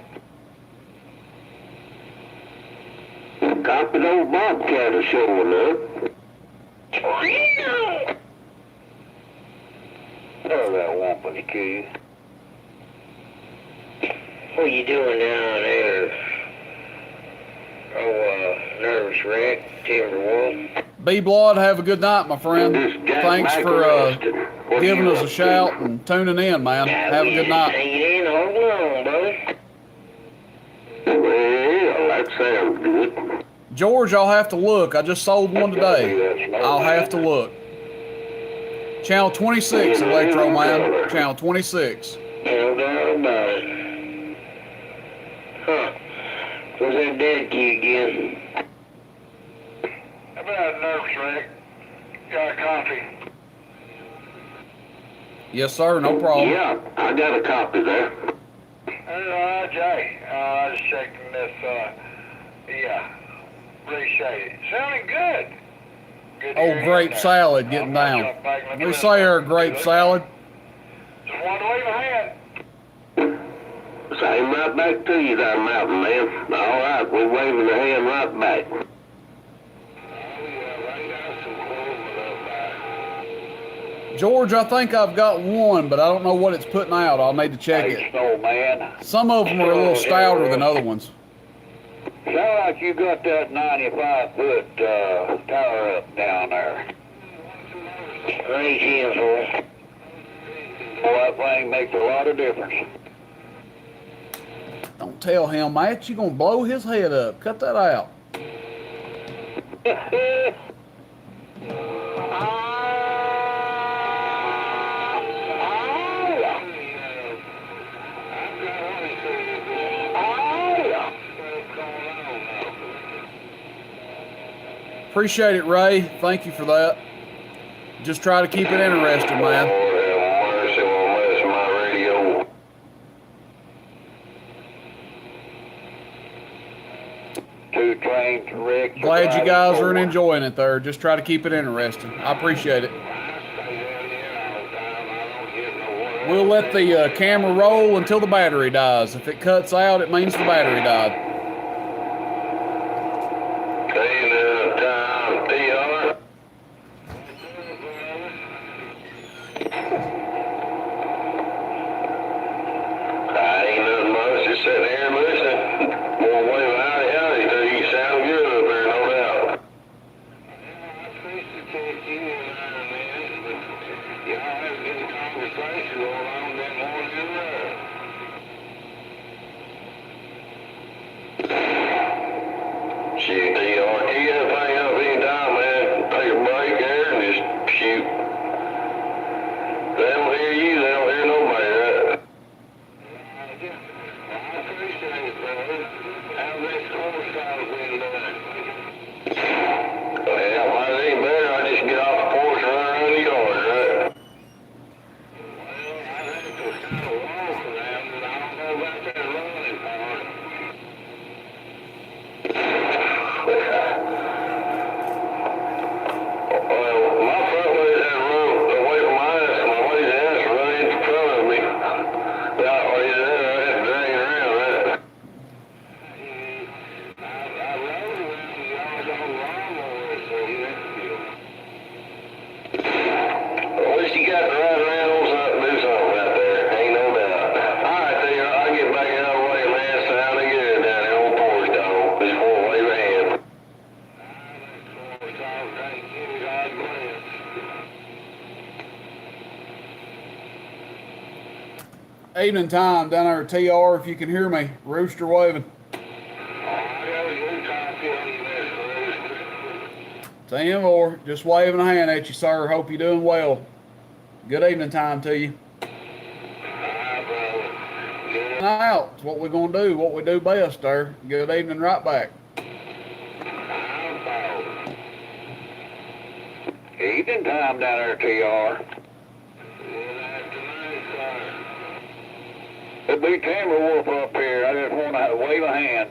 Copy old Bobcat is showing up. Oh, that wumpity kid. What are you doing down there? Oh, nervous wreck, Timberwolf. B Blood, have a good night, my friend. Thanks for giving us a shout and tuning in, man. Have a good night. Hanging in all along, brother. Well, that sounds good. George, I'll have to look. I just sold one today. I'll have to look. Channel 26, Electro Man. Channel 26. No doubt about it. Huh. Was that dead key again? How about nervous wreck? Got a copy. Yes, sir. No problem. Yeah, I got a copy there. Jay, I was checking this, yeah, appreciate it. Sounding good. Good to hear Old you grape there. salad getting I'll down. jump back in the We truck. say our grape salad. Just wanted to leave a hand. Same right back to you there, mountain man. All right, we're waving the hand right back. George, I think I've got one, but I don't know what it's putting out. I'll need to check Hey, it. Snow Man. Some of them are a little stouter than other ones. Sound like you got that 95-foot tower up down there. Great info. Well, that thing makes a lot of difference. Don't tell him, Matt. You're going to blow his head up. Cut that out. Appreciate it, Ray. Thank you for that. Just try to keep it interesting, man. Lord have mercy on this, my radio. Two trains wrecked. Glad you guys are enjoying it there. Just try to keep it interesting. I appreciate it. We'll let the camera roll until the battery dies. If it cuts out, it means the battery died. Time, DR. Ain't nothing much, just sitting here and listening. More wave howdy to you. Sound good up there, no doubt. I appreciate you and man, but y'all have a good conversation going on that morning in there. Shoot, DR, you got anything up anytime, man? Take a break there and just shoot. They don't hear you, they don't hear nobody, right? Well, mine ain't better. I just get off the porch and run around the yard, right? evening time down there at TR, if you can hear me. Rooster waving. 10-4, just waving a hand at you, sir. Hope you're doing well. Good evening time to you. Out. It's what we're going to do, what we do best there. Good evening right back. Evening time down there, TR. It'll be Timberwolf up here. I just want to wave a hand.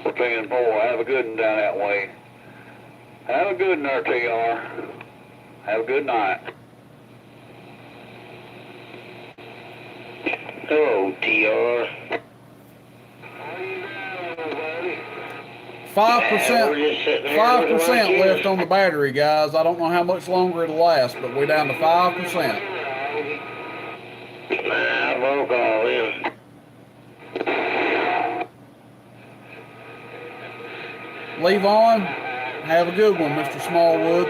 We're 10-4. Have a good one down that way. Have a good one there, TR. Have a good night. Hello, TR. 5% left on the battery, guys. I don't know how much longer it'll last, but we're down to 5%. I broke all in. Leave on. Have a good one, Mr. Smallwood.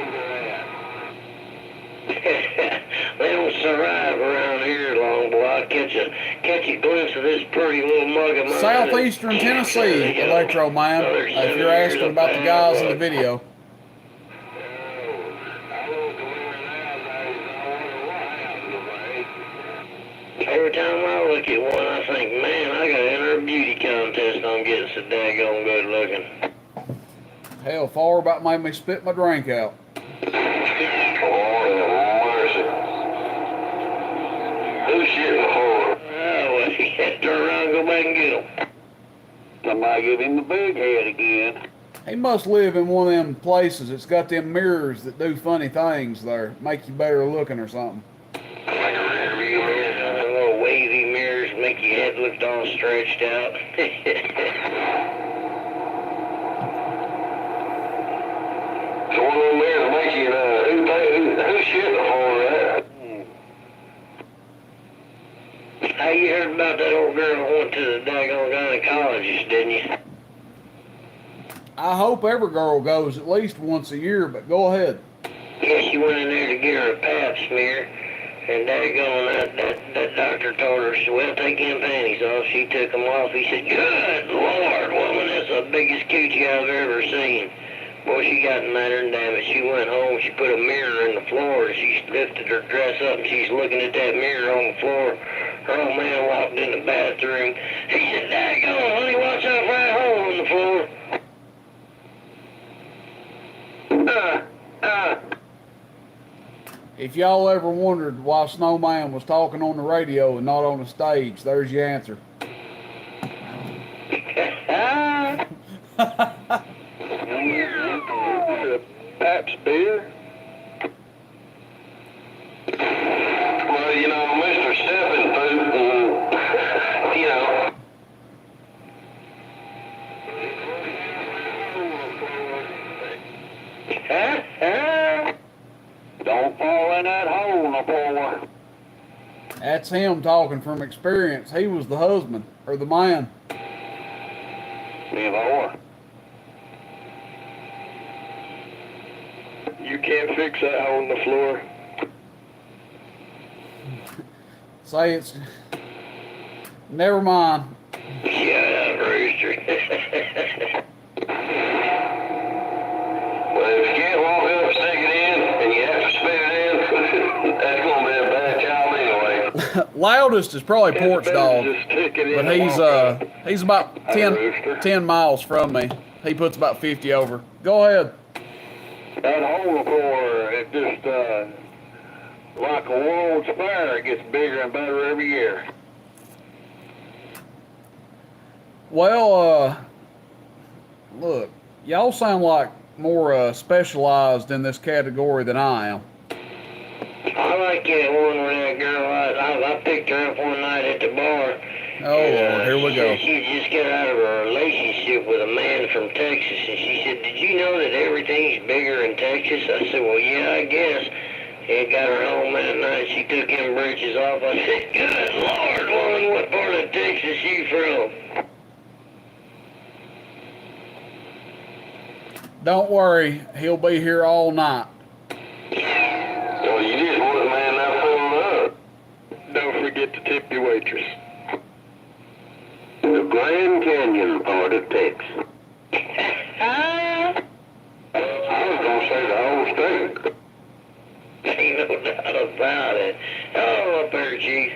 They don't survive around here long, boy. I'll catch a glimpse of this pretty little mug of mine. Southeastern Tennessee, Electro Man. If you're asking about the guys in the video. Every time I look at one, I think, man, I gotta enter a beauty contest on getting so daggone good looking. Hell, far about made me spit my drink out. Who's shitting the floor? Oh, well, he had to turn around and go back and get him. Somebody give him the big head again. He must live in one of them places that's got them mirrors that do funny things there. Make you better looking or something. Like a rear view mirror. Little wavy mirrors make your head look all stretched out. So one of them mirrors make you, who's shitting the floor, right? Hey, you heard about that old girl who went to the daggone gynecologist, didn't you? I hope every girl goes at least once a year, but go ahead. Yeah, she went in there to get her a pap smear, and daggone, that doctor told her, she said, well, take them panties off. She took them off. He said, good Lord, woman, that's the biggest coochie I've ever seen. Boy, she got madder than damn it. She went home, she put a mirror in the floor, and she lifted her dress up, and she's looking at that mirror on the floor. Her old man walked in the bathroom. He said, daggone, honey, watch out for that hole in the floor. If y'all ever wondered why Snowman was talking on the radio and not on the stage, there's your answer. Pabst beer. Well, you know, Mr. Steppenfoot, you know. Don't fall in that hole no more. That's him talking from experience. He was the husband, or the man. Be a whore. You can't fix that hole in the floor. Say it's... Never mind. Shut up, Rooster. Well, if you can't walk up, stick it in, and you have to spit it in, that's going to be a bad job anyway. Loudest is probably Porch Dog, Just stick it in but and walk up. he's about 10 miles from me. He puts about 50 over. Go ahead. That hole in the floor, it just, like a World's Fair, it gets bigger and better every year. Well, look, y'all sound like more specialized in this category than I am. I like that one with that girl. I picked her up one night at the bar. Oh, Lord, here we go. She just got out of a relationship with a man from Texas, and she said, did you know that everything's bigger in Texas? I said, well, yeah, I guess. And got her home that night. She took them britches off. I said, good Lord, woman, what part of Texas you from? Don't worry, he'll be here all night. forget to tip your waitress. The Grand Canyon part of Texas. I was gonna say the whole state. Ain't no doubt about it. Oh, up there, Chief.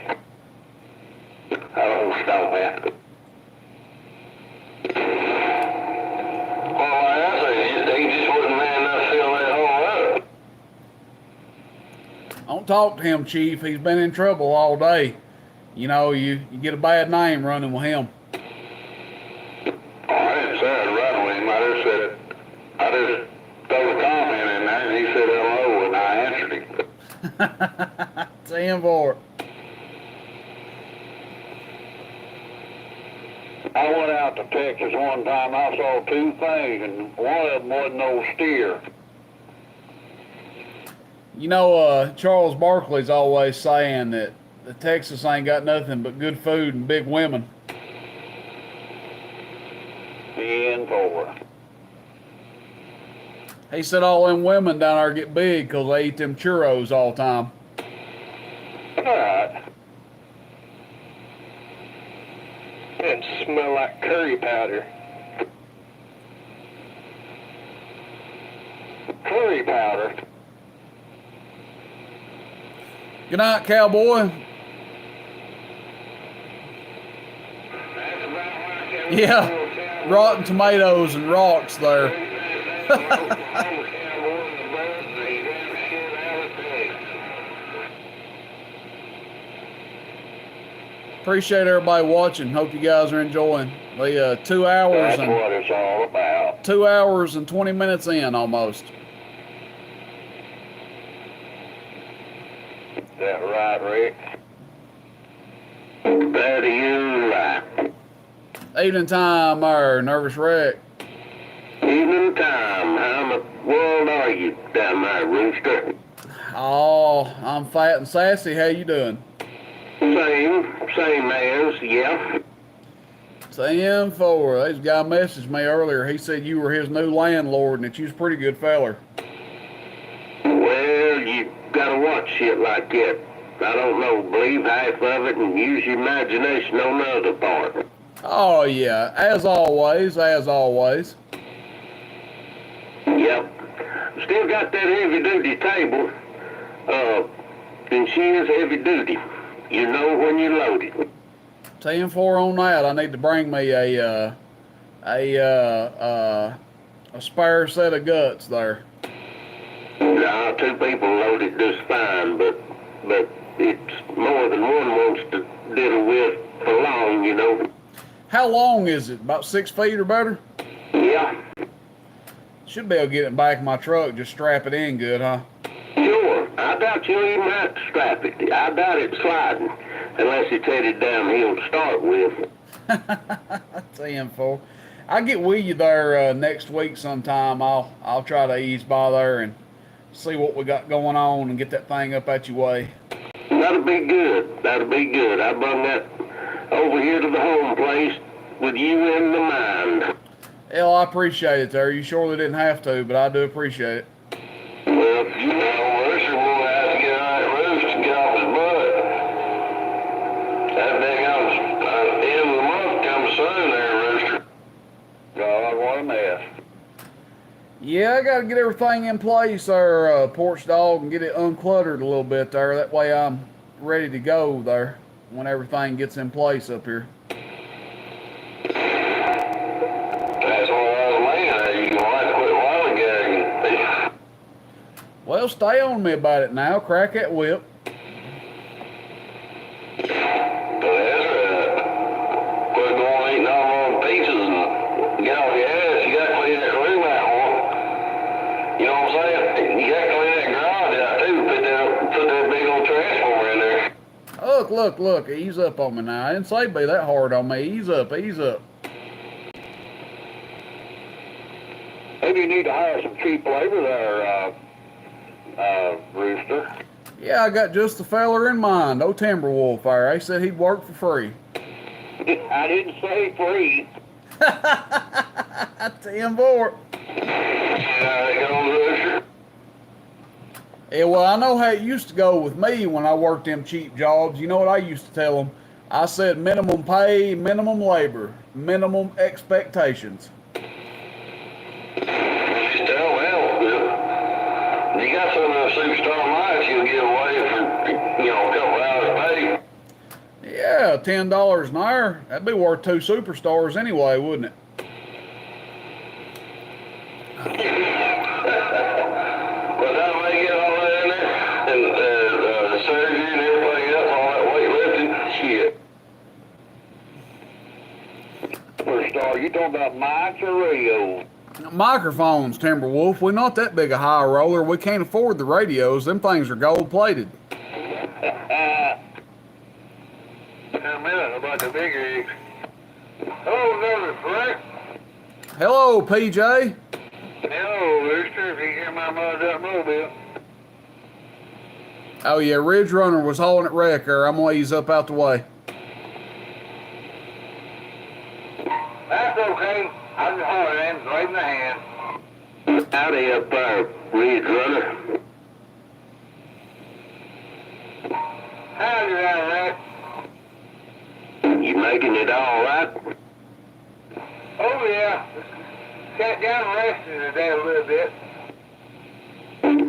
Oh, stop that. Well, like I say, they just wasn't man enough to fill that hole up. Don't talk to him, Chief. He's been in trouble all day. You know, you get a bad name running with him. Oh, I didn't say I'd run with him. I just threw a comment in there and he said hello and I answered him. Sam for it. I went out to Texas one time. I saw two things, and one of them wasn't no steer. You know, Charles Barkley's always saying that Texas ain't got nothing but good food and big women. 10-4. He said all them women down there get big because they eat them churros all the time. All right. It smell like curry powder. Curry powder. Good night, cowboy. Yeah, rotten tomatoes and rocks there. Appreciate everybody watching. Hope you guys are enjoying the 2 hours That's what it's all about. 2 hours and 20 minutes in almost. That right, Rick? That is right. Evening time, nervous wreck. Evening time. How in the world are you down there, Rooster? Oh, I'm fat and sassy. How you doing? Same as, yeah. Sam for this guy messaged me earlier. He said you were his new landlord and that you was a pretty good feller. Well, you gotta watch shit like that. I don't know, believe half of it and use your imagination on the other part. Oh yeah, as always, as always. Yep. Still got that heavy duty table. And she is heavy duty. You know when you load it. 10-4 on that. I need to bring me a spare set of guts there. Nah, 2 people load it just fine, but it's more than one wants to diddle with for long, you know. How long is it? About 6 feet or better? Yeah, Should be able to get it back in my truck. Just strap it in good, huh? sure. I doubt you'll even have to strap it. I doubt it's sliding, unless it's headed downhill to start with. 10-4. I'll get with you there next week sometime. I'll try to ease by there and see what we got going on and get that thing up at your way. That'll be good. That'll be good. I brung that over here to the home place with you in the mind. Hell, I appreciate it there. You surely didn't have to, but I do appreciate it. Well, you know, Rooster will have to get on that roof to get off his butt. That big end of the month comes soon there, Rooster. God, what a mess. Yeah, I got to get everything in place there, porch dog, and get it uncluttered a little bit there. That way I'm ready to go there when everything gets in place up here. That's why I was laying there. You can like quit lollygagging. Well, stay on me about it now. Crack that whip. That's right. Quit going eating all them pizzas and get off your ass. You got to clean that room out, huh? You know what I'm saying? You got to clean that garage out too. Put that big old transformer in there. Look. Ease up on me now. I didn't say be that hard on me. Ease up. Maybe you need to hire some cheap labor there, Rooster. Yeah, I got just the feller in mind. Old Timberwolf there. He said he'd work for free. I didn't say free. 10-4. How it goes, Rooster? Yeah, well, I know how it used to go with me when I worked them cheap jobs. You know what I used to tell them? I said minimum pay, minimum labor, minimum expectations. Just tell them, you got some of those superstar mics you'll get away for, a couple hours pay. Yeah, $10 an hour. That'd be worth 2 superstars anyway, wouldn't it? But that'll make it all that in there, and the surgery and everything else, all that weightlifting, shit. Superstar, you talking about mics or radios? Microphones, Timberwolf. We're not that big a high roller. We can't afford the radios. Them things are gold plated. In a minute about the big rigs. Oh, no, Frank. Hello, PJ. Hello, Rooster, if you hear my mother up mobile. Oh yeah, Ridge Runner was hauling it wreck there. I'm gonna ease up out the way. That's okay. I'm just hollering, waving the hand. Howdy up there, Ridge Runner. How's you down there? You making it all right? Oh, yeah. Sat down and rested today a little bit.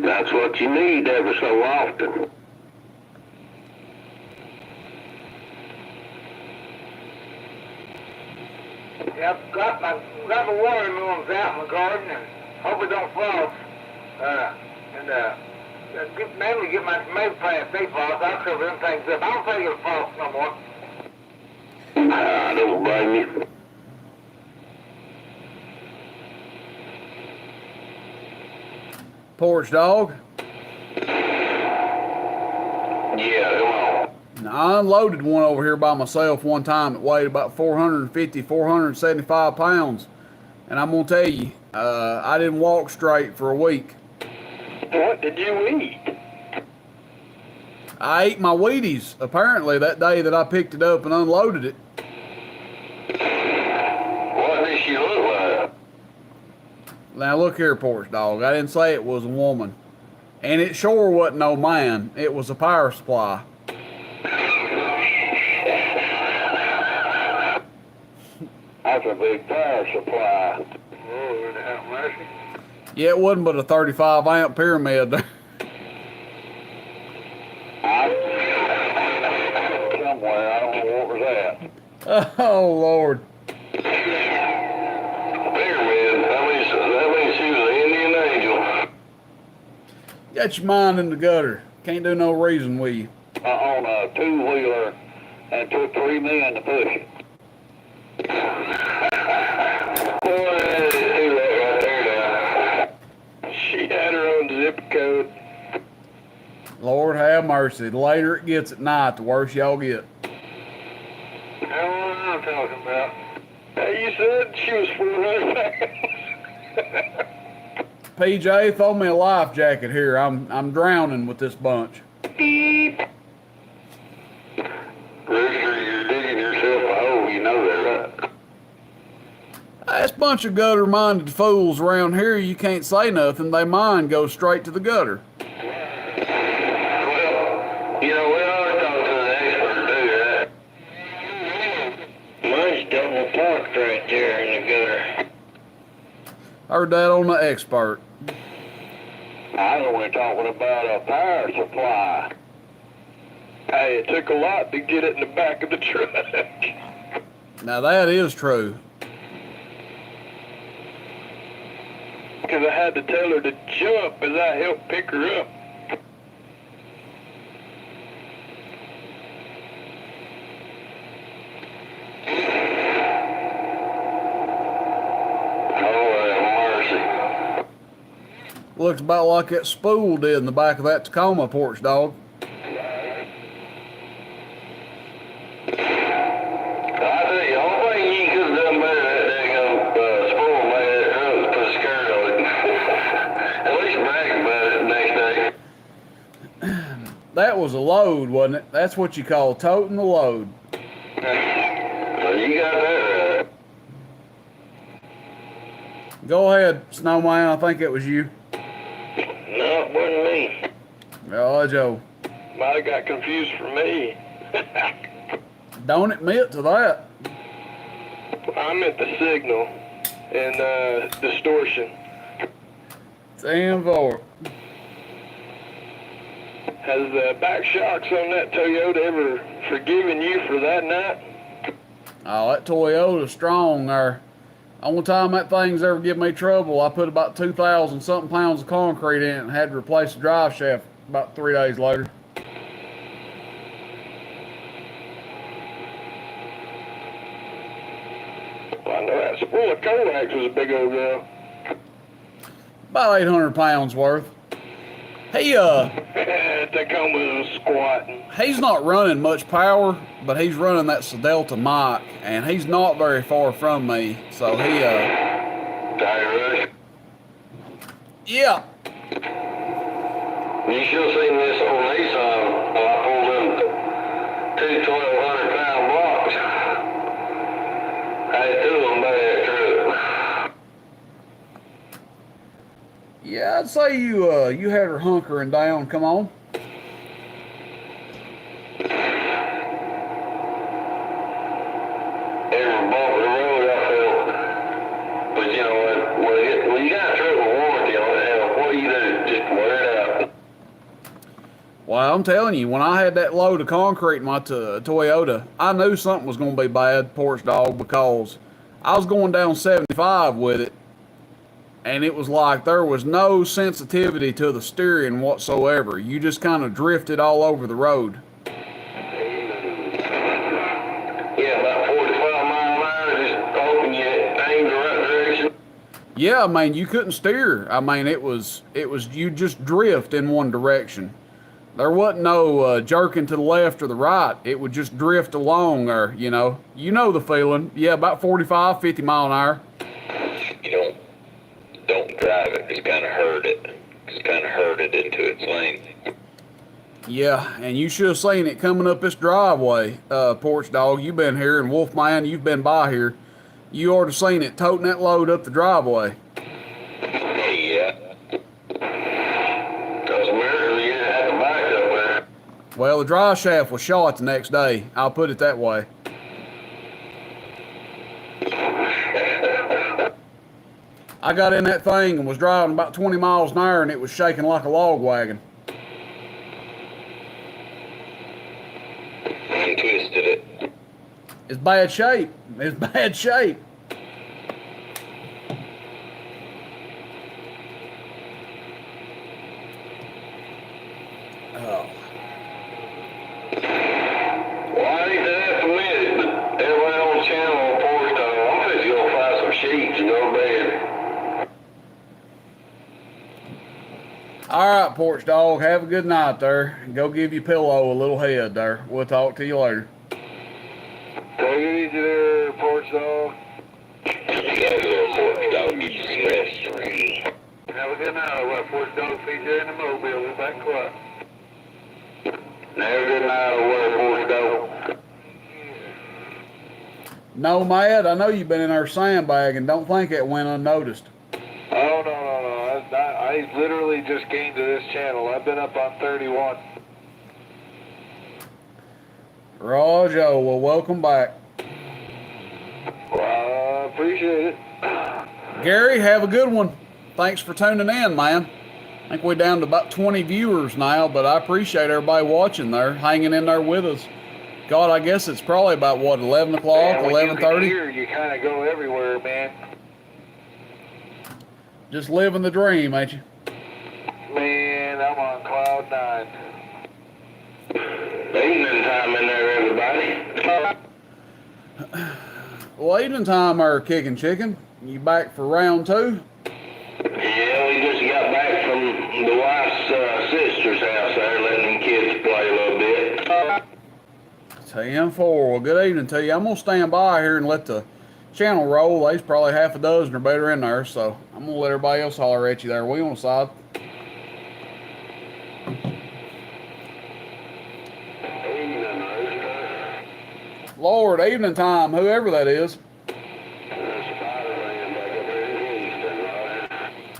That's what you need every so often. Yep, got my watermelons out in the garden and hope it don't frost. Mainly get my tomato plant big frost. I'll cover them things up. I don't think it'll frost no more. I don't blame you. Porch dog. Yeah, come on. Now, I unloaded one over here by myself one time that weighed about 450, 475 pounds. And I'm going to tell you, I didn't walk straight for a week. What did you eat? I ate my Wheaties, apparently, that day that I picked it up and unloaded it. What does she look like? Now, look here, Porch dog. I didn't say it was a woman. And it sure wasn't no man. It was a power supply. That's a big power supply. Lord have mercy. Yeah, it wasn't but a 35 amp pyramid there. Somewhere, I don't know what was that. Oh, Lord. Pyramid. That means she was an Indian angel. Got your mind in the gutter. Can't do no reason with you. On a two-wheeler and took 3 men to push it. Boy, see that right there now. She had her own zip code. Lord have mercy. The later it gets at night, the worse y'all get. That's what I'm talking about. Hey, you said she was 400 pounds. PJ, throw me a life jacket here. I'm drowning with this bunch. Beep. Rooster, you're digging yourself a hole, you know that, right? This bunch of gutter-minded fools around here, you can't say nothing. They mind goes straight to the gutter. Well, we always talk to an expert, do that. Mine's double parked right there in the gutter. Heard that on the expert. I was only talking about a power supply. Hey, it took a lot to get it in the back of the truck. Now that is true. Because I had to tell her to jump as I helped pick her up. Looks about like that spool did in the back of that Tacoma, Porch dog. I tell you, the only thing you could have done better that daggone spool made that truck was put a skirt on it. At least brag about it the next day. That was a load, wasn't it? That's what you call toting the load. So you got that right. Go ahead, Snowman. I think it was you. No, it wasn't me. Oh, Joe. Might have got confused for me. Don't admit to that. I meant the signal and distortion. 10-4. Has the back shocks on that Toyota ever forgiven you for that night? Oh, that Toyota's strong there. Only time that thing's ever given me trouble, I put about 2,000 something pounds of concrete in it and had to replace the drive shaft about 3 days later. Well, I know that spool of coax was a big old girl. About 800 pounds worth. Tacoma was squatting. He's not running much power, but he's running that Delta Mike, and he's not very far from me. So he, Tire Rush. yeah. You should have seen this on Nissan while I pulled them two 1,200-pound blocks. I had two of them by that truck. Yeah, I'd say you had her hunkering down. Come on. Every bump of the road I felt. But you know what? When you got a truck with warranty on it, what do you do? Just wear it out. Well, I'm telling you, when I had that load of concrete in my Toyota, I knew something was going to be bad, Porch Dog, because I was going down 75 with it, and it was like there was no sensitivity to the steering whatsoever. You just kind of drifted all over the road. Yeah, about 45 mile an hour, just hoping you aimed the right direction. Yeah, I mean, you couldn't steer. I mean, it was you just drift in one direction. There wasn't no jerking to the left or the right. It would just drift along, or you know the feeling. Yeah, about 45, 50 mile an hour. You don't drive it, just kind of herd it. Just kind of herd it into its lane. Yeah, and you should have seen it coming up this driveway, Porch Dog. You've been here, and Wolfman, you've been by here. You ought to seen it toting that load up the driveway. Yeah. Because America, you didn't have to back up there. Well, the drive shaft was shot the next day. I'll put it that way. I got in that thing and was driving about 20 miles an hour, and it was shaking like a log wagon. And twisted it. It's bad shape. It's bad shape. Oh. Well, I ain't that familiar, but everybody on the channel on Porch Dog, I'm just going to find some sheets and go to bed. All right, Porch Dog. Have a good night there. Go give your pillow a little head there. We'll talk to you later. Take it easy there, Porch Dog. You gotta go to Porch Dog, get you some rest. Have a good night. We'll Porch Dog feed you in the mobile. We're back quiet. Have a good night over Porch Dog. No, Matt, I know you've been in there sandbagging. Don't think it went unnoticed. Oh, no. I literally just came to this channel. I've been up on 31. Rojo, well, welcome back. Well, I appreciate it. Gary, have a good one. Thanks for tuning in, man. I think we're down to about 20 viewers now, but I appreciate everybody watching there, hanging in there with us. God, I guess it's probably about, what, 11 o'clock, 11:30? Here, you kind of go everywhere, man. Just living the dream, ain't you? Man, I'm on cloud 9. Evening time in there, everybody. Well, evening time there, Kicking Chicken. You back for round 2? Yeah, we just got back from the wife's sister's house there, letting them kids play a little bit. 10-4. Well, good evening to you. I'm going to stand by here and let the channel roll. There's probably half a dozen or better in there, so I'm going to let everybody else holler at you there. We on the side. Lord, evening time, whoever that is.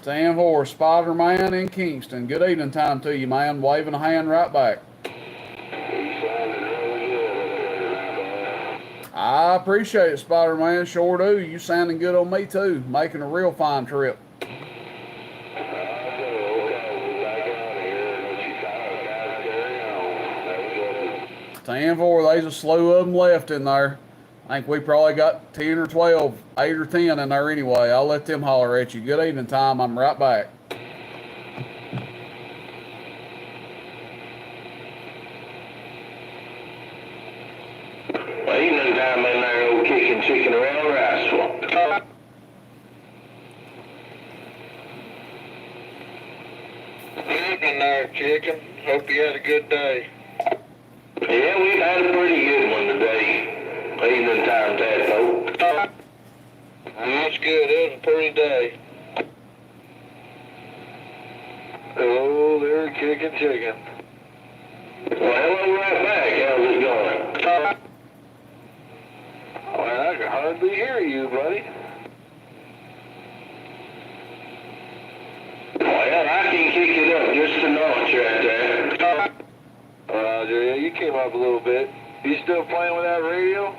10-4, Spider-Man in Kingston. Good evening time to you, man. Waving a hand right back. I appreciate it, Spider-Man. Sure do. You sounding good on me, too. Making a real fine trip. 10-4, there's a slew of them left in there. I think we probably got 10 or 12, 8 or 10 in there anyway. I'll let them holler at you. Good evening time. I'm right back. Well, evening time in there, old kicking chicken around Riceville. Evening there, chicken. Hope you had a good day. Yeah, we've had a pretty good one today. Evening time, Tadpole. That's good. It was a pretty day. Oh, they're kicking chicken. Well, hello right back. How's it going? Well, I can hardly hear you, buddy. Well, I can kick it up just a notch right there. Yeah, you came up a little bit. You still playing with that radio?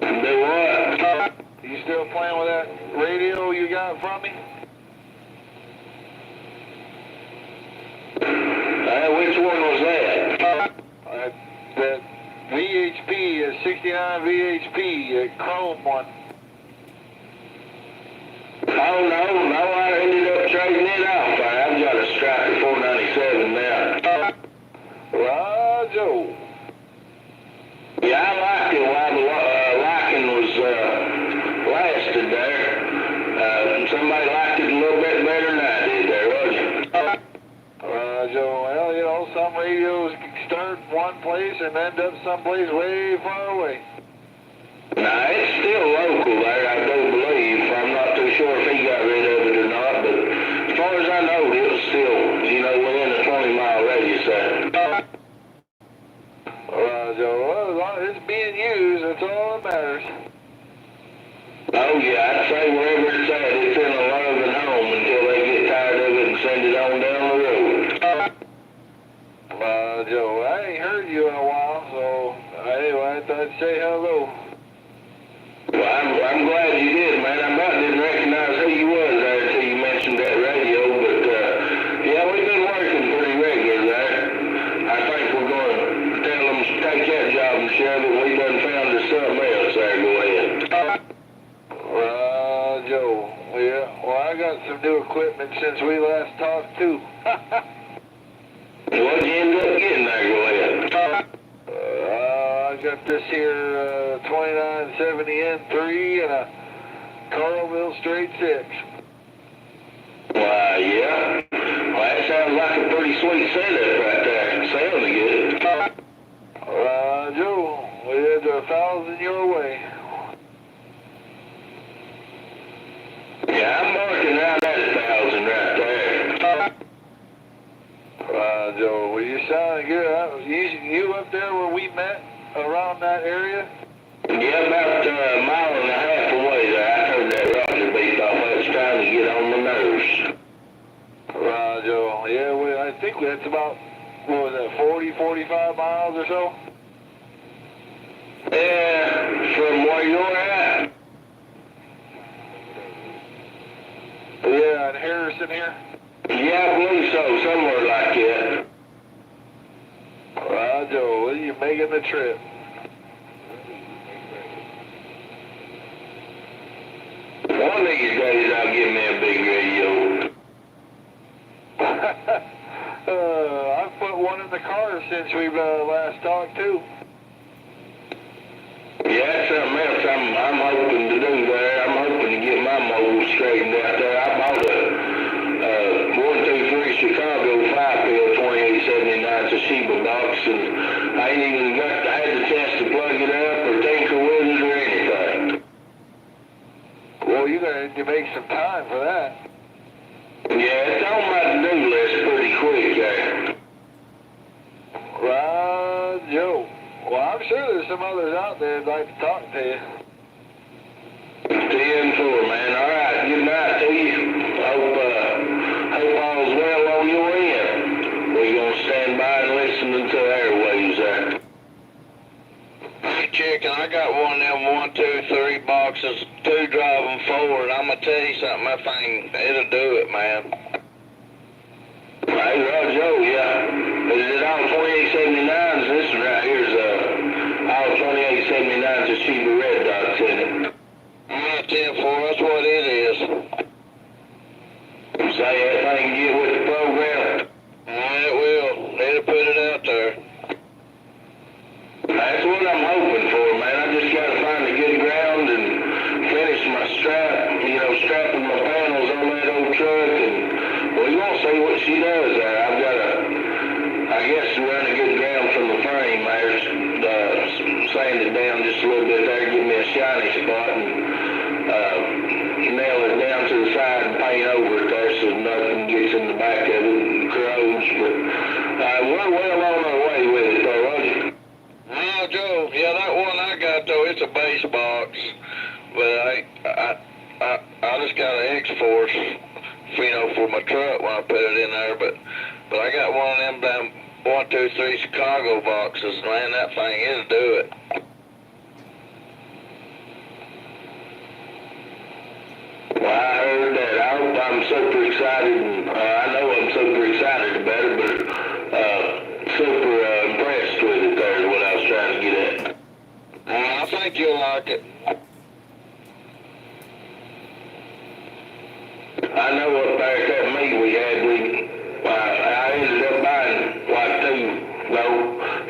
Do what? You still playing with that radio you got from me? Which one was that? That VHP, 69 VHP, Chrome one. Oh, no, I ended up trading it off. I've got a Striker 497 now. Roger. Yeah, I liked it while the liking was lasted there. Somebody liked it a little bit better than I did there, wasn't Roger. Well, you know, some radios start one place and end up someplace way far away. Nah, it's still local there, I do believe. I'm not too sure if he got rid of it or not, but as far as I know, it was still, within a 20-mile radius there. Well, as long as it's being used, that's all that matters. Oh, yeah, I'd say wherever it's at, it's in a loving home until they get tired of it and send it on down the road. Joe, I ain't heard you in a while, so anyway, I thought I'd say hello. Well, I'm glad you did, man. I about didn't recognize who you was there until you mentioned that radio, but yeah, we've been working pretty regular there. I think we're going to tell them to take that job and shove it. We done found us something else there. Go ahead. Joe, yeah, well, I got some new equipment since we last talked, too. What'd you end up getting there? Go ahead. I got this here 2970 N3 and a Carlville straight 6. Why, yeah. Well, that sounds like a pretty sweet setup right there. Sounds good. Joe, we had 1,000 your way. Yeah, I'm marking out that 1,000 right there. Joe, well, you sound good. You up there where we met around that area? Yeah, about a mile and a half away there. I heard that Roger beep off. I was trying to get on my nerves. Joe, yeah, I think that's about, what was that, 40, 45 miles or so? Yeah, from where you're at. Yeah, in Harrison here. Yeah, I believe so, somewhere like that. Joe, well, you're making the trip. One of these days I'll get me a big radio. I've put one in the car since we've last talked too. Yeah, that's something else I'm hoping to do there. I'm hoping to get my mold straightened out there. I bought a 123 Chicago 5-pill 2879 Toshiba box, and I ain't even had the chance to plug it up or tinker with it or anything. Well, you're going to need to make some time for that. Yeah, it's on my to-do list pretty quick there. Joe. Well, I'm sure there's some others out there that'd like to talk to you. 10-4, man. is 2 driving forward. I'm gonna tell you something. That thing, it'll do it, man. Hey, Roger, yeah. Is it all 2879s? This one right here is all 2879s with Sheba red dots in it. I'm 10-4. That's what it is. Say that thing get with the program. It will. It'll put it out there. That's what I'm hoping for, man. I just got to find a good ground and finish my strapping my panels on that old truck. And we're going to see what she does there. I've got to, I guess, run a good ground from the frame there. Sand it down just a little bit there, give me a shiny spot, and nail it down to the side and paint over it there so nothing gets in the back of it and corrodes. But we're well on our way with it, though, Roger. Oh, Joe, yeah, that one I got though, it's a base box, but I just got an X-Force, for my truck when I put it in there, but I got one of them damn 1, 2, 3 Chicago boxes, man. That thing, it'll do it. Well, I heard that. I hope I'm super excited, and I know I'm super excited about it, but super impressed with it there is what I was trying to get at. I think you'll like it. I know up there at that meet we had, I ended up buying like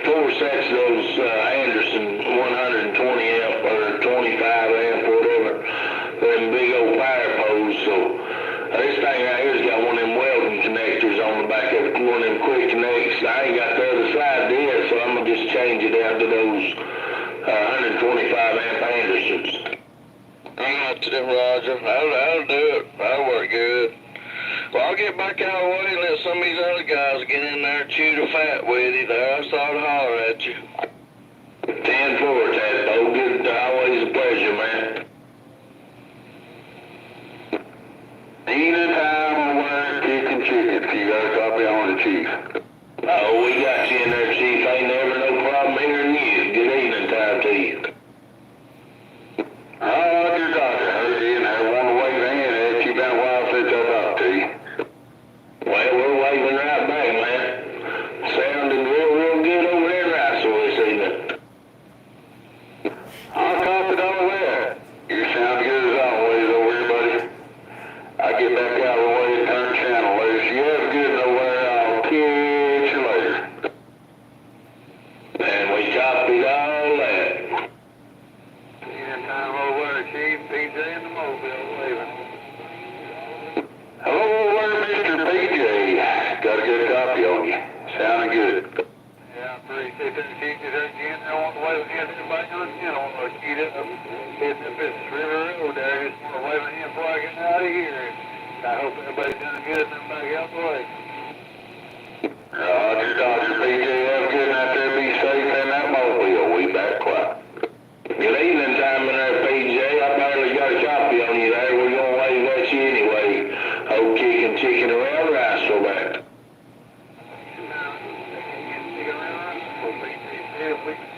4 sets of those Anderson 120 amp or 25 amp, whatever, them big old fire poles. So this thing right here's got one of them welding connectors on the back of it, one of them quick connects. I ain't got the other side yet, so I'm gonna just change it out to those 125 amp Andersons. I'm not to them, Roger. That'll do it. That'll work good. Well, I'll get back out of the way and let some of these other guys get in there and chew the fat with you there. I started to holler at you. 10-4, Tadpole. Good, always a pleasure, man. Anytime we're kicking chickens, you got a copy on the chief. Oh, we got you in there, Chief. Ain't never no problem hearing you. Good evening time to you. Oh, Roger, Doctor. Heard you in there. Want to wave in at you. Been a while since I talked to you. Well, we're waving right back, man. Sounding real good over there in Riceville this evening. I'll copy it all there. You sound good as always over here, buddy. I get back out of the way and turn channel loose. You have good nowhere. I'll catch you later. And we copied all that. Anytime over there, Chief. PJ in the mobile waving. Hello there, Mr. PJ. Got a good copy on you. Sounding good. Yeah, I'm pretty safe in the kitchen there again. I want to wave again. Everybody knows again. I want to keep it up. Heading up this river road there. Just want to wave again before I get out of here. I hope everybody's doing good and I'm back out the way. Roger, Dr. PJ. Have a good night there. Be safe in that mobile. We back quiet. Good evening time in there, PJ. I barely got a copy on you there. We're going to wave at you anyway. Old kicking chicken around Riceville back. Stick around. We'll see if we can